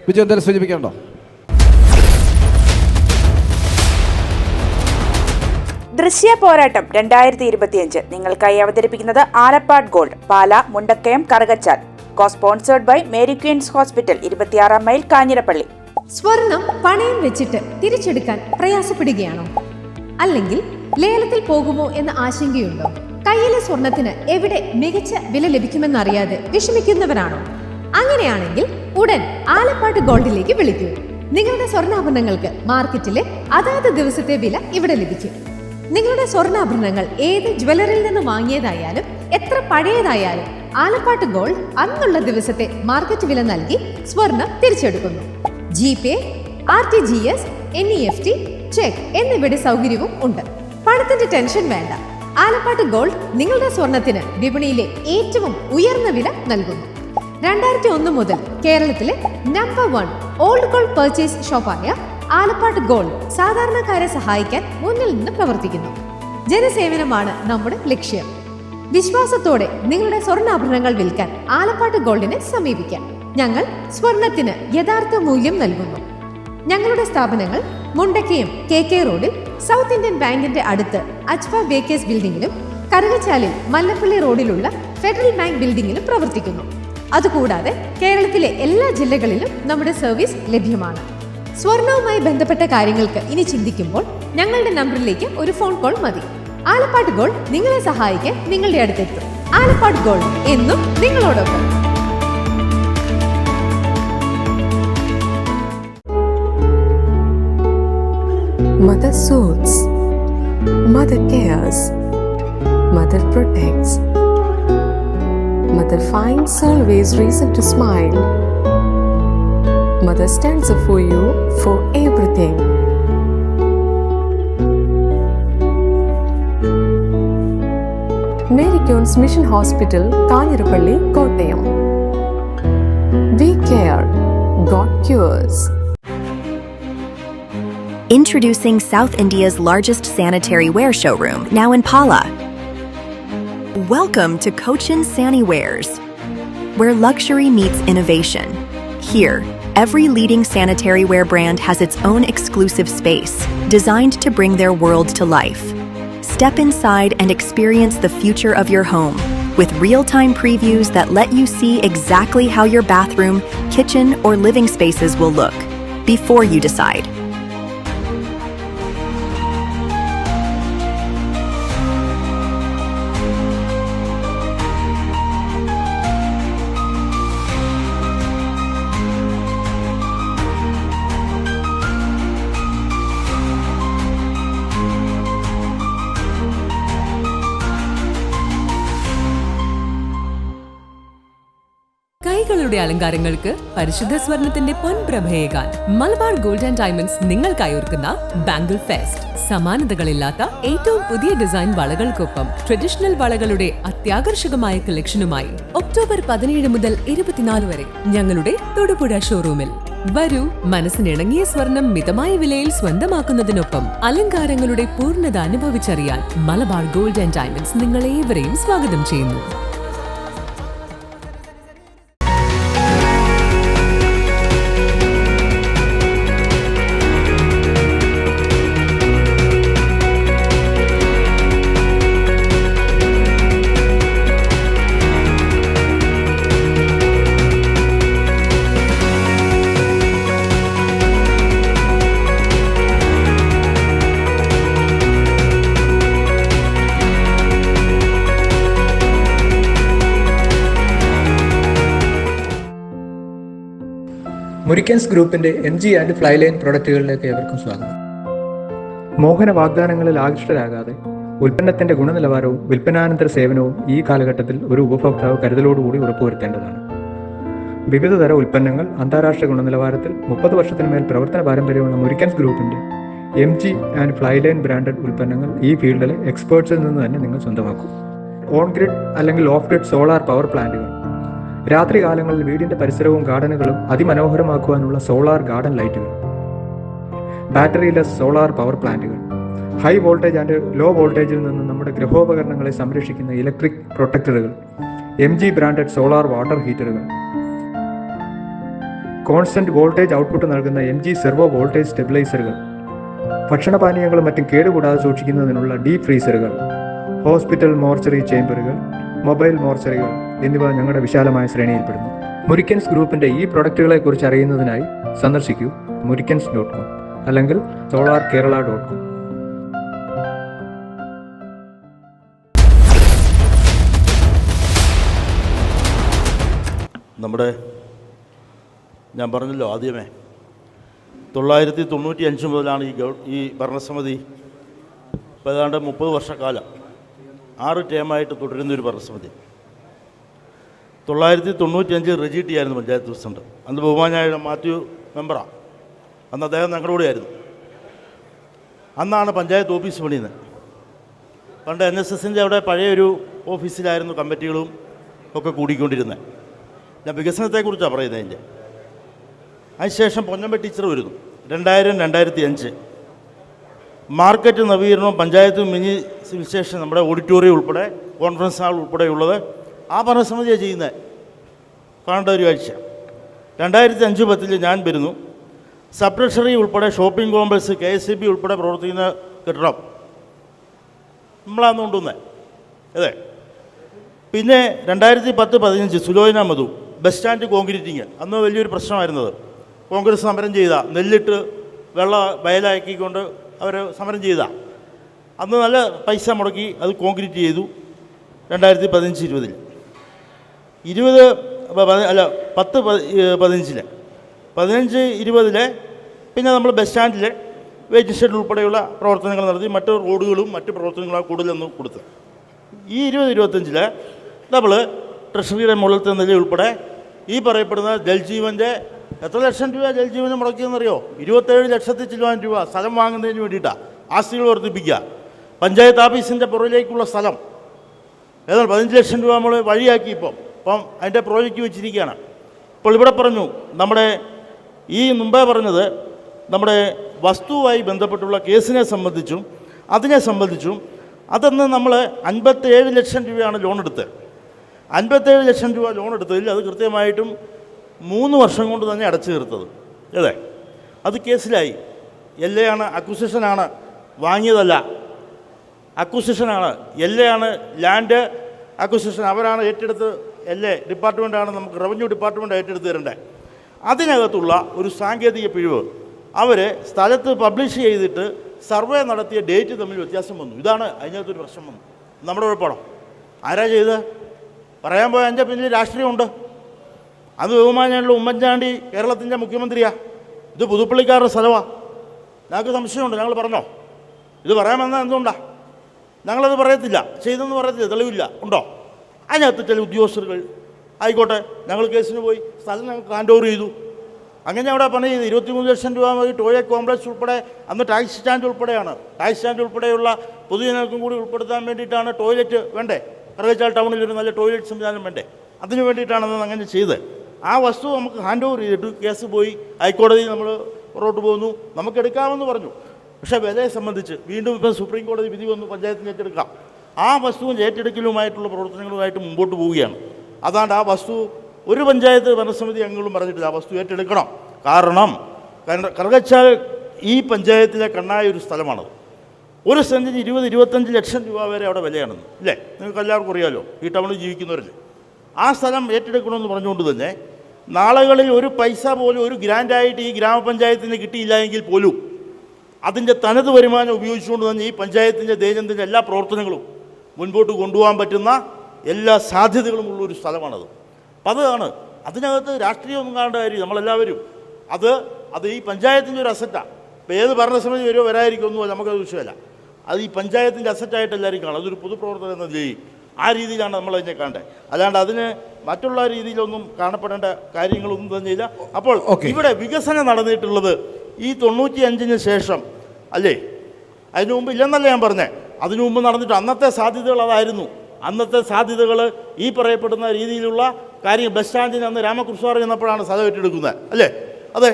ബിജു എന്തായാലും സൂചിപ്പിക്കണ്ടോ? ദൃശ്യ പോരാട്ടം 2025 നിങ്ങൾക്കായി അവതരിപ്പിക്കുന്നത് Alappad gold, Pala, Mundakayam, Karukachal. Sponsored by Mary Queens hospital, 26 mile, Kanjirappally. സ്വർണം പണയം വെച്ചിട്ട് തിരിച്ചെടുക്കാൻ പ്രയാസപ്പെടുകയാണോ? അല്ലെങ്കിൽ ലേലത്തിൽ പോകുമോ എന്ന ആശങ്കയുണ്ടോ? കയ്യിലെ സ്വർണത്തിന് എവിടെ മികച്ച വില ലഭിക്കുമെന്നറിയാതെ വിഷമിക്കുന്നവരാണോ? അങ്ങനെയാണെങ്കിൽ ഉടൻ ആലപ്പാട് ഗോൾഡിലേക്ക് വിളിക്കൂ. നിങ്ങളുടെ സ്വർണ്ണാഭരണങ്ങൾക്ക് മാർക്കറ്റിലെ അതാത് ദിവസത്തെ വില ഇവിടെ ലഭിക്കും. നിങ്ങളുടെ സ്വർണ്ണാഭരണങ്ങൾ ഏത് ജ്വല്ലറിയിൽ നിന്ന് വാങ്ങിയതായാലും എത്ര പഴയതായാലും ആലപ്പാട് ഗോൾഡ് അന്നുള്ള ദിവസത്തെ മാർക്കറ്റ് വില നൽകി സ്വർണം തിരിച്ചെടുക്കുന്നു. GPay, RTGS, NEFT, ചെക്ക് എന്നിവയുടെ സൗകര്യവും ഉണ്ട്. പണത്തിന്റെ ടെൻഷൻ വേണ്ട. ആലപ്പാട് ഗോൾഡ് നിങ്ങളുടെ സ്വർണത്തിന് വിപണിയിലെ ഏറ്റവും ഉയർന്ന വില നൽകുന്നു. 2001 മുതൽ കേരളത്തിലെ നമ്പർ 1 ഓൾഡ് ഗോൾഡ് പർച്ചേസ് ഷോപ്പായ ആലപ്പാട് ഗോൾഡ് സാധാരണക്കാരെ സഹായിക്കാൻ മുന്നിൽ നിന്ന് പ്രവർത്തിക്കുന്നു. ജനസേവനമാണ് നമ്മുടെ ലക്ഷ്യം. വിശ്വാസത്തോടെ നിങ്ങളുടെ സ്വർണ്ണാഭരണങ്ങൾ വിൽക്കാൻ ആലപ്പാട് ഗോൾഡിനെ സമീപിക്കാം. ഞങ്ങൾ സ്വർണത്തിന് യഥാർത്ഥ മൂല്യം നൽകുന്നു. ഞങ്ങളുടെ സ്ഥാപനങ്ങൾ മുണ്ടക്കയം KK റോഡിൽ സൗത്ത് ഇന്ത്യൻ ബാങ്കിന്റെ അടുത്ത് അജ്ഫ ബേക്കേഴ്സ് ബിൽഡിംഗിലും കറുകച്ചാലിൽ മല്ലപ്പള്ളി റോഡിലുള്ള ഫെഡറൽ ബാങ്ക് ബിൽഡിംഗിലും പ്രവർത്തിക്കുന്നു. അതുകൂടാതെ കേരളത്തിലെ എല്ലാ ജില്ലകളിലും നമ്മുടെ സർവീസ് ലഭ്യമാണ്. സ്വർണവുമായി ബന്ധപ്പെട്ട കാര്യങ്ങൾക്ക് ഇനി ചിന്തിക്കുമ്പോൾ ഞങ്ങളുടെ നമ്പറിലേക്ക് ഒരു ഫോൺ കോൾ മതി. ആലപ്പാട് ഗോൾഡ് നിങ്ങളെ സഹായിക്കാൻ നിങ്ങളുടെ അടുത്തെത്തും. ആലപ്പാട് ഗോൾഡ് എന്നും നിങ്ങളോടൊപ്പം. Mother soothes, Mother cares, Mother protects, Mother finds always reason to smile. Mother stands up for you for everything. Mary Queen's Mission Hospital, Kanjirappalli, Kottayam. We care, God cures. Introducing South India's largest sanitary ware showroom, now in Pala. Welcome to Cochin Saniwares, where luxury meets innovation. Here, every leading sanitary ware brand has its own exclusive space, designed to bring their world to life. Step inside and experience the future of your home, with real-time previews that let you see exactly how your bathroom, kitchen, or living spaces will look before you decide. കൈകളുടെ അലങ്കാരങ്ങൾക്ക് പരിശുദ്ധ സ്വർണത്തിന്റെ പൊൻപ്രഭയേകാൻ മലബാർ ഗോൾഡ് ആൻഡ് ഡയമണ്ട്സ് നിങ്ങൾക്കായി ഒരുക്കുന്ന ബാംഗിൾ ഫെസ്റ്റ്. സമാനതകളില്ലാത്ത ഏറ്റവും പുതിയ ഡിസൈൻ വളകൾക്കൊപ്പം ട്രഡീഷണൽ വളകളുടെ അത്യാകർഷകമായ കളക്ഷനുമായി ഒക്ടോബർ 17 മുതൽ 24 വരെ ഞങ്ങളുടെ തൊടുപുഴ ഷോറൂമിൽ വരൂ. മനസ്സിനിണങ്ങിയ സ്വർണം മിതമായ വിലയിൽ സ്വന്തമാക്കുന്നതിനൊപ്പം അലങ്കാരങ്ങളുടെ പൂർണ്ണത അനുഭവിച്ചറിയാൻ മലബാർ ഗോൾഡ് ആൻഡ് ഡയമണ്ട്സ് നിങ്ങളേവരെയും സ്വാഗതം ചെയ്യുന്നു. മുരിക്കൻസ് ഗ്രൂപ്പിന്റെ MG ആൻഡ് ഫ്ലൈലൈൻ പ്രൊഡക്റ്റുകളിലേക്ക് ഏവർക്കും സ്വാഗതം. മോഹന വാഗ്ദാനങ്ങളിൽ ആകൃഷ്ടരാകാതെ ഉൽപ്പന്നത്തിന്റെ ഗുണനിലവാരവും വിൽപ്പനാനന്തര സേവനവും ഈ കാലഘട്ടത്തിൽ ഒരു ഉപഭോക്താവ് കരുതലോടുകൂടി ഉറപ്പുവരുത്തേണ്ടതാണ്. വിവിധതര ഉൽപ്പന്നങ്ങൾ അന്താരാഷ്ട്ര ഗുണനിലവാരത്തിൽ 30 വർഷത്തിന് മേൽ പ്രവർത്തന പാരമ്പര്യമുള്ള മുരിക്കൻസ് ഗ്രൂപ്പിന്റെ MG ആൻഡ് ഫ്ലൈലൈൻ ബ്രാൻഡഡ് ഉൽപ്പന്നങ്ങൾ ഈ ഫീൽഡിലെ എക്സ്പേർട്സിൽ നിന്ന് തന്നെ നിങ്ങൾ സ്വന്തമാക്കും. ഓൺ ഗ്രിഡ് അല്ലെങ്കിൽ ഓഫ് ഗ്രിഡ് സോളാർ പവർ പ്ലാന്റുകൾ, രാത്രി കാലങ്ങളിൽ വീടിന്റെ പരിസരവും ഗാർഡനുകളും അതിമനോഹരമാക്കുവാനുള്ള സോളാർ ഗാർഡൻ ലൈറ്റുകൾ, ബാറ്ററിലെസ് സോളാർ പവർ പ്ലാന്റുകൾ, ഹൈ വോൾട്ടേജ് ആൻഡ് ലോ വോൾട്ടേജിൽ നിന്ന് നമ്മുടെ ഗൃഹോപകരണങ്ങളെ സംരക്ഷിക്കുന്ന ഇലക്ട്രിക് പ്രൊട്ടക്ടറുകൾ, MG ബ്രാൻഡഡ് സോളാർ വാട്ടർ ഹീറ്ററുകൾ, കോൺസ്റ്റന്റ് വോൾട്ടേജ് ഔട്ട്പുട്ട് നൽകുന്ന MG സെർവോ വോൾട്ടേജ് സ്റ്റെബിലൈസറുകൾ, ഭക്ഷണപാനീയങ്ങളും മറ്റും കേടുകൂടാതെ സൂക്ഷിക്കുന്നതിനുള്ള ഡീപ് ഫ്രീസറുകൾ, ഹോസ്പിറ്റൽ മോർച്ചറി ചേംബറുകൾ, മൊബൈൽ മോർച്ചറികൾ എന്നിവ ഞങ്ങളുടെ വിശാലമായ ശ്രേണിയിൽപ്പെടുന്നു. മുരിക്കൻസ് ഗ്രൂപ്പിൻ്റെ ഈ പ്രൊഡക്റ്റുകളെക്കുറിച്ച് അറിയുന്നതിനായി സന്ദർശിക്കൂ murikans.com അല്ലെങ്കിൽ solarkerala.com. ഞാൻ പറഞ്ഞല്ലോ ആദ്യമേ 995 മുതലാണ് ഈ ഭരണസമിതി ഇപ്പോൾ ഏതാണ്ട് 30 വർഷക്കാലം 6 ടേമായിട്ട് തുടരുന്നൊരു ഭരണസമിതി. 995 റെജി ആയിരുന്നു പഞ്ചായത്ത് പ്രസിഡന്റ്. അന്ന് ബഹുമാനായ മാത്യു മെമ്പറാണ്. അന്ന് അദ്ദേഹം ഞങ്ങളുടെ കൂടെയായിരുന്നു. അന്നാണ് പഞ്ചായത്ത് ഓഫീസ് പണിയുന്നത്. പണ്ട് NSSൻ്റെ അവിടെ പഴയൊരു ഓഫീസിലായിരുന്നു കമ്മിറ്റികളും ഒക്കെ കൂടിക്കൊണ്ടിരുന്നത്. ഞാൻ വികസനത്തെക്കുറിച്ചാണ് പറയുന്നത്. അതിനുശേഷം പൊന്നമ്മ ടീച്ചർ വരുന്നു. 2000-2005 മാർക്കറ്റ് നവീകരണവും പഞ്ചായത്തും മിനി സിവിൽ സ്റ്റേഷൻ, നമ്മുടെ ഓഡിറ്റോറിയം ഉൾപ്പെടെ കോൺഫറൻസ് ഹാൾ ഉൾപ്പെടെയുള്ളത് ആ ഭരണസമിതിയാണ് ചെയ്യുന്നത്. കാണേണ്ട ഒരു കാഴ്ച. 2005-10 ഞാൻ വരുന്നു. സബ് ട്രഷറി ഉൾപ്പെടെ ഷോപ്പിംഗ് കോംപ്ലക്സ്, KSEB ഉൾപ്പെടെ പ്രവർത്തിക്കുന്ന കെട്ടിടം നമ്മളാണ് കൊണ്ടുവന്നത്. അതെ. പിന്നെ 2010-15 സുലോചന മധു ബസ് സ്റ്റാൻഡ് കോൺക്രീറ്റിങ്. അന്ന് വലിയൊരു പ്രശ്നമായിരുന്നത്. കോൺഗ്രസ് സമരം ചെയ്ത, നെല്ലിട്ട് വെള്ള വയലാക്കിക്കൊണ്ട് അവർ സമരം ചെയ്ത, അന്ന് നല്ല പൈസ മുടക്കി അത് കോൺക്രീറ്റ് ചെയ്തു. 2015-20 15-20 പിന്നെ നമ്മൾ ബസ് സ്റ്റാൻഡിൽ വെയിറ്റിംഗ് ഷെഡ് ഉൾപ്പെടെയുള്ള പ്രവർത്തനങ്ങൾ നടത്തി. മറ്റ് റോഡുകളും മറ്റ് പ്രവർത്തനങ്ങളും കൂടുതലൊന്നും കൊടുത്തു. ഈ 20-25 നമ്മൾ ട്രഷറിയുടെ മുകളിലത്തെ നില ഉൾപ്പെടെ ഈ പറയപ്പെടുന്ന ജൽജീവൻ്റെ എത്ര ലക്ഷം രൂപ ജൽജീവന് മുടക്കിയെന്നറിയോ? 27 ലക്ഷത്തി ചില്ലുവാൻ രൂപ സ്ഥലം വാങ്ങുന്നതിന് വേണ്ടിയിട്ടാണ്. ആസ്തികൾ വർദ്ധിപ്പിക്കുക. പഞ്ചായത്ത് ഓഫീസിൻ്റെ പുറകിലേക്കുള്ള സ്ഥലം ഏതാണ്ട് 15 ലക്ഷം രൂപ നമ്മൾ വഴിയാക്കി. ഇപ്പം അതിൻ്റെ പ്രോജക്റ്റ് വെച്ചിരിക്കുകയാണ്. ഇപ്പോൾ ഇവിടെ പറഞ്ഞു, നമ്മുടെ ഈ മുമ്പേ പറഞ്ഞത് നമ്മുടെ വസ്തുവുമായി ബന്ധപ്പെട്ടുള്ള കേസിനെ സംബന്ധിച്ചും അതിനെ സംബന്ധിച്ചും അതെന്ന് നമ്മൾ 57 ലക്ഷം രൂപയാണ് ലോൺ എടുത്തത്. 57 ലക്ഷം രൂപ ലോൺ എടുത്തതിൽ അത് കൃത്യമായിട്ടും 3 വർഷം കൊണ്ട് തന്നെ അടച്ചു തീർത്തത്. അതെ, അത് കേസിലായി. എല്ലയാണ്, അക്വിസിഷനാണ്, വാങ്ങിയതല്ല, അക്വിസിഷനാണ്. എല്ലയാണ്, ലാൻഡ് അക്വിസിഷൻ അവരാണ് ഏറ്റെടുത്ത്. ഡിപ്പാർട്ട്മെൻറ്റാണ്, നമുക്ക് റവന്യൂ ഡിപ്പാർട്ട്മെൻറ്റ് ഏറ്റെടുത്ത് തരേണ്ടത്. അതിനകത്തുള്ള ഒരു സാങ്കേതിക പിഴവ്, അവർ സ്ഥലത്ത് പബ്ലിഷ് ചെയ്തിട്ട് സർവേ നടത്തിയ ഡേറ്റ് തമ്മിൽ വ്യത്യാസം വന്നു. ഇതാണ് അതിനകത്തൊരു പ്രശ്നം വന്നു. നമ്മുടെ കുഴപ്പമാണോ? ആരാ ചെയ്ത് പറയാൻ പോയ എൻ്റെ പിന്നിൽ രാഷ്ട്രീയമുണ്ട്. അത് ബഹുമാനായുള്ള ഉമ്മൻചാണ്ടി കേരളത്തിൻ്റെ മുഖ്യമന്ത്രിയാണ്. ഇത് പുതുപ്പള്ളിക്കാരുടെ സ്ഥലമാണ്. ഞങ്ങൾക്ക് സംശയമുണ്ട്. ഞങ്ങൾ പറഞ്ഞോ? ഇത് പറയാൻ വന്നാൽ എന്തുകൊണ്ടാണ്? ഞങ്ങളത് പറയത്തില്ല, ചെയ്തെന്ന് പറയത്തില്ല, തെളിവില്ല. ഉണ്ടോ? അതിനകത്ത് ചില ഉദ്യോഗസ്ഥர்கள் ആയിക്കോട്ടെ, ഞങ്ങൾ കേസിന് പോയി, സ്ഥലം ഞങ്ങൾക്ക് ഹാൻഡ് ഓവർ ചെയ്തു. അങ്ങനെ അവിടെ പണി ചെയ്ത് 23 ലക്ഷം രൂപ മതി. ടോയ്ലറ്റ് കോംപ്ലക്സ് ഉൾപ്പെടെ, അന്ന് ടാക്സി സ്റ്റാൻഡ് ഉൾപ്പെടെയാണ്. ടാക്സി സ്റ്റാൻഡ് ഉൾപ്പെടെയുള്ള പൊതുജനങ്ങൾക്കും കൂടി ഉൾപ്പെടുത്താൻ വേണ്ടിയിട്ടാണ്. ടോയ്ലറ്റ് വേണ്ടേ? കറുകച്ചാൽ ടൗണിൽ ഒരു നല്ല ടോയ്ലറ്റ് സംവിധാനം വേണ്ടേ? അതിന് വേണ്ടിയിട്ടാണ് അത് അങ്ങനെ ചെയ്ത്. ആ വസ്തു നമുക്ക് ഹാൻഡ് ഓവർ ചെയ്തിട്ട് കേസ് പോയി, ഹൈക്കോടതി നമ്മൾ പുറകോട്ട് പോകുന്നു. നമുക്ക് എടുക്കാമെന്ന് പറഞ്ഞു. പക്ഷേ വിലയെ സംബന്ധിച്ച് വീണ്ടും ഇപ്പം സുപ്രീം കോടതി വിധി വന്നു, പഞ്ചായത്തിന് ഏറ്റെടുക്കാം. ആ വസ്തുവും ഏറ്റെടുക്കലുമായിട്ടുള്ള പ്രവർത്തനങ്ങളുമായിട്ട് മുമ്പോട്ട് പോവുകയാണ്. അതാണ്ട് ആ വസ്തു ഒരു പഞ്ചായത്ത് ഭരണസമിതി അംഗങ്ങളും പറഞ്ഞിട്ടില്ല, ആ വസ്തു ഏറ്റെടുക്കണം. കാരണം കറുകച്ചാൽ ഈ പഞ്ചായത്തിലെ കണ്ണായ ഒരു സ്ഥലമാണത്. ഒരു സെൻറ്റിന് 20-25 ലക്ഷം രൂപ വരെ അവിടെ വിലയാണെന്ന്, ഇല്ലേ? നിങ്ങൾക്ക് എല്ലാവർക്കും അറിയാമല്ലോ, ഈ ടൗണിൽ ജീവിക്കുന്നവരല്ലേ. ആ സ്ഥലം ഏറ്റെടുക്കണമെന്ന് പറഞ്ഞുകൊണ്ട് തന്നെ നാളുകളിൽ ഒരു പൈസ പോലും ഒരു ഗ്രാൻഡായിട്ട് ഈ ഗ്രാമപഞ്ചായത്തിന് കിട്ടിയില്ല എങ്കിൽ പോലും അതിൻ്റെ തനത് വരുമാനം ഉപയോഗിച്ചുകൊണ്ട് തന്നെ ഈ പഞ്ചായത്തിൻ്റെ ദൈനംദിന എല്ലാ പ്രവർത്തനങ്ങളും മുൻപോട്ട് കൊണ്ടുപോകാൻ പറ്റുന്ന എല്ലാ സാധ്യതകളും ഉള്ളൊരു സ്ഥലമാണത്. അപ്പം അതാണ്. അതിനകത്ത് രാഷ്ട്രീയമൊന്നും കാണേണ്ട കാര്യം. നമ്മളെല്ലാവരും അത് ഈ പഞ്ചായത്തിൻ്റെ ഒരു അസറ്റാണ്. ഇപ്പോൾ ഏത് ഭരണസമിതി വരുമോ വരാതിരിക്കുമോ നമുക്കത് വിഷയമല്ല. അത് ഈ പഞ്ചായത്തിൻ്റെ അസറ്റായിട്ട് എല്ലാവരും കാണും. അതൊരു പൊതുപ്രവർത്തനം എന്ന നിലയിൽ ആ രീതിയിലാണ് നമ്മളതിനെ കാണേണ്ടത്. അല്ലാണ്ട് അതിന് മറ്റുള്ള രീതിയിലൊന്നും കാണപ്പെടേണ്ട കാര്യങ്ങളൊന്നും തന്നെയില്ല. അപ്പോൾ ഇവിടെ വികസനം നടന്നിട്ടുള്ളത് ഈ 95-ന് ശേഷം അല്ലേ? അതിനു മുമ്പ് ഇല്ലെന്നല്ല ഞാൻ പറഞ്ഞത്. അതിനു മുമ്പ് നടന്നിട്ട് അന്നത്തെ സാധ്യതകൾ അതായിരുന്നു. അന്നത്തെ സാധ്യതകൾ ഈ പറയപ്പെടുന്ന രീതിയിലുള്ള കാര്യം. ബസ് സ്റ്റാൻഡിന് അന്ന് രാമകൃഷ്ണ എന്നപ്പോഴാണ് സ്ഥലം ഏറ്റെടുക്കുന്നത്, അല്ലേ? അതെ.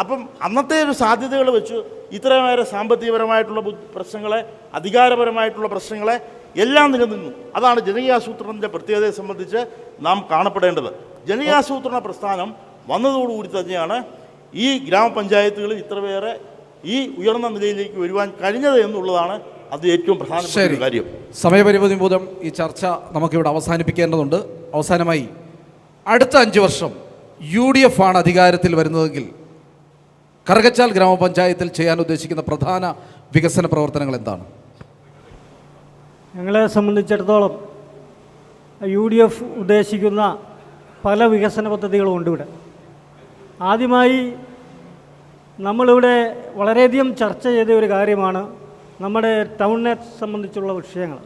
അപ്പം അന്നത്തെ ഒരു സാധ്യതകൾ വെച്ച് ഇത്രയേറെ സാമ്പത്തികപരമായിട്ടുള്ള പ്രശ്നങ്ങളെ, അധികാരപരമായിട്ടുള്ള പ്രശ്നങ്ങളെ എല്ലാം നിലനിന്നു. അതാണ് ജനകീയാസൂത്രണത്തിൻ്റെ പ്രത്യേകതയെ സംബന്ധിച്ച് നാം കാണപ്പെടേണ്ടത്. ജനകീയാസൂത്രണ പ്രസ്ഥാനം വന്നതോടുകൂടി തന്നെയാണ് ഈ ഗ്രാമപഞ്ചായത്തുകളിൽ ഇത്രയേറെ ഈ ഉയർന്ന നിലയിലേക്ക് വരുവാൻ കഴിഞ്ഞത് എന്നുള്ളതാണ് അത് ഏറ്റവും പ്രധാനപ്പെട്ട ഒരു കാര്യം. സമയപരിമിതി മൂലം ഈ ചർച്ച നമുക്കിവിടെ അവസാനിപ്പിക്കേണ്ടതുണ്ട്. അവസാനമായി അടുത്ത 5 വർഷം UDF ആണ് അധികാരത്തിൽ വരുന്നതെങ്കിൽ കറുകച്ചാൽ ഗ്രാമപഞ്ചായത്തിൽ ചെയ്യാൻ ഉദ്ദേശിക്കുന്ന പ്രധാന വികസന പ്രവർത്തനങ്ങൾ എന്താണ്? ഞങ്ങളെ സംബന്ധിച്ചിടത്തോളം UDF ഉദ്ദേശിക്കുന്ന പല വികസന പദ്ധതികളും ഉണ്ട് ഇവിടെ. ആദ്യമായി നമ്മളിവിടെ വളരെയധികം ചർച്ച ചെയ്ത ഒരു കാര്യമാണ് നമ്മുടെ ടൗണിനെ സംബന്ധിച്ചുള്ള വിഷയങ്ങൾ.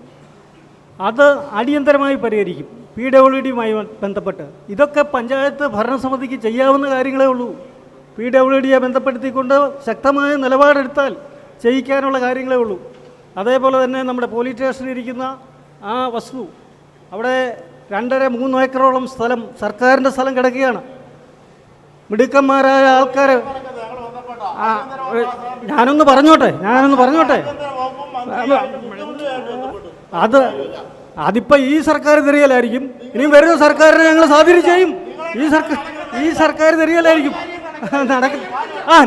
അത് അടിയന്തരമായി പരിഹരിക്കും. PWDയുമായി ബന്ധപ്പെട്ട് ഇതൊക്കെ പഞ്ചായത്ത് ഭരണസമിതിക്ക് ചെയ്യാവുന്ന കാര്യങ്ങളേ ഉള്ളൂ. PWDയെ ബന്ധപ്പെടുത്തിക്കൊണ്ട് ശക്തമായ നിലപാടെടുത്താൽ ചെയ്യിക്കാനുള്ള കാര്യങ്ങളേ ഉള്ളൂ. അതേപോലെ തന്നെ നമ്മുടെ പോലീസ് സ്റ്റേഷനിൽ ഇരിക്കുന്ന ആ വസ്തു, അവിടെ 2.5-3 ഏക്കറോളം സ്ഥലം സർക്കാരിൻ്റെ സ്ഥലം കിടക്കുകയാണ്. മിടുക്കന്മാരായ ആൾക്കാർ, ഞാനൊന്ന് പറഞ്ഞോട്ടെ അതിപ്പോൾ ഈ സർക്കാർ തിരിയലായിരിക്കും. ഇനിയും വരുന്ന സർക്കാരിനെ ഞങ്ങൾ സ്വാധീനം ചെയ്യും. ഈ സർക്കാർ തിരിയലായിരിക്കും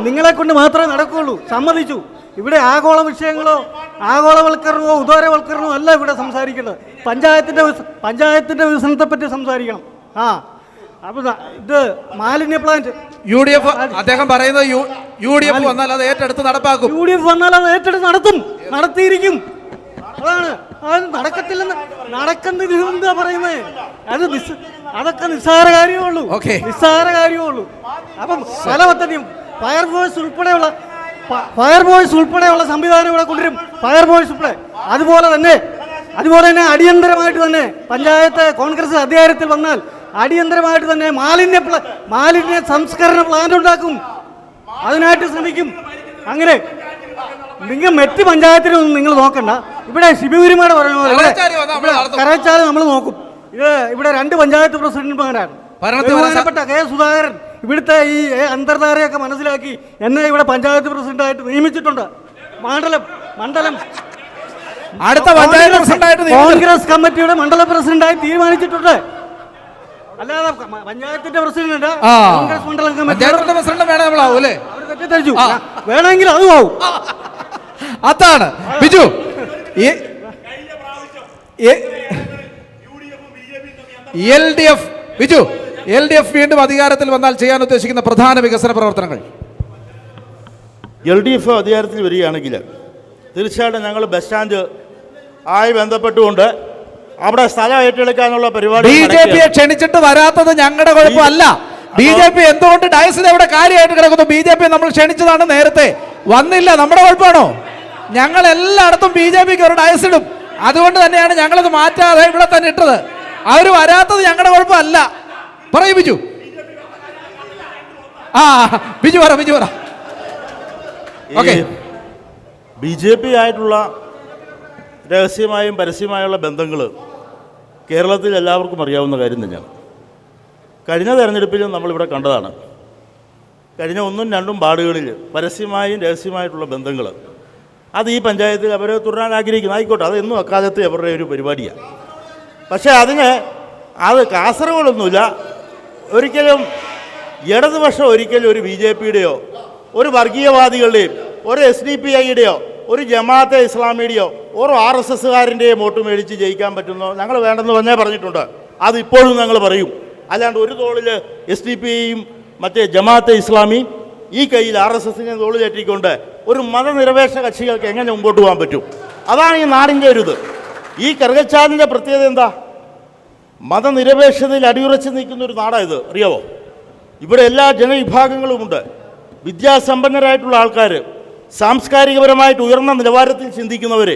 നിങ്ങളെ കൊണ്ട് മാത്രമേ നടക്കുകയുള്ളൂ. സമ്മതിച്ചു. ഇവിടെ ആഗോള വിഷയങ്ങളോ ആഗോളവൽക്കരണമോ ഉദാരവൽക്കരണമോ അല്ല ഇവിടെ സംസാരിക്കേണ്ടത്. പഞ്ചായത്തിൻ്റെ വികസനത്തെപ്പറ്റി സംസാരിക്കണം. അപ്പോൾ ഇത് മാലിന്യ പ്ലാന്റ് UDF അദ്ദേഹം പറയുന്നത് UDF വന്നാൽ അത് ഏറ്റെടുത്ത് നടപ്പാക്കും. UDF വന്നാൽ അത് ഏറ്റെടുത്ത് നടത്തിയിരിക്കും. അതാണ് അത് നടക്കത്തില്ലെന്ന് എന്താ പറയുന്നത്? അതൊക്കെ നിസ്സാര കാര്യമുള്ളൂ. അപ്പം പല പദ്ധതിയും ഫയർഫോഴ്സ് ഉൾപ്പെടെയുള്ള സംവിധാനം ഇവിടെ കൊണ്ടുവരും. ഫയർഫോഴ്സ് ഉൾപ്പെടെ അതുപോലെ തന്നെ അടിയന്തരമായിട്ട് തന്നെ പഞ്ചായത്ത് കോൺഗ്രസ് അധികാരത്തിൽ വന്നാൽ അടിയന്തരമായിട്ട് തന്നെ മാലിന്യ സംസ്കരണ പ്ലാന്റ് ഉണ്ടാക്കും. അതിനായിട്ട് ശ്രമിക്കും. അങ്ങനെ നിങ്ങൾ മറ്റ് പഞ്ചായത്തിനൊന്നും നിങ്ങൾ നോക്കണ്ട. ഇവിടെ ശിബിഗുരുമാട് പറഞ്ഞ പോലെ കരച്ചാൽ നമ്മൾ നോക്കും. ഇവിടെ 2 പഞ്ചായത്ത് പ്രസിഡന്റുമാരാണ്. ബഹുമാനപ്പെട്ട K. സുധാകരൻ ഇവിടുത്തെ ഈ അന്തർധാരയൊക്കെ മനസ്സിലാക്കി എന്നെ ഇവിടെ പഞ്ചായത്ത് പ്രസിഡന്റായിട്ട് നിയമിച്ചിട്ടുണ്ട്. മണ്ഡലം അടുത്ത കോൺഗ്രസ് കമ്മിറ്റിയുടെ മണ്ഡല പ്രസിഡന്റായി തീരുമാനിച്ചിട്ടുണ്ട്. അല്ലാതെ പഞ്ചായത്തിന്റെ പ്രസിഡന്റ് കോൺഗ്രസ് മണ്ഡലം കമ്മിറ്റി തെറ്റിദ്ധരിച്ചു. വേണമെങ്കിൽ അതും ആവും. അതാണ് ബിജു. LDF വീണ്ടും അധികാരത്തിൽ വന്നാൽ ചെയ്യാൻ ഉദ്ദേശിക്കുന്ന പ്രധാന വികസന പ്രവർത്തനങ്ങൾ. LDF അധികാരത്തിൽ വരികയാണെങ്കിൽ തീർച്ചയായിട്ടും ഞങ്ങൾ ബസ് സ്റ്റാൻഡ് ആയി ബന്ധപ്പെട്ടുകൊണ്ട് അവിടെ സ്ഥലം ഏറ്റെടുക്കാനുള്ള പരിപാടി. BJP ക്ഷണിച്ചിട്ട് വരാത്തത് ഞങ്ങളുടെ കുഴപ്പമല്ല. BJP എന്തുകൊണ്ട് ഡയസിൽ എവിടെ കാര്യമായിട്ട് കിടക്കുന്നു? BJP നമ്മൾ ക്ഷണിച്ചതാണ്, നേരത്തെ വന്നില്ല. നമ്മുടെ കുഴപ്പമാണോ? ഞങ്ങൾ എല്ലായിടത്തും BJPക്ക് ഒരു ഡയസ് ഇടും. അതുകൊണ്ട് തന്നെയാണ് ഞങ്ങളത് മാറ്റാതെ ഇവിടെ തന്നെ ഇട്ടത്. അവർ വരാത്തത് ഞങ്ങളുടെ കുഴപ്പമല്ല. പറയൂ ബിജു. ബിജു പറ. BJP ആയിട്ടുള്ള രഹസ്യമായും പരസ്യമായുള്ള ബന്ധങ്ങൾ കേരളത്തിൽ എല്ലാവർക്കും അറിയാവുന്ന കാര്യം തന്നെയാണ്. കഴിഞ്ഞ തെരഞ്ഞെടുപ്പിലും നമ്മളിവിടെ കണ്ടതാണ്. കഴിഞ്ഞ 1-2 വാർഡുകളിൽ പരസ്യമായും രഹസ്യമായിട്ടുള്ള ബന്ധങ്ങൾ അത് ഈ പഞ്ചായത്തിൽ അവർ തുടരാൻ ആഗ്രഹിക്കുന്നു. ആയിക്കോട്ടെ, അത് എന്നും അക്കാലത്ത് അവരുടെ ഒരു പരിപാടിയാണ്. പക്ഷേ അത് കാസർഗോഡൊന്നുമില്ല. ഒരിക്കലും ഇടതുപക്ഷം ഒരിക്കലും ഒരു BJPയുടെയോ ഒരു വർഗീയവാദികളുടെയും ഒരു SDPIയുടെയോ ഒരു ജമാഅത്തെ ഇസ്ലാമിയുടെയോ ഒരു RSSകാരൻ്റെയും വോട്ട് മേടിച്ച് ജയിക്കാൻ പറ്റുന്നോ ഞങ്ങൾ വേണ്ടെന്ന് പറഞ്ഞിട്ടുണ്ട്. അത് ഇപ്പോഴും ഞങ്ങൾ പറയും. അല്ലാണ്ട് ഒരു തോളിൽ SDPയും മറ്റേ ജമാഅത്തെ ഇസ്ലാമി, ഈ കയ്യിൽ RSSനെ തോളിലേറ്റിക്കൊണ്ട് ഒരു മതനിരപേക്ഷ കക്ഷികൾക്ക് എങ്ങനെ മുമ്പോട്ട് പോകാൻ പറ്റും? അതാണ് ഈ നാടിൻ്റെ ഒരു ഇത്. ഈ കറുകച്ചാലിൻ്റെ പ്രത്യേകത എന്താ? മതനിരപേക്ഷതയിൽ അടിയുറച്ച് നിൽക്കുന്ന ഒരു നാടായത് അറിയാവോ? ഇവിടെ എല്ലാ ജനവിഭാഗങ്ങളുമുണ്ട്. വിദ്യാസമ്പന്നരായിട്ടുള്ള ആൾക്കാർ, സാംസ്കാരികപരമായിട്ട് ഉയർന്ന നിലവാരത്തിൽ ചിന്തിക്കുന്നവർ.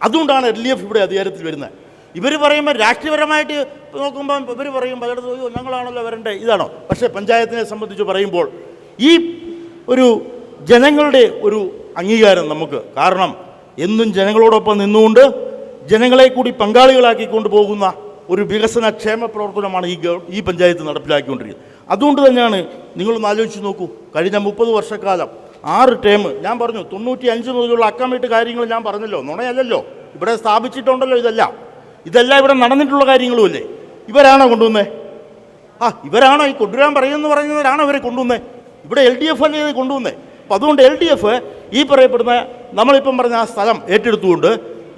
അതുകൊണ്ടാണ് LDF ഇവിടെ അധികാരത്തിൽ വരുന്നത്. ഇവർ പറയുമ്പോൾ രാഷ്ട്രീയപരമായിട്ട് നോക്കുമ്പോൾ ഇവർ പറയും പലയിടത്തും ഞങ്ങളാണല്ലോ വരണ്ടേ, ഇതാണോ? പക്ഷേ പഞ്ചായത്തിനെ സംബന്ധിച്ച് പറയുമ്പോൾ ഈ ഒരു ജനങ്ങളുടെ ഒരു അംഗീകാരം നമുക്ക്, കാരണം എന്നും ജനങ്ങളോടൊപ്പം നിന്നുകൊണ്ട് ജനങ്ങളെ കൂടി പങ്കാളികളാക്കിക്കൊണ്ട് പോകുന്ന ഒരു വികസന ക്ഷേമ പ്രവർത്തനമാണ് ഈ പഞ്ചായത്ത് നടപ്പിലാക്കിക്കൊണ്ടിരിക്കുന്നത്. അതുകൊണ്ട് തന്നെയാണ് നിങ്ങളൊന്ന് ആലോചിച്ച് നോക്കൂ. കഴിഞ്ഞ 30 വർഷക്കാലം 6 ടേം ഞാൻ പറഞ്ഞു. 95 മുതലുള്ള അക്കമിട്ട് കാര്യങ്ങൾ ഞാൻ പറഞ്ഞല്ലോ, നുണയല്ലല്ലോ. ഇവിടെ സ്ഥാപിച്ചിട്ടുണ്ടല്ലോ. ഇതെല്ലാം ഇവിടെ നടന്നിട്ടുള്ള കാര്യങ്ങളുമല്ലേ? ഇവരാണോ കൊണ്ടുവന്നേ? ഇവരാണോ ഈ കൊണ്ടുവരാൻ പറയുന്നവരാണോ ഇവരെ കൊണ്ടുവന്നേ? ഇവിടെ LDF അല്ലേ ഇത് കൊണ്ടുവന്നേ? അപ്പം അതുകൊണ്ട് LDF ഈ പറയപ്പെടുന്ന നമ്മളിപ്പം പറഞ്ഞ ആ സ്ഥലം ഏറ്റെടുത്തുകൊണ്ട്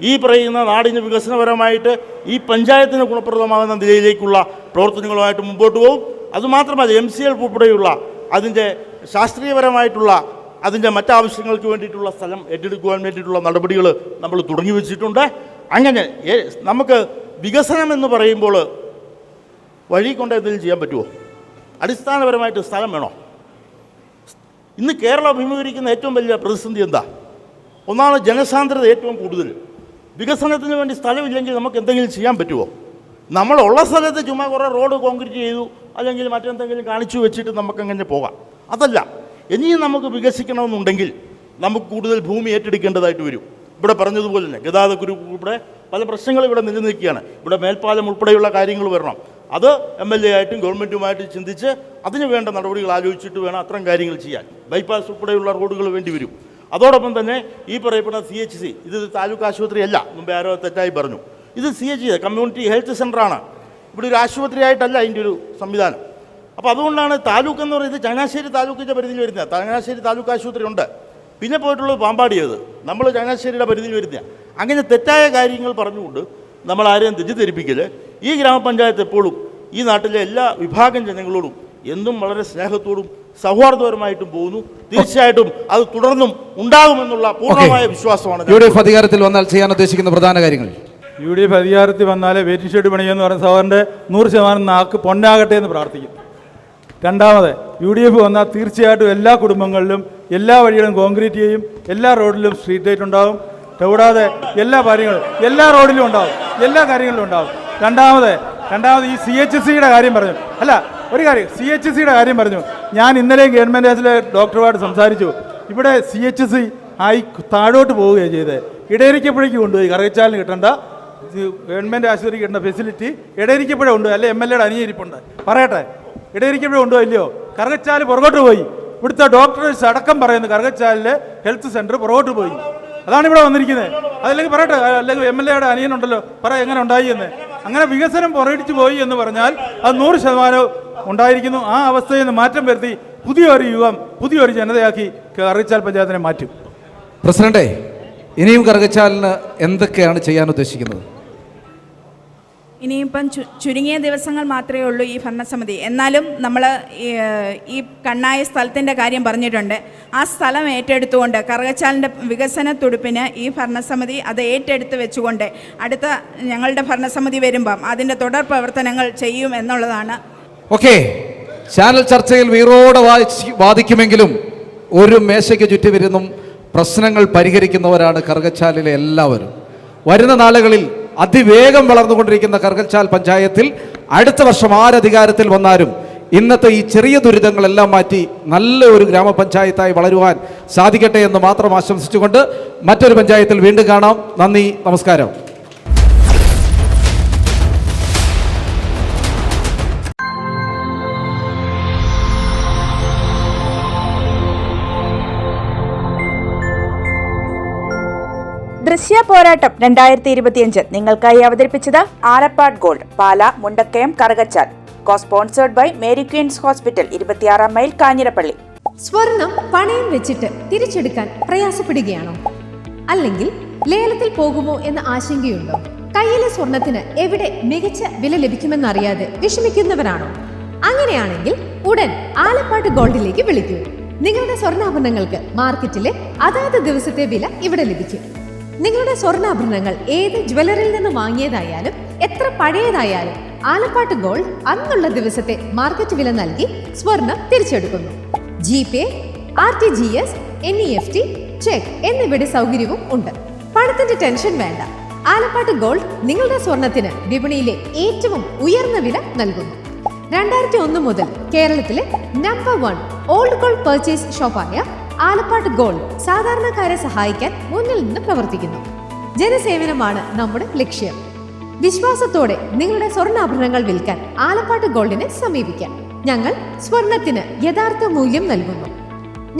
ഈ പറയുന്ന നാടിന് വികസനപരമായിട്ട് ഈ പഞ്ചായത്തിന് ഗുണപ്രദമാകുന്ന നിലയിലേക്കുള്ള പ്രവർത്തനങ്ങളുമായിട്ട് മുമ്പോട്ട് പോകും. അതുമാത്രമല്ല MCL ഉൾപ്പെടെയുള്ള അതിൻ്റെ ശാസ്ത്രീയപരമായിട്ടുള്ള അതിൻ്റെ മറ്റാവശ്യങ്ങൾക്ക് വേണ്ടിയിട്ടുള്ള സ്ഥലം ഏറ്റെടുക്കുവാൻ വേണ്ടിയിട്ടുള്ള നടപടികൾ നമ്മൾ തുടങ്ങി വെച്ചിട്ടുണ്ട്. അങ്ങനെ നമുക്ക് വികസനം എന്ന് പറയുമ്പോൾ വഴി കൊണ്ട് എന്തെങ്കിലും ചെയ്യാൻ പറ്റുമോ? അടിസ്ഥാനപരമായിട്ട് സ്ഥലം വേണോ? ഇന്ന് കേരളം അഭിമുഖീകരിക്കുന്ന ഏറ്റവും വലിയ പ്രതിസന്ധി എന്താ? ഒന്നാണ് ജനസാന്ദ്രത ഏറ്റവും കൂടുതൽ. വികസനത്തിന് വേണ്ടി സ്ഥലമില്ലെങ്കിൽ നമുക്ക് എന്തെങ്കിലും ചെയ്യാൻ പറ്റുമോ? നമ്മളുള്ള സ്ഥലത്ത് ചുമ്മാ കുറേ റോഡ് കോൺക്രീറ്റ് ചെയ്തു അല്ലെങ്കിൽ മറ്റെന്തെങ്കിലും കാണിച്ചു വെച്ചിട്ട് നമുക്കങ്ങനെ പോകാം. അതല്ല, ഇനിയും നമുക്ക് വികസിക്കണമെന്നുണ്ടെങ്കിൽ നമുക്ക് കൂടുതൽ ഭൂമി ഏറ്റെടുക്കേണ്ടതായിട്ട് വരും. ഇവിടെ പറഞ്ഞതുപോലെ തന്നെ ഗതാഗതക്കുരുക്ക് ഇവിടെ പല പ്രശ്നങ്ങളും ഇവിടെ നിലനിൽക്കുകയാണ്. ഇവിടെ മേൽപ്പാലം ഉൾപ്പെടെയുള്ള കാര്യങ്ങൾ വരണം. അത് MLA ആയിട്ടും ഗവൺമെൻറ്റുമായിട്ട് ചിന്തിച്ച് അതിന് വേണ്ട നടപടികൾ ആലോചിച്ചിട്ട് വേണം അത്തരം കാര്യങ്ങൾ ചെയ്യാൻ. ബൈപ്പാസ് ഉൾപ്പെടെയുള്ള റോഡുകൾ വേണ്ടി വരും. അതോടൊപ്പം തന്നെ ഈ പറയപ്പെടുന്ന CHC, ഇത് താലൂക്ക് ആശുപത്രിയല്ല, മുമ്പേ ആരോ തെറ്റായി പറഞ്ഞു. ഇത് CHC കമ്മ്യൂണിറ്റി ഹെൽത്ത് സെൻ്ററാണ്. ഇവിടെ ഒരു ആശുപത്രിയായിട്ടല്ല അതിൻ്റെ ഒരു സംവിധാനം. അപ്പോൾ അതുകൊണ്ടാണ് താലൂക്ക് എന്ന് പറയുന്നത് ചങ്ങനാശ്ശേരി താലൂക്കിൻ്റെ പരിധിയിൽ വരുന്നത്. ചങ്ങനാശ്ശേരി താലൂക്ക് ആശുപത്രി ഉണ്ട്. പിന്നെ പോയിട്ടുള്ളത് പാമ്പാടിയത്, നമ്മൾ ചങ്ങനാശ്ശേരിയുടെ പരിധിയിൽ വരുന്ന. അങ്ങനെ തെറ്റായ കാര്യങ്ങൾ പറഞ്ഞുകൊണ്ട് നമ്മൾ ആരെയും തെറ്റിദ്ധരിപ്പിക്കൽ. ഈ ഗ്രാമപഞ്ചായത്ത് എപ്പോഴും ഈ നാട്ടിലെ എല്ലാ വിഭാഗം ജനങ്ങളോടും എന്നും വളരെ സ്നേഹത്തോടും സൗഹാർദ്ദപരമായിട്ടും പോകുന്നു. തീർച്ചയായിട്ടും അത് തുടർന്നും ഉണ്ടാകുമെന്നുള്ള പൂർണ്ണമായ വിശ്വാസമാണ്. UDF അധികാരത്തിൽ വന്നാൽ ചെയ്യാൻ ഉദ്ദേശിക്കുന്ന പ്രധാന കാര്യങ്ങൾ. UDF അധികാരത്തിൽ വന്നാലേ വെയിറ്റിംഗ് ഷെഡ് പണിയെന്ന് പറയുന്ന സാറിൻ്റെ 100% നാക്ക് പൊന്നാകട്ടെ എന്ന് പ്രാർത്ഥിക്കും. രണ്ടാമത് UDF വന്നാൽ തീർച്ചയായിട്ടും എല്ലാ കുടുംബങ്ങളിലും എല്ലാ വഴികളും കോൺക്രീറ്റ് ചെയ്യും, എല്ലാ റോഡിലും സ്ട്രീറ്റ് ലൈറ്റ് ഉണ്ടാകും. കൂടാതെ എല്ലാ കാര്യങ്ങളും എല്ലാ റോഡിലും ഉണ്ടാകും, എല്ലാ കാര്യങ്ങളിലും ഉണ്ടാകും. രണ്ടാമത് ഈ CHCയുടെ കാര്യം പറഞ്ഞു. അല്ല, ഒരു കാര്യം, CHCയുടെ കാര്യം പറഞ്ഞു. ഞാൻ ഇന്നലെ ഗവൺമെൻറ് ഹൗസിലെ ഡോക്ടറുമായിട്ട് സംസാരിച്ചു. ഇവിടെ CHC ആയി താഴോട്ട് പോവുകയാണ് ചെയ്തത്. ഇടയിരിക്കപ്പുഴയ്ക്ക് കൊണ്ടുപോയി. കറുകച്ചാലിന് കിട്ടേണ്ട ഗവൺമെൻറ് ആശുപത്രിക്ക് കിട്ടേണ്ട ഫെസിലിറ്റി ഇടയിരിക്കപ്പുഴ കൊണ്ടുപോയി. അല്ലെ MLAയുടെ അനിയരിപ്പുണ്ട്, പറയട്ടെ, ഇടയിരിക്കപ്പുഴ കൊണ്ടുപോയില്ലയോ? കറുകച്ചാൽ പുറകോട്ട് പോയി. ഇവിടുത്തെ ഡോക്ടേഴ്സ് അടക്കം പറയുന്നു കറുകച്ചാലിലെ ഹെൽത്ത് സെൻറ്റർ പുറകോട്ട് പോയി. അതാണ് ഇവിടെ വന്നിരിക്കുന്നത്. അതല്ലെങ്കിൽ പറയട്ടെ, അല്ലെങ്കിൽ MLAയുടെ അനിയനുണ്ടല്ലോ, പറ എങ്ങനെ ഉണ്ടായി എന്ന്. അങ്ങനെ വികസനം പുറകിടിച്ചു പോയി എന്ന് പറഞ്ഞാൽ അത് 100% ഉണ്ടായിരിക്കുന്നു. ആ അവസ്ഥയിൽ നിന്ന് മാറ്റം വരുത്തി പുതിയൊരു യുഗം, പുതിയൊരു ജനതയാക്കി കറുകച്ചാൽ പഞ്ചായത്തിനെ മാറ്റും. പ്രസിഡന്റേ, ഇനിയും കറുകച്ചാലിന് എന്തൊക്കെയാണ് ചെയ്യാൻ ഉദ്ദേശിക്കുന്നത്? ഇനിയിപ്പം ചുരുങ്ങിയ ദിവസങ്ങൾ മാത്രമേ ഉള്ളൂ ഈ ഭരണസമിതി. എന്നാലും നമ്മൾ ഈ കണ്ണായ സ്ഥലത്തിൻ്റെ കാര്യം പറഞ്ഞിട്ടുണ്ട്. ആ സ്ഥലം ഏറ്റെടുത്തുകൊണ്ട് കറുകച്ചാലിൻ്റെ വികസന തുടിപ്പിന് ഈ ഭരണസമിതി അത് ഏറ്റെടുത്ത് വെച്ചുകൊണ്ട് അടുത്ത ഞങ്ങളുടെ ഭരണസമിതി വരുമ്പം അതിൻ്റെ തുടർ പ്രവർത്തനങ്ങൾ ചെയ്യും എന്നുള്ളതാണ്. ഓക്കെ, ചാനൽ ചർച്ചയിൽ വീറോടെ വാദിക്കുമെങ്കിലും ഒരു മേശയ്ക്ക് ചുറ്റുമിരുന്നും പ്രശ്നങ്ങൾ പരിഹരിക്കുന്നവരാണ് കറുകച്ചാലിലെ എല്ലാവരും. വരുന്ന നാളുകളിൽ അതിവേഗം വളർന്നുകൊണ്ടിരിക്കുന്ന കറുകച്ചാൽ പഞ്ചായത്തിൽ അടുത്ത വർഷം ആരധികാരത്തിൽ വന്നാലും ഇന്നത്തെ ഈ ചെറിയ ദുരിതങ്ങളെല്ലാം മാറ്റി നല്ല ഒരു ഗ്രാമപഞ്ചായത്തായി വളരുവാൻ സാധിക്കട്ടെ എന്ന് മാത്രം ആശംസിച്ചുകൊണ്ട് മറ്റൊരു പഞ്ചായത്തിൽ വീണ്ടും കാണാം. നന്ദി, നമസ്കാരം. ദൃശ്യ പോരാട്ടം 2025 നിങ്ങൾക്കായി അവതരിപ്പിച്ചത് Alappad gold, Pala, Mundakayam, Karukachal. Sponsored by Mary Queens hospital, 26 mile, Kanjirappally. സ്വർണം പണയം വെച്ചിട്ട് തിരിച്ചെടുക്കാൻ പ്രയാസപ്പെടുകയാണോ? അല്ലെങ്കിൽ ലേലത്തിൽ പോകുമോ എന്ന ആശങ്കയുണ്ടോ? കയ്യിലെ സ്വർണത്തിന് എവിടെ മികച്ച വില ലഭിക്കുമെന്നറിയാതെ വിഷമിക്കുന്നവരാണോ? അങ്ങനെയാണെങ്കിൽ ഉടൻ ആലപ്പാട് ഗോൾഡിലേക്ക് വിളിക്കൂ. നിങ്ങളുടെ സ്വർണ്ണാഭരണങ്ങൾക്ക് മാർക്കറ്റിലെ അതാത് ദിവസത്തെ വില ഇവിടെ ലഭിക്കും. നിങ്ങളുടെ സ്വർണ്ണാഭരണങ്ങൾ ഏത് ജ്വല്ലറിയിൽ നിന്ന് വാങ്ങിയതായാലും എത്ര പഴയതായാലും ആലപ്പാട്ട് ഗോൾഡ് അന്നുള്ള ദിവസത്തെ മാർക്കറ്റ് വില നൽകി സ്വർണം തിരിച്ചെടുക്കുന്നു. GPay, RTGS, NEFT, ചെക്ക് എന്നിവയുടെ സൗകര്യവും ഉണ്ട്. പണത്തിന്റെ ടെൻഷൻ വേണ്ട. ആലപ്പാട്ട് ഗോൾഡ് നിങ്ങളുടെ സ്വർണത്തിന് വിപണിയിലെ ഏറ്റവും ഉയർന്ന വില നൽകുന്നു. 2001 മുതൽ കേരളത്തിലെ നമ്പർ 1 ഓൾഡ് ഗോൾഡ് പർച്ചേസ് ഷോപ്പായ ആലപ്പാട്ട് ഗോൾഡ് സാധാരണക്കാരെ സഹായിക്കാൻ മുന്നിൽ നിന്ന് പ്രവർത്തിക്കുന്നു. ജനസേവനമാണ് നമ്മുടെ ലക്ഷ്യം. വിശ്വാസത്തോടെ നിങ്ങളുടെ സ്വർണ്ണാഭരണങ്ങൾ വിൽക്കാൻ ആലപ്പാട്ട് ഗോൾഡിനെ സമീപിക്കാം. ഞങ്ങൾ സ്വർണത്തിന് യഥാർത്ഥ മൂല്യം നൽകുന്നു.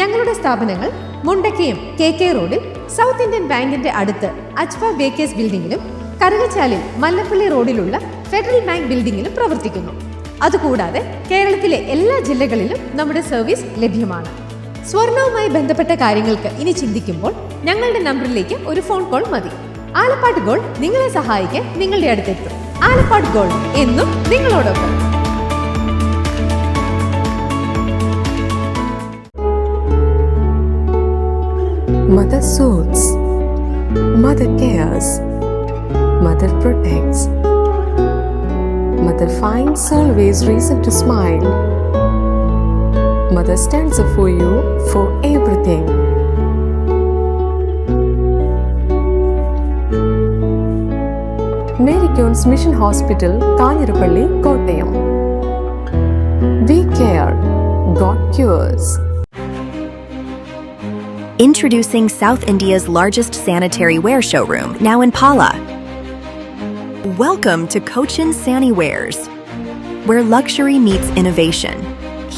ഞങ്ങളുടെ സ്ഥാപനങ്ങൾ മുണ്ടക്കയം KK റോഡിൽ സൗത്ത് ഇന്ത്യൻ ബാങ്കിന്റെ അടുത്ത് അജ്ഫ ബേക്കേഴ്സ് ബിൽഡിംഗിലും കറുകച്ചാലിൽ മല്ലപ്പള്ളി റോഡിലുള്ള ഫെഡറൽ ബാങ്ക് ബിൽഡിംഗിലും പ്രവർത്തിക്കുന്നു. അതുകൂടാതെ കേരളത്തിലെ എല്ലാ ജില്ലകളിലും നമ്മുടെ സർവീസ് ലഭ്യമാണ്. സ്വർണവുമായി ബന്ധപ്പെട്ട കാര്യങ്ങൾക്ക് ഇനി ചിന്തിക്കുമ്പോൾ ഞങ്ങളുടെ നമ്പറിലേക്ക് ഒരു ഫോൺ കോൾ മതി. ആലപ്പാട് ഗോൾഡ് നിങ്ങളെ സഹായിക്കാൻ നിങ്ങളുടെ അടുത്തെത്തും. ആലപ്പാട് ഗോൾഡ് എന്നും നിങ്ങളോടൊപ്പം. Mother soothes, Mother cares, Mother protects, Mother finds always reason to smile. Mother stands up for you for everything. Mary Queen's Mission Hospital, Kanjirappalli, Kottayam. We care, God cures. Introducing South India's largest sanitary ware showroom, now in Pala. Welcome to Cochin Saniwares, where luxury meets innovation.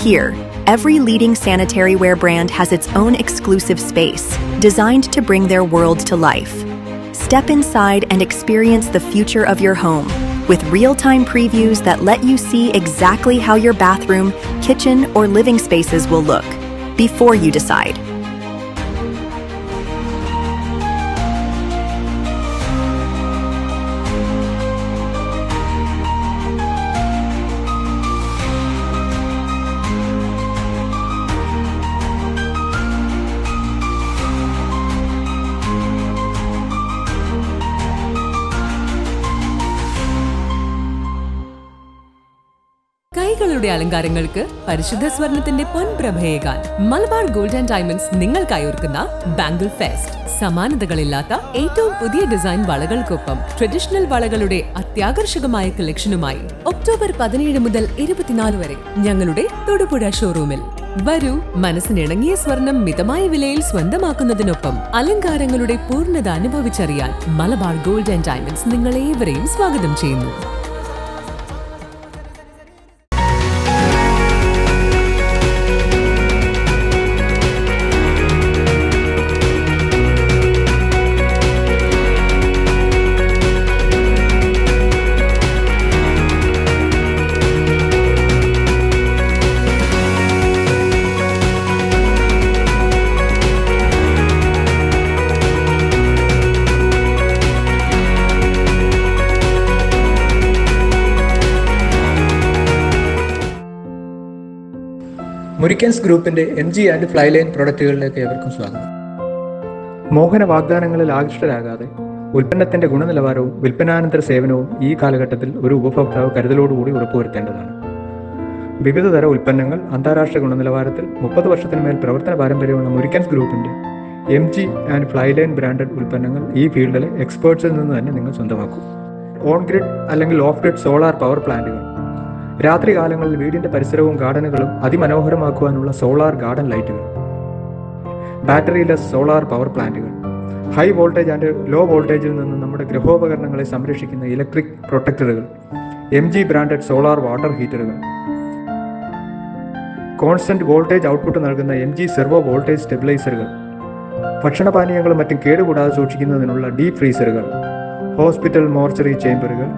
Here, every leading sanitary ware brand has its own exclusive space, designed to bring their world to life. Step inside and experience the future of your home, with real-time previews that let you see exactly how your bathroom, kitchen, or living spaces will look before you decide. കൈകളുടെ അലങ്കാരങ്ങൾക്ക് പരിശുദ്ധ സ്വർണത്തിന്റെ പൊൻപ്രഭയേകാൻ മലബാർ ഗോൾഡ് ആൻഡ് ഡയമണ്ട്സ് നിങ്ങൾക്കായി ഒരുക്കുന്ന ബാംഗിൾ ഫെസ്റ്റ്. സമാനതകളില്ലാത്ത ഏറ്റവും പുതിയ ഡിസൈൻ വളകൾക്കൊപ്പം ട്രഡീഷണൽ വളകളുടെ അത്യാകർഷകമായ കളക്ഷനുമായി ഒക്ടോബർ 17 മുതൽ 24 വരെ ഞങ്ങളുടെ തൊടുപുഴ ഷോറൂമിൽ വരൂ. മനസ്സിനിണങ്ങിയ സ്വർണം മിതമായ വിലയിൽ സ്വന്തമാക്കുന്നതിനൊപ്പം അലങ്കാരങ്ങളുടെ പൂർണ്ണത അനുഭവിച്ചറിയാൻ മലബാർ ഗോൾഡ് ആൻഡ് ഡയമണ്ട്സ് നിങ്ങളേവരെയും സ്വാഗതം ചെയ്യുന്നു. മുരിക്കൻസ് ഗ്രൂപ്പിന്റെ MG ആൻഡ് ഫ്ലൈലൈൻ പ്രൊഡക്റ്റുകളിലേക്ക് ഏവർക്കും സ്വാഗതം. മോഹന വാഗ്ദാനങ്ങളിൽ ആകൃഷ്ടരാകാതെ ഉൽപ്പന്നത്തിന്റെ ഗുണനിലവാരവും വിൽപ്പനാനന്തര സേവനവും ഈ കാലഘട്ടത്തിൽ ഒരു ഉപഭോക്താവ് കരുതലോടുകൂടി ഉറപ്പുവരുത്തേണ്ടതാണ്. വിവിധതര ഉൽപ്പന്നങ്ങൾ അന്താരാഷ്ട്ര ഗുണനിലവാരത്തിൽ 30 വർഷത്തിന് മേൽ പ്രവർത്തന പാരമ്പര്യമുള്ള മുരിക്കൻസ് ഗ്രൂപ്പിന്റെ MG ആൻഡ് ഫ്ലൈലൈൻ ബ്രാൻഡഡ് ഉൽപ്പന്നങ്ങൾ ഈ ഫീൽഡിലെ എക്സ്പേർട്സിൽ നിന്ന് തന്നെ നിങ്ങൾ സ്വന്തമാക്കും. ഓൺ ഗ്രിഡ് അല്ലെങ്കിൽ ഓഫ് ഗ്രിഡ് സോളാർ പവർ പ്ലാന്റുകൾ, രാത്രി കാലങ്ങളിൽ വീടിന്റെ പരിസരവും ഗാർഡനുകളും അതിമനോഹരമാക്കുവാനുള്ള സോളാർ ഗാർഡൻ ലൈറ്റുകൾ, ബാറ്ററിലെസ് സോളാർ പവർ പ്ലാന്റുകൾ, ഹൈ വോൾട്ടേജ് ആൻഡ് ലോ വോൾട്ടേജിൽ നിന്ന് നമ്മുടെ ഗൃഹോപകരണങ്ങളെ സംരക്ഷിക്കുന്ന ഇലക്ട്രിക് പ്രൊട്ടക്ടറുകൾ, MG ബ്രാൻഡഡ് സോളാർ വാട്ടർ ഹീറ്ററുകൾ, കോൺസ്റ്റന്റ് വോൾട്ടേജ് ഔട്ട്പുട്ട് നൽകുന്ന MG സെർവോ വോൾട്ടേജ് സ്റ്റെബിലൈസറുകൾ, ഭക്ഷണപാനീയങ്ങളും മറ്റും കേടുകൂടാതെ സൂക്ഷിക്കുന്നതിനുള്ള ഡീപ് ഫ്രീസറുകൾ, ഹോസ്പിറ്റൽ മോർച്ചറി ചേംബറുകൾ,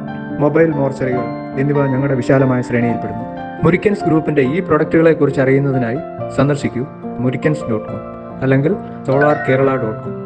മൊബൈൽ മോർച്ചറികൾ എന്നിവ ഞങ്ങളുടെ വിശാലമായ ശ്രേണിയിൽപ്പെടുന്നു. മുരിക്കൻസ് ഗ്രൂപ്പിന്റെ ഈ പ്രൊഡക്റ്റുകളെ കുറിച്ച് അറിയുന്നതിനായി സന്ദർശിക്കൂ muirkans.com അല്ലെങ്കിൽ solarkerala.com.